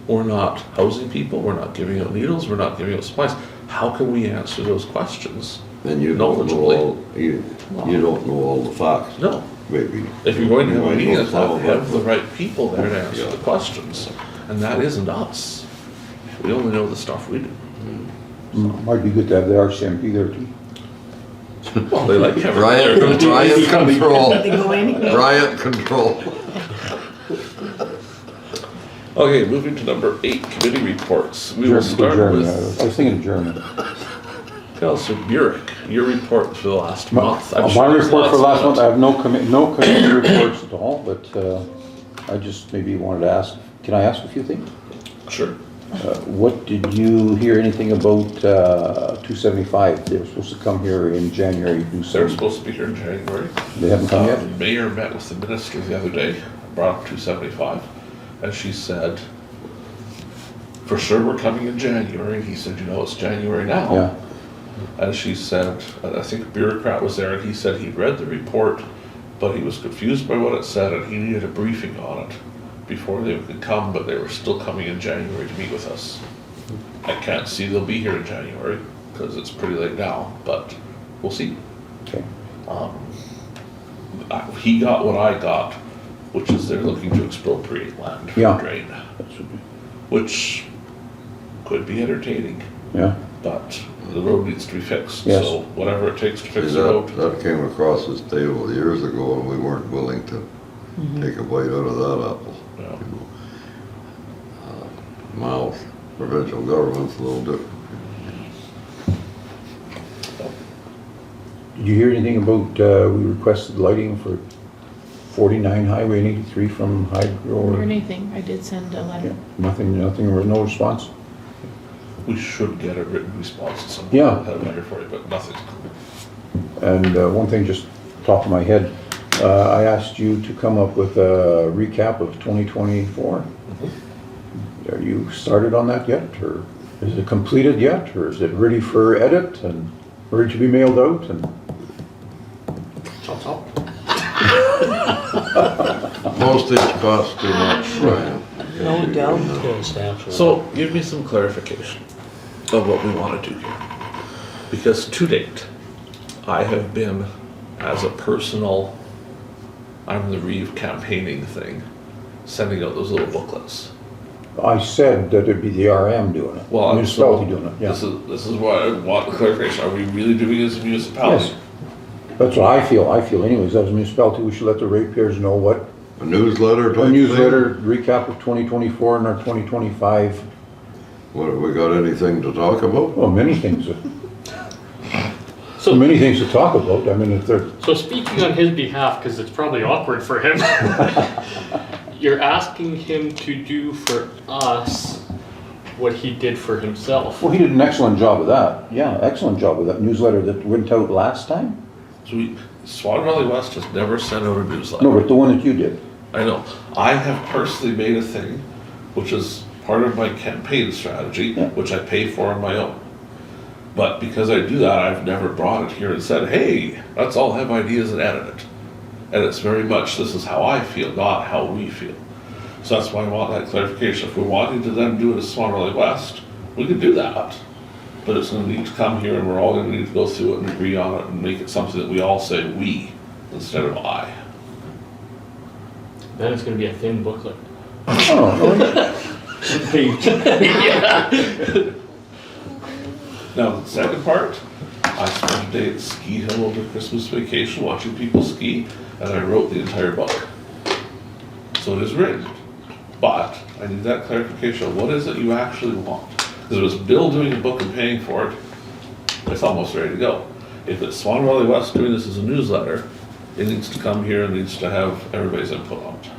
We're not housing people, we're not giving out needles, we're not giving out supplies. How can we answer those questions? And you don't know Knowledgeably. all, you don't know all the facts, No. maybe. If you're going to have You a might meeting, know let's some of have it. the right people there to answer Yeah. the questions. And that isn't us. We only know the stuff we do. Might be good to have the RCMP there too. Well, they like having Riot control, They go in. riot control. Okay, moving to number 8, committee reports. We will start Germany. with I was thinking of Germany. Councillor Burick, your report for the last month. I'm My sure there's report for lots last of month, I have no committee reports at all, but I just maybe wanted to ask, can I ask a few things? Sure. What did you hear anything about 275? They were supposed to come here in January. They're supposed to be here in January. They haven't come yet? The mayor met with the minister the other day, brought up 275, and she said, for sure we're coming in January. He said, you know, it's January now. Yeah, And she said, and I think a bureaucrat was there, and he said he'd read the report, but he was confused by what it said, and he needed a briefing on it before they could come, but they were still coming in January to meet with us. I can't see they'll be here in January, because it's pretty late now, but we'll see. okay. He got what I got, which is they're looking to expropriate land for Yeah. drain, That should be, which could be entertaining, yeah, but the road needs to be fixed, Yes. so whatever it takes to See, fix the road. that came across this table years ago, and we weren't willing to take a bite out of that apple. Yeah. Now, provincial government's a little different. Did you hear anything about, we requested lighting for 49 Highway and 83 from Hydro? Or Or anything, I did send a Yeah, letter. nothing, no response? We should get a written response at some point. Yeah. I'll have it here for you, but nothing's come. And one thing just top of my head, I asked you to come up with a recap of 2024. Are you started on that yet, or is it completed yet, or is it ready for edit and ready to be mailed out? And Postage costs too much, Brian. No doubt. So give me some clarification of what we want to do here. Because to date, I have been, as a personal, I'm the Reeve campaigning thing, sending out those little booklets. I said that it'd be the RM doing it, Well, municipality doing it, yeah. This is what I want clarification. Are we really doing it as a municipality? Yes, that's what I feel anyways, as a municipality, we should let the ratepayers know what, A newsletter type a thing? newsletter, recap of 2024 and our 2025, What, have we got anything to talk about? well, many things, So, many things to talk about, I mean, if they're, so speaking on his behalf, because it's probably awkward for him, you're asking him to do for us what he did for himself. well, he did an excellent job of that, yeah, excellent job with that newsletter that went out last time. So Swan Valley West has never sent out a newsletter. No, but the one that you did, I know. I have personally made a thing, which is part of my campaign strategy, Yeah. which I pay for on my own. But because I do that, I've never brought it here and said, hey, let's all have ideas and edit it. And it's very much, this is how I feel, not how we feel. So that's why I want that clarification. If we're wanting to then do it as Swan Valley West, we can do that. But it's gonna need to come here and we're all gonna need to go through it and agree on it and make it something that we all say we instead of I. Then it's gonna be a thin booklet. Oh, Page. Now, the second part, I spent a day at Ski Hill over Christmas vacation watching people ski, and I wrote the entire book. So it is written. But I need that clarification of what is it you actually want? Because if it's Bill doing a book and paying for it, it's almost ready to go. If it's Swan Valley West doing this as a newsletter, it needs to come here and needs to have everybody's input on it.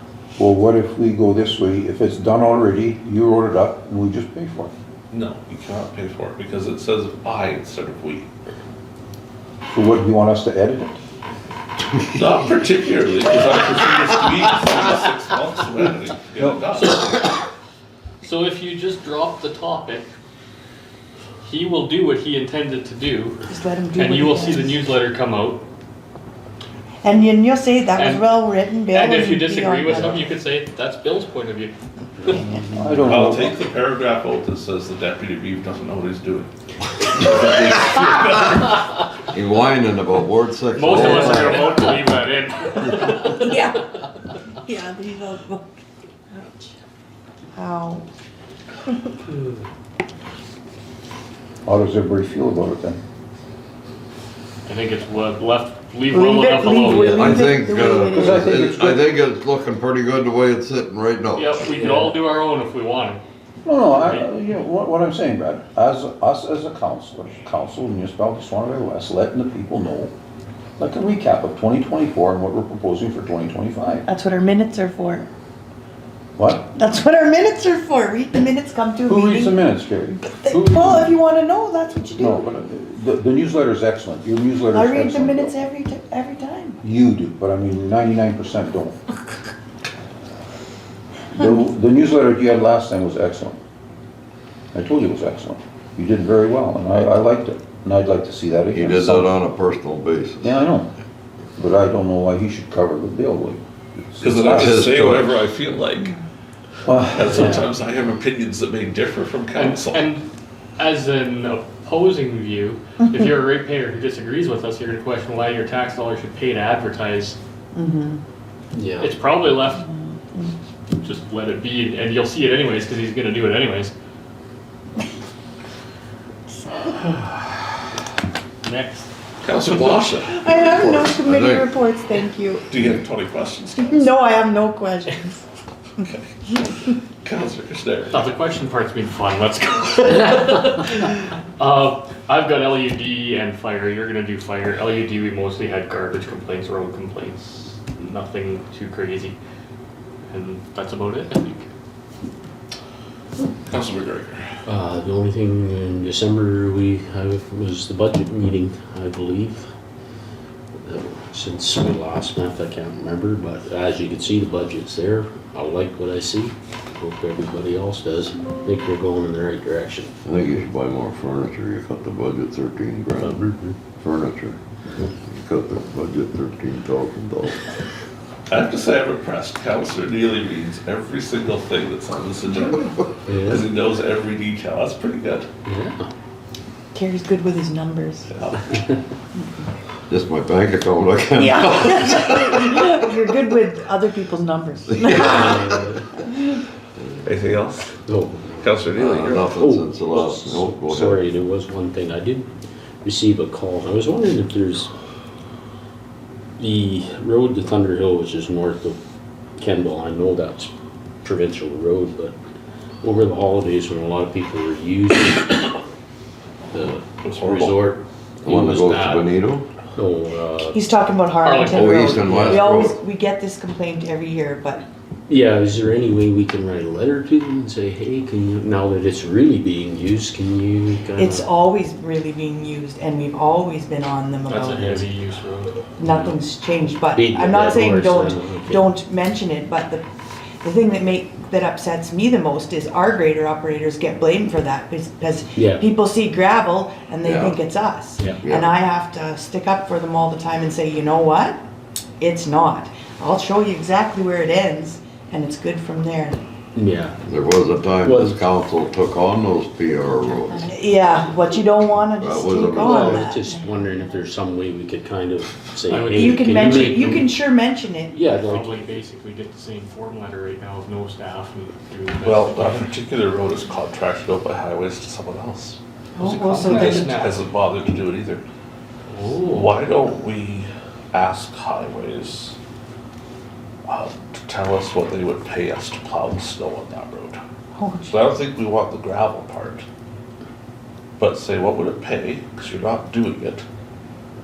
well, what if we go this way? If it's done already, you wrote it up, and we just pay for it. No, you cannot pay for it because it says I instead of we. So what, do you want us to edit it? Not particularly, because I prefer this to be 3 to 6 months of editing. Get it done. So if you just drop the topic, he will do what he intended to do, Just let him do and what you he will see the does. newsletter come out. And you'll say that was And- well written, Bill. And if you be disagree on with that. him, you could say, that's Bill's point of view. I don't I'll know. take the paragraph out that says the deputy Reeve doesn't know what he's doing. You whining about Ward 6. Most of us are gonna vote to leave that in. Yeah. Yeah, these all go. How? How does everybody feel about it then? I think it's left, leave Leave well it, enough leave alone. it. I think, the way it is. I think it's I think it's looking pretty good the way it's sitting right now. Yep, we could all do our own if we wanted. No, you know, what I'm saying, Brad, as us as a council, municipality of Swan Valley West, letting the people know, like a recap of 2024 and what we're proposing for 2025. That's what our minutes are for. What? That's what our minutes are for. Read the minutes, come to a Who reads the meeting. minutes, Carrie? Well, if you wanna know, that's what you No, do. but the newsletter is excellent. Your newsletter I is read the excellent. minutes every time. You do, but I mean 99% don't. The newsletter you had last time was excellent. I told you it was excellent. You did very well, and I liked it, and I'd like to see that He again. did that on a personal basis. Yeah, I know, but I don't know why he should cover the bill. Like, Because then I His can say choice. whatever I feel like. Well, And sometimes I have opinions that may differ from council. And as an opposing view, if you're a ratepayer who disagrees with us, you're gonna question why your tax dollars should pay to advertise. Yeah. It's probably left, just let it be, and you'll see it anyways, because he's gonna do it anyways. Next. Councillor Blosha, I have no committee think- reports, thank you. do you have 20 questions? No, I have no questions. Councillor Kushniryk. Oh, the question part's been fun, let's go. I've got LUD and fire, you're gonna do fire. LUD, we mostly had garbage complaints, road complaints, nothing too crazy. And that's about it, I think. Councillor McGregor. The only thing in December we had was the budget meeting, I believe. Since we last met, I can't remember, but as you can see, the budget's there. I like what I see. Hope everybody else does. I think we're going in the right direction. I think you should buy more furniture. You cut the budget 13 grand. Furniture. You cut the budget $13,000. I have to say I'm impressed. Councillor Neely reads every single thing that's on this agenda. Because he knows every detail. That's pretty good. Yeah. Carrie's good with his numbers. Just my bank account, I can't. Yeah. You're good with other people's numbers. Anything else? Oh, Councillor Neely, you're up. Nothing since the last, no, go ahead. sorry, there was one thing. I did receive a call. I was wondering if there's the road to Thunder Hill, which is north of Kendall. I know that's provincial road, but over the holidays when a lot of people were using the was horrible. resort, The one it that was goes to bad. Benito? No, He's talking about Harlington Arlington. Oh, Road. east and west We always, road. we get this complaint every year, but Yeah, is there any way we can write a letter to them and say, hey, can you, now that it's really being used, can you kinda? It's always really being used and we've always been on them That's a about heavy it. use road. Nothing's changed, but Beat the I'm not dead saying horse, okay. don't mention it, but the thing that upsets me the most is our grader operators get blamed for that because Yeah. people see gravel and they Yeah. think it's us. Yeah. Yeah. And I have to stick up for them all the time and say, you know what? It's not. I'll show you exactly where it ends and it's good from there. Yeah, There was a time Well- this council took on those PR roads. Yeah, what you don't wanna That just was a- take well, on I was that. just wondering if there's some way we could kind of say, I would- hey, You can mention, make you them- can sure mention it. Yeah, like, Probably basically get the same form letter right now with no staff and do the best Well, they that can. particular road is contracted out by highways to someone else. Oh, so He then- hasn't bothered to do it either. Why don't we ask highways to tell us what they would pay us to plow the snow on that road? Oh, So I don't think we want the gravel part. But say, what would it pay? Because you're not doing it.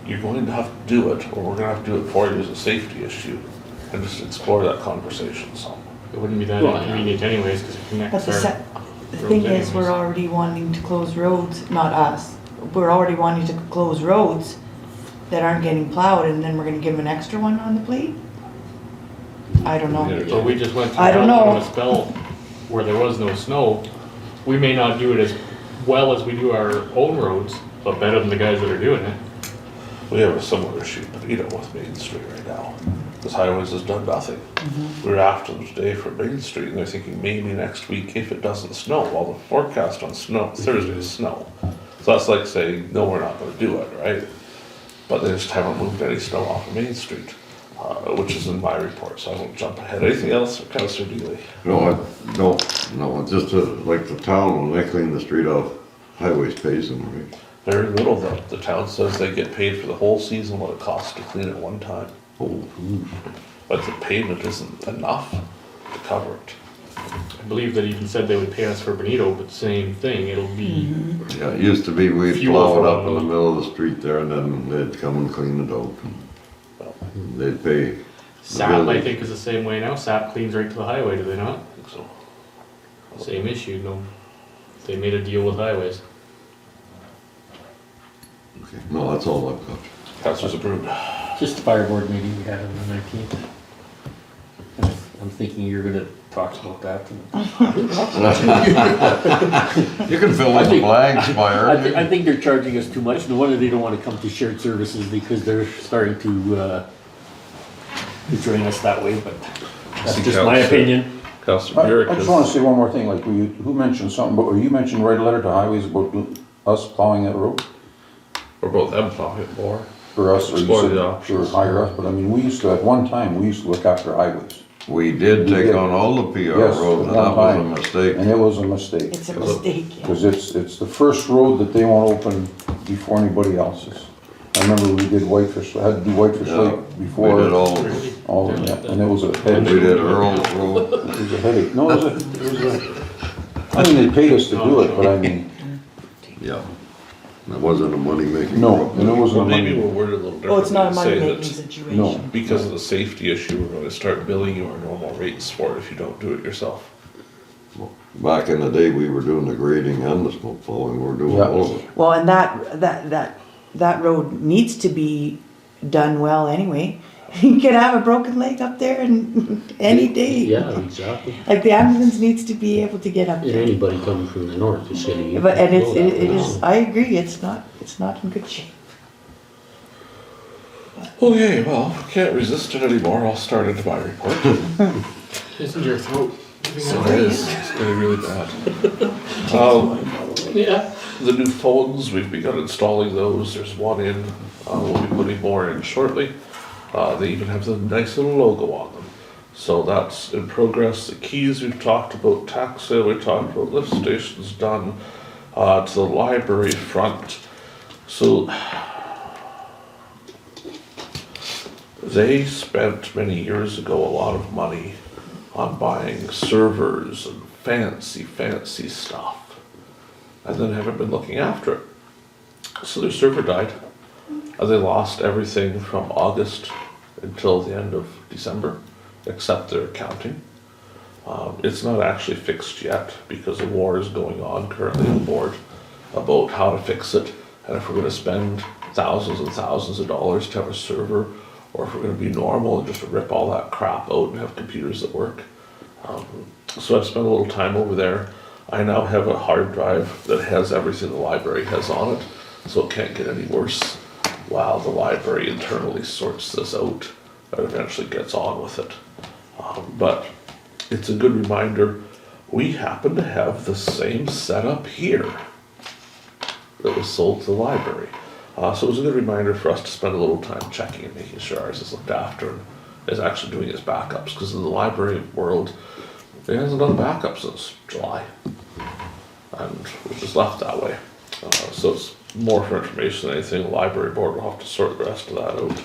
You're going to have to do it, or we're gonna have to do it for you as a safety issue. And just explore that conversation some. It wouldn't be that Well, inconvenient anyways, because it But connects the, our. the thing roads is, we're anyways. already wanting to close roads, not us. We're already wanting to close roads that aren't getting plowed and then we're gonna give them an extra one on the plate? I don't know. Yeah. So we just went through I don't that one know. on a spell where there was no snow. We may not do it as well as we do our own roads, but better than the guys that are doing it. We have a similar issue in Benito with Main Street right now. This highways has done nothing. We were after them today for Main Street and they're thinking maybe next week if it doesn't snow. Well, the forecast on snow, Thursday is snow. So that's like saying, no, we're not gonna do it, right? But they just haven't moved any snow off of Main Street, which is in my report, so I won't jump ahead. Anything else, Councillor Neely? No, it's just like the town, when they clean the street off, highways pays them, right? Very little though. The town says they get paid for the whole season what it costs to clean it one time. Oh, But the payment isn't enough to cover it. I believe that even said they would pay us for Benito, but same thing, it'll be, yeah, it used to be we'd Fuel plow for it up one in the month. middle of the street there and then they'd come and clean it out. Well, They'd pay. the SAP I village. think is the same way now, SAP cleans right to the highway, do they not? I think so. Same issue, no, they made a deal with highways. Okay, no, that's all I've got. Councillor Zbirun. Just the fire board meeting we had on the 19th. I'm thinking you're gonna talk about that. You can fill in the blanks, I Byron. think they're charging us too much. No wonder they don't wanna come to shared services because they're starting to join us that way, but that's See, just my Councillor- opinion. Councillor I Burick just has. wanna say one more thing, like, who mentioned something, but you mentioned write a letter to highways about us plowing that road? Or both them plowing it more. For us, or you Explore said, the or options. hire us, but I mean, we used to, at one time, we used to look after highways. We did We take did. on all the PR Yes, roads and at that one was a time. mistake. And it was a mistake. It's a mistake, yeah. Cause it's the first road that they won't open before anybody else's. I remember we did Whitefish, I had to do Whitefish Yeah, Lake We before. did all, Really? All, yeah, and it was a we headache. did Earl's Road. It was a headache. No, it was a, I mean, they paid us to do it, but I mean, Yeah. That wasn't a money-making. no, road. and it wasn't Well, a maybe money. we'll word it a little differently. Oh, it's not a and say money-making that situation. No. because of the safety issue, we're gonna start billing you our normal rates for it if you don't do it yourself. Back in the day, we were doing the grading and the snow plowing, we were doing Yeah. all of it. Well, and that road needs to be done well anyway. You could have a broken leg up there and any day. yeah, exactly. Like the ambulance needs to be able to get up And there. anybody coming from the north is gonna. But, and go that it way. is, I agree, it's not in good shape. Okay, well, if we can't resist it anymore, I'll start into my report. Isn't your throat? So it is, it's getting really bad. Yeah. The new phones, we've begun installing those, there's one in, we'll be putting more in shortly. They even have the nice little logo on them. So that's in progress. The keys we've talked about, tax sale we talked about, lift stations done, to the library front. So they spent many years ago a lot of money on buying servers and fancy stuff, and then haven't been looking after it. So their server died, and they lost everything from August until the end of December, except their accounting. It's not actually fixed yet because a war is going on currently on board about how to fix it. And if we're gonna spend thousands and thousands of dollars to have a server, or if we're gonna be normal and just rip all that crap out and have computers that work. So I've spent a little time over there. I now have a hard drive that has everything the library has on it, so it can't get any worse while the library internally sorts this out and eventually gets on with it. But it's a good reminder, we happen to have the same setup here that was sold to the library. So it was a good reminder for us to spend a little time checking and making sure ours is looked after and is actually doing its backups, because in the library world, it hasn't done backup since July, and we're just left that way. So it's more for information than anything. The library board will have to sort the rest of that out.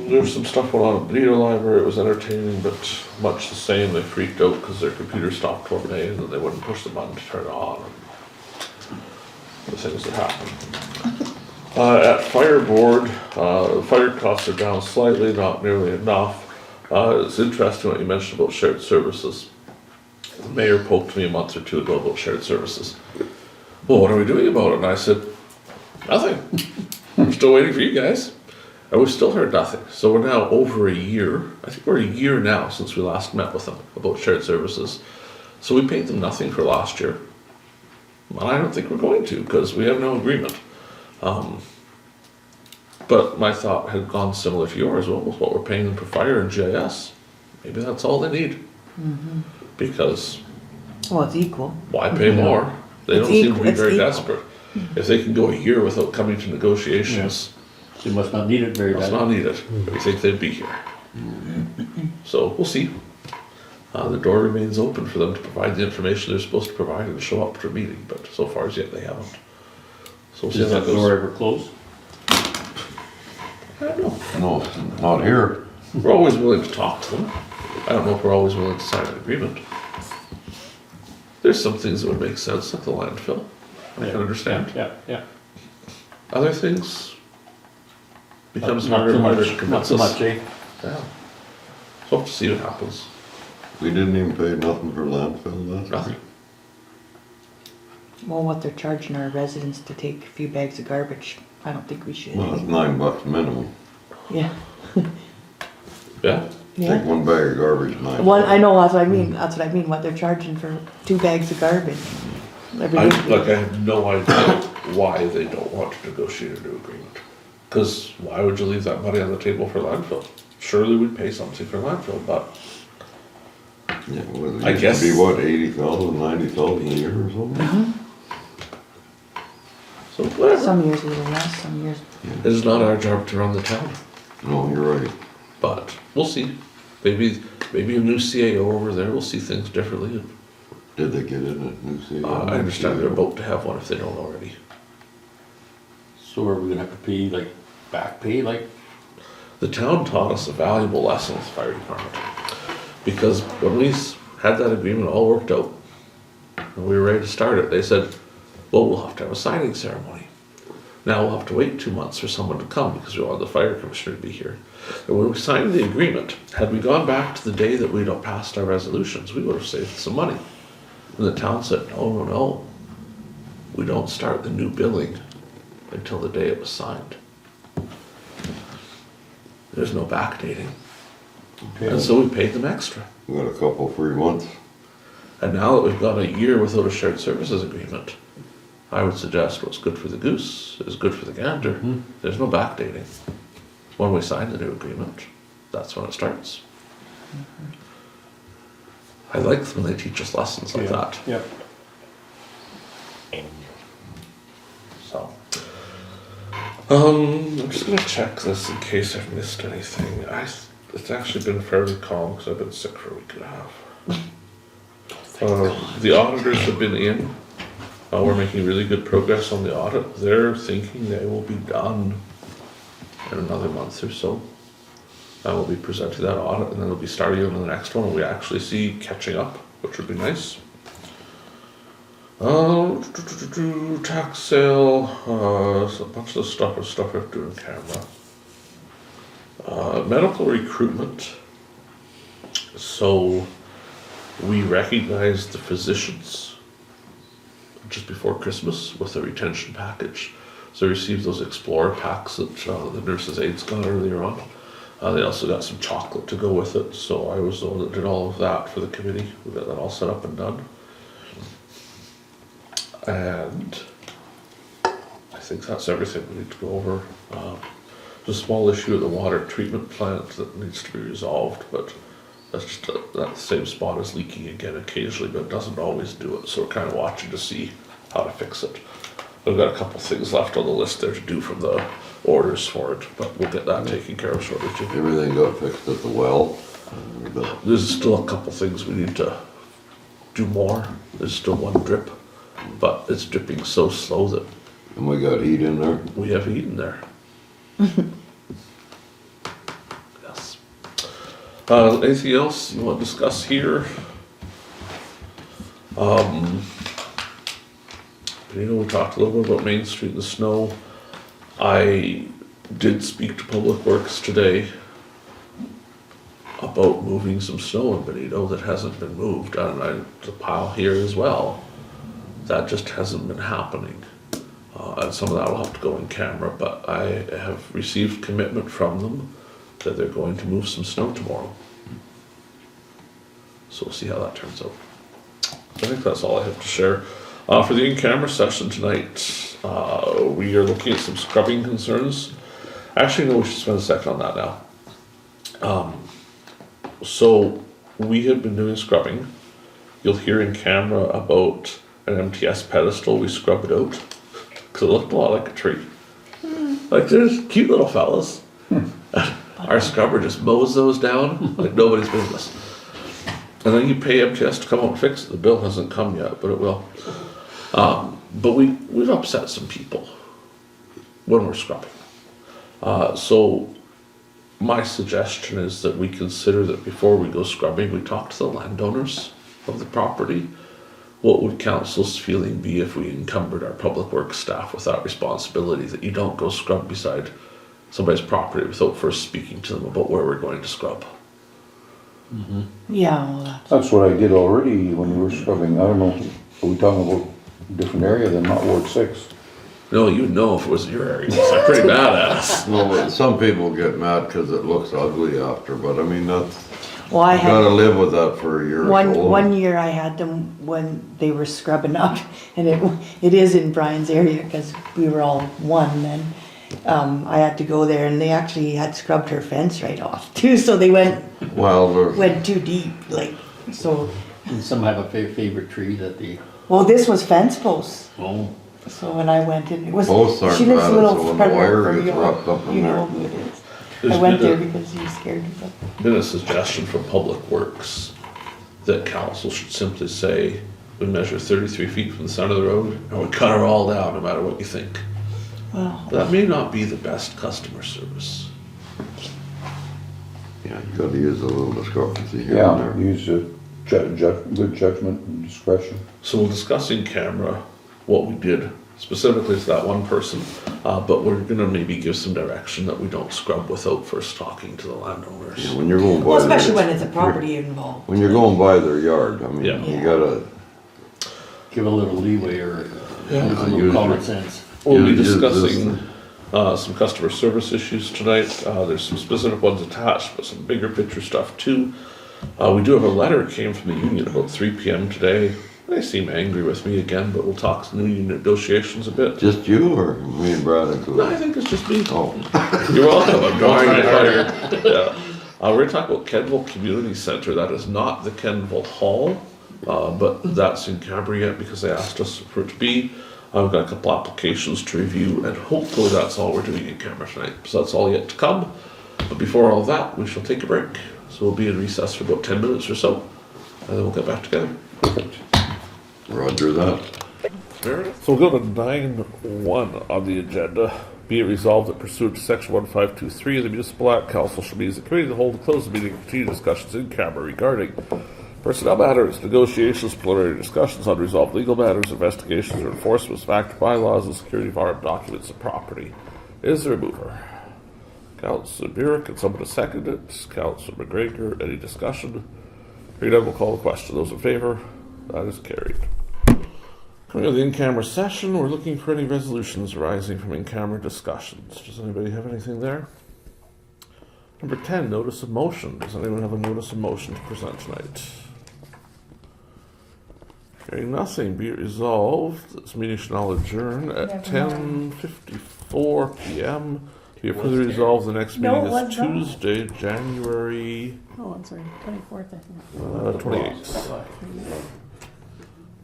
There's some stuff going on at Benito Library. It was entertaining, but much the same. They freaked out because their computer stopped one day and then they wouldn't push the button to turn it on. The things that happen. At fire board, the fire costs are down slightly, not nearly enough. It's interesting what you mentioned about shared services. The mayor poked me a month or two ago about shared services. Well, what are we doing about it? And I said, nothing. We're still waiting for you guys. And we've still heard nothing. So we're now over a year. I think we're a year now since we last met with them about shared services. So we paid them nothing for last year. Well, I don't think we're going to, because we have no agreement. But my thought had gone similar to yours. Well, with what we're paying them for fire and GIS, maybe that's all they need. Because Well, it's equal. why pay more? They It's don't seem to equal- be it's very equal. desperate. If they can go a year without coming to negotiations, They must not need it very that's bad. not needed. We think they'd be here. So we'll see. The door remains open for them to provide the information they're supposed to provide and show up for a meeting, but so far as yet they haven't. So we'll see how Is that that door goes. ever closed? I don't know. No, not here. We're always willing to talk to them. I don't know if we're always willing to sign an agreement. There's some things that would make sense, like the landfill. I can understand. Yeah. Other things becomes Not harder too and harder to much, not convince too us. much, eh? Yeah. So we'll have to see what happens. We didn't even pay nothing for landfill last Nothing. Well, what they're charging our residents to take a few bags of garbage, I don't think we should. Well, it's $9 minimum. Yeah. Yeah. Take Yeah. one bag of garbage, $9. Well, I know, that's what I mean, what they're charging for 2 bags of garbage. Every I week. have no idea why they don't want to negotiate a new agreement. Because why would you leave that money on the table for landfill? Surely we'd pay something for landfill, but Yeah, well, I it used guess- to be what, 80,000, 90,000 a year or something? so whatever. Some years a little less, some years. It is not our job to run the town, No, you're right. but we'll see. Maybe a new CAO over there will see things differently. Did they get in a new city? I understand they're about to have one if they don't already. So are we gonna have to pay, like, back pay, like? The town taught us a valuable lesson with the fire department. Because when we had that agreement all worked out, and we were ready to start it, they said, well, we'll have to have a signing ceremony. Now we'll have to wait 2 months for someone to come because we wanted the fire commissioner to be here. And when we signed the agreement, had we gone back to the day that we'd passed our resolutions, we would have saved some money. And the town said, no, we don't start the new billing until the day it was signed. There's no backdating. And so we paid them extra. We got a couple free months. And now that we've got a year without a shared services agreement, I would suggest what's good for the goose is good for the gander. There's no backdating. When we sign the new agreement, that's when it starts. I like when they teach us lessons like that. Yep. So, I'm just gonna check this in case I've missed anything. It's actually been fairly calm because I've been sick for a week and a half. The auditors have been in. We're making really good progress on the audit. They're thinking they will be done in another month or so. I will be presenting that audit and then we'll be starting on the next one and we actually see catching up, which would be nice. Tax sale, so a bunch of stuff I have to do on camera. Medical recruitment So we recognized the physicians just before Christmas with a retention package. So they received those Explorer packs that the nurses' aides got earlier on. They also got some chocolate to go with it. So I was the one that did all of that for the committee. We got that all set up and done. And I think that's everything we need to go over. There's a small issue at the water treatment plant that needs to be resolved, but that's just that same spot is leaking again occasionally, but it doesn't always do it. So we're kind of watching to see how to fix it. We've got a couple things left on the list there to do from the orders for it, but we'll get that taken care of shortly too. Everything got fixed at the well. There's still a couple things we need to do more. There's still one drip, but it's dripping so slow that And we got heat in there. we have heat in there. Yes. Anything else you want to discuss here? You know, we talked a little bit about Main Street and the snow. I did speak to Public Works today about moving some snow in Benito that hasn't been moved, and there's a pile here as well. That just hasn't been happening. And some of that will have to go in camera, but I have received commitment from them that they're going to move some snow tomorrow. So we'll see how that turns out. I think that's all I have to share. For the in-camera session tonight, we are looking at some scrubbing concerns. Actually, no, we should spend a second on that now. So we have been doing scrubbing. You'll hear in camera about an MTS pedestal. We scrubbed it out because it looked a lot like a tree. Like, there's cute little fellas. Our scrubber just mows those down like nobody's business. And then you pay MTS to come out and fix it. The bill hasn't come yet, but it will. But we've upset some people when we're scrubbing. So my suggestion is that we consider that before we go scrubbing, we talk to the landowners of the property. What would council's feeling be if we encumbered our public works staff with that responsibility, that you don't go scrub beside somebody's property without first speaking to them about where we're going to scrub? Yeah, well, That's what I did already when we were scrubbing. I don't know, are we talking about a different area than not Ward 6? No, you'd know if it was your area. It's pretty badass. No, but some people get mad because it looks ugly after, but I mean, that's, well, I you gotta had, live with that for a year or so. one year I had them when they were scrubbing up, and it is in Brian's area, because we were all one then. I had to go there, and they actually had scrubbed her fence right off too, so they went Well, too deep, like, so. And some have a favorite tree that they, Well, this was fence posts, oh, so when I went in, it was. Posts aren't she lives bad, a little so when the further wire from gets you, wrapped up in you there. know who it is. There's I went been there a- because he was scared of them. Been a suggestion from Public Works that council should simply say, we measure 33 feet from the center of the road, and we cut it all down, no matter what you think. Well, That may not be the best customer service. yeah, you gotta use a little discrepancy here Yeah, and there. use a good judgment and discretion. So we'll discuss in camera what we did specifically to that one person, but we're gonna maybe give some direction that we don't scrub without first talking to the landowners. Yeah, when you're going well, by especially their, when it's a property involved. when you're going by their yard, I mean, Yeah. you gotta, give a little leeway or use a use little your- common sense. We'll be Yeah, yeah, discussing some customer service issues tonight. There's some specific ones attached, but some bigger picture stuff too. We do have a letter came from the union about 3 p.m. today. They seem angry with me again, but we'll talk union negotiations a bit. just you or me and Brad No, I included? think it's just me. Oh, You're welcome. I'm trying to fire. Yeah. We're going to talk about Kenville Community Center. That is not the Kenville Hall, but that's in Cabri yet because they asked us for it to be. I've got a couple applications to review, and hopefully that's all we're doing in camera tonight. So that's all yet to come. But before all that, we shall take a break. So we'll be in recess for about 10 minutes or so, and then we'll get back together. Roger that. So we'll go to 9.1 on the agenda. Be it resolved that pursuant to section 1523 of the Municipal Act, council shall meet as a committee to hold a closed meeting and continue discussions in camera regarding personnel matters, negotiations, preliminary discussions, unresolved legal matters, investigations or enforcements of act bylaws, and security of armed documents and property. Is there a mover? Councillor Burick, and someone to second it. Councillor McGregor, any discussion? Hearing none, we'll call the question. Those in favor? That is carried. Coming to the in-camera session, we're looking for any resolutions arising from in-camera discussions. Does anybody have anything there? Number 10, notice of motion. Does anyone have a notice of motion to present tonight? Hearing nothing, be it resolved, this meeting shall now adjourn at 10:54 p.m. Be it further resolved, the next meeting is Tuesday, January Oh, I'm sorry, 24th, I think. 28th.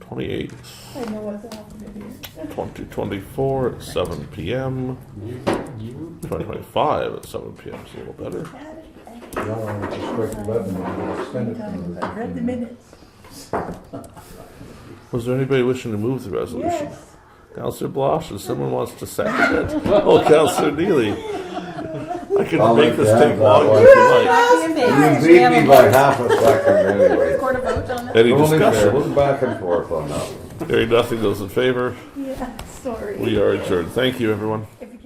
28th, I know what's happening here. 2024 at 7 p.m. 2025 at 7 p.m. is a little better. I read the minutes. Was there anybody wishing to move the resolution? Yes. Councillor Blosha, someone wants to second it. Oh, Councillor Neely. I can I'll make make this that take that longer way. if you like. You beat me by half a second anyway. Record a vote on it? Any Only fair, discussion? we're back and forth on that one. Hearing nothing, those in favor? Yeah, sorry. We are adjourned. Thank you, everyone. If you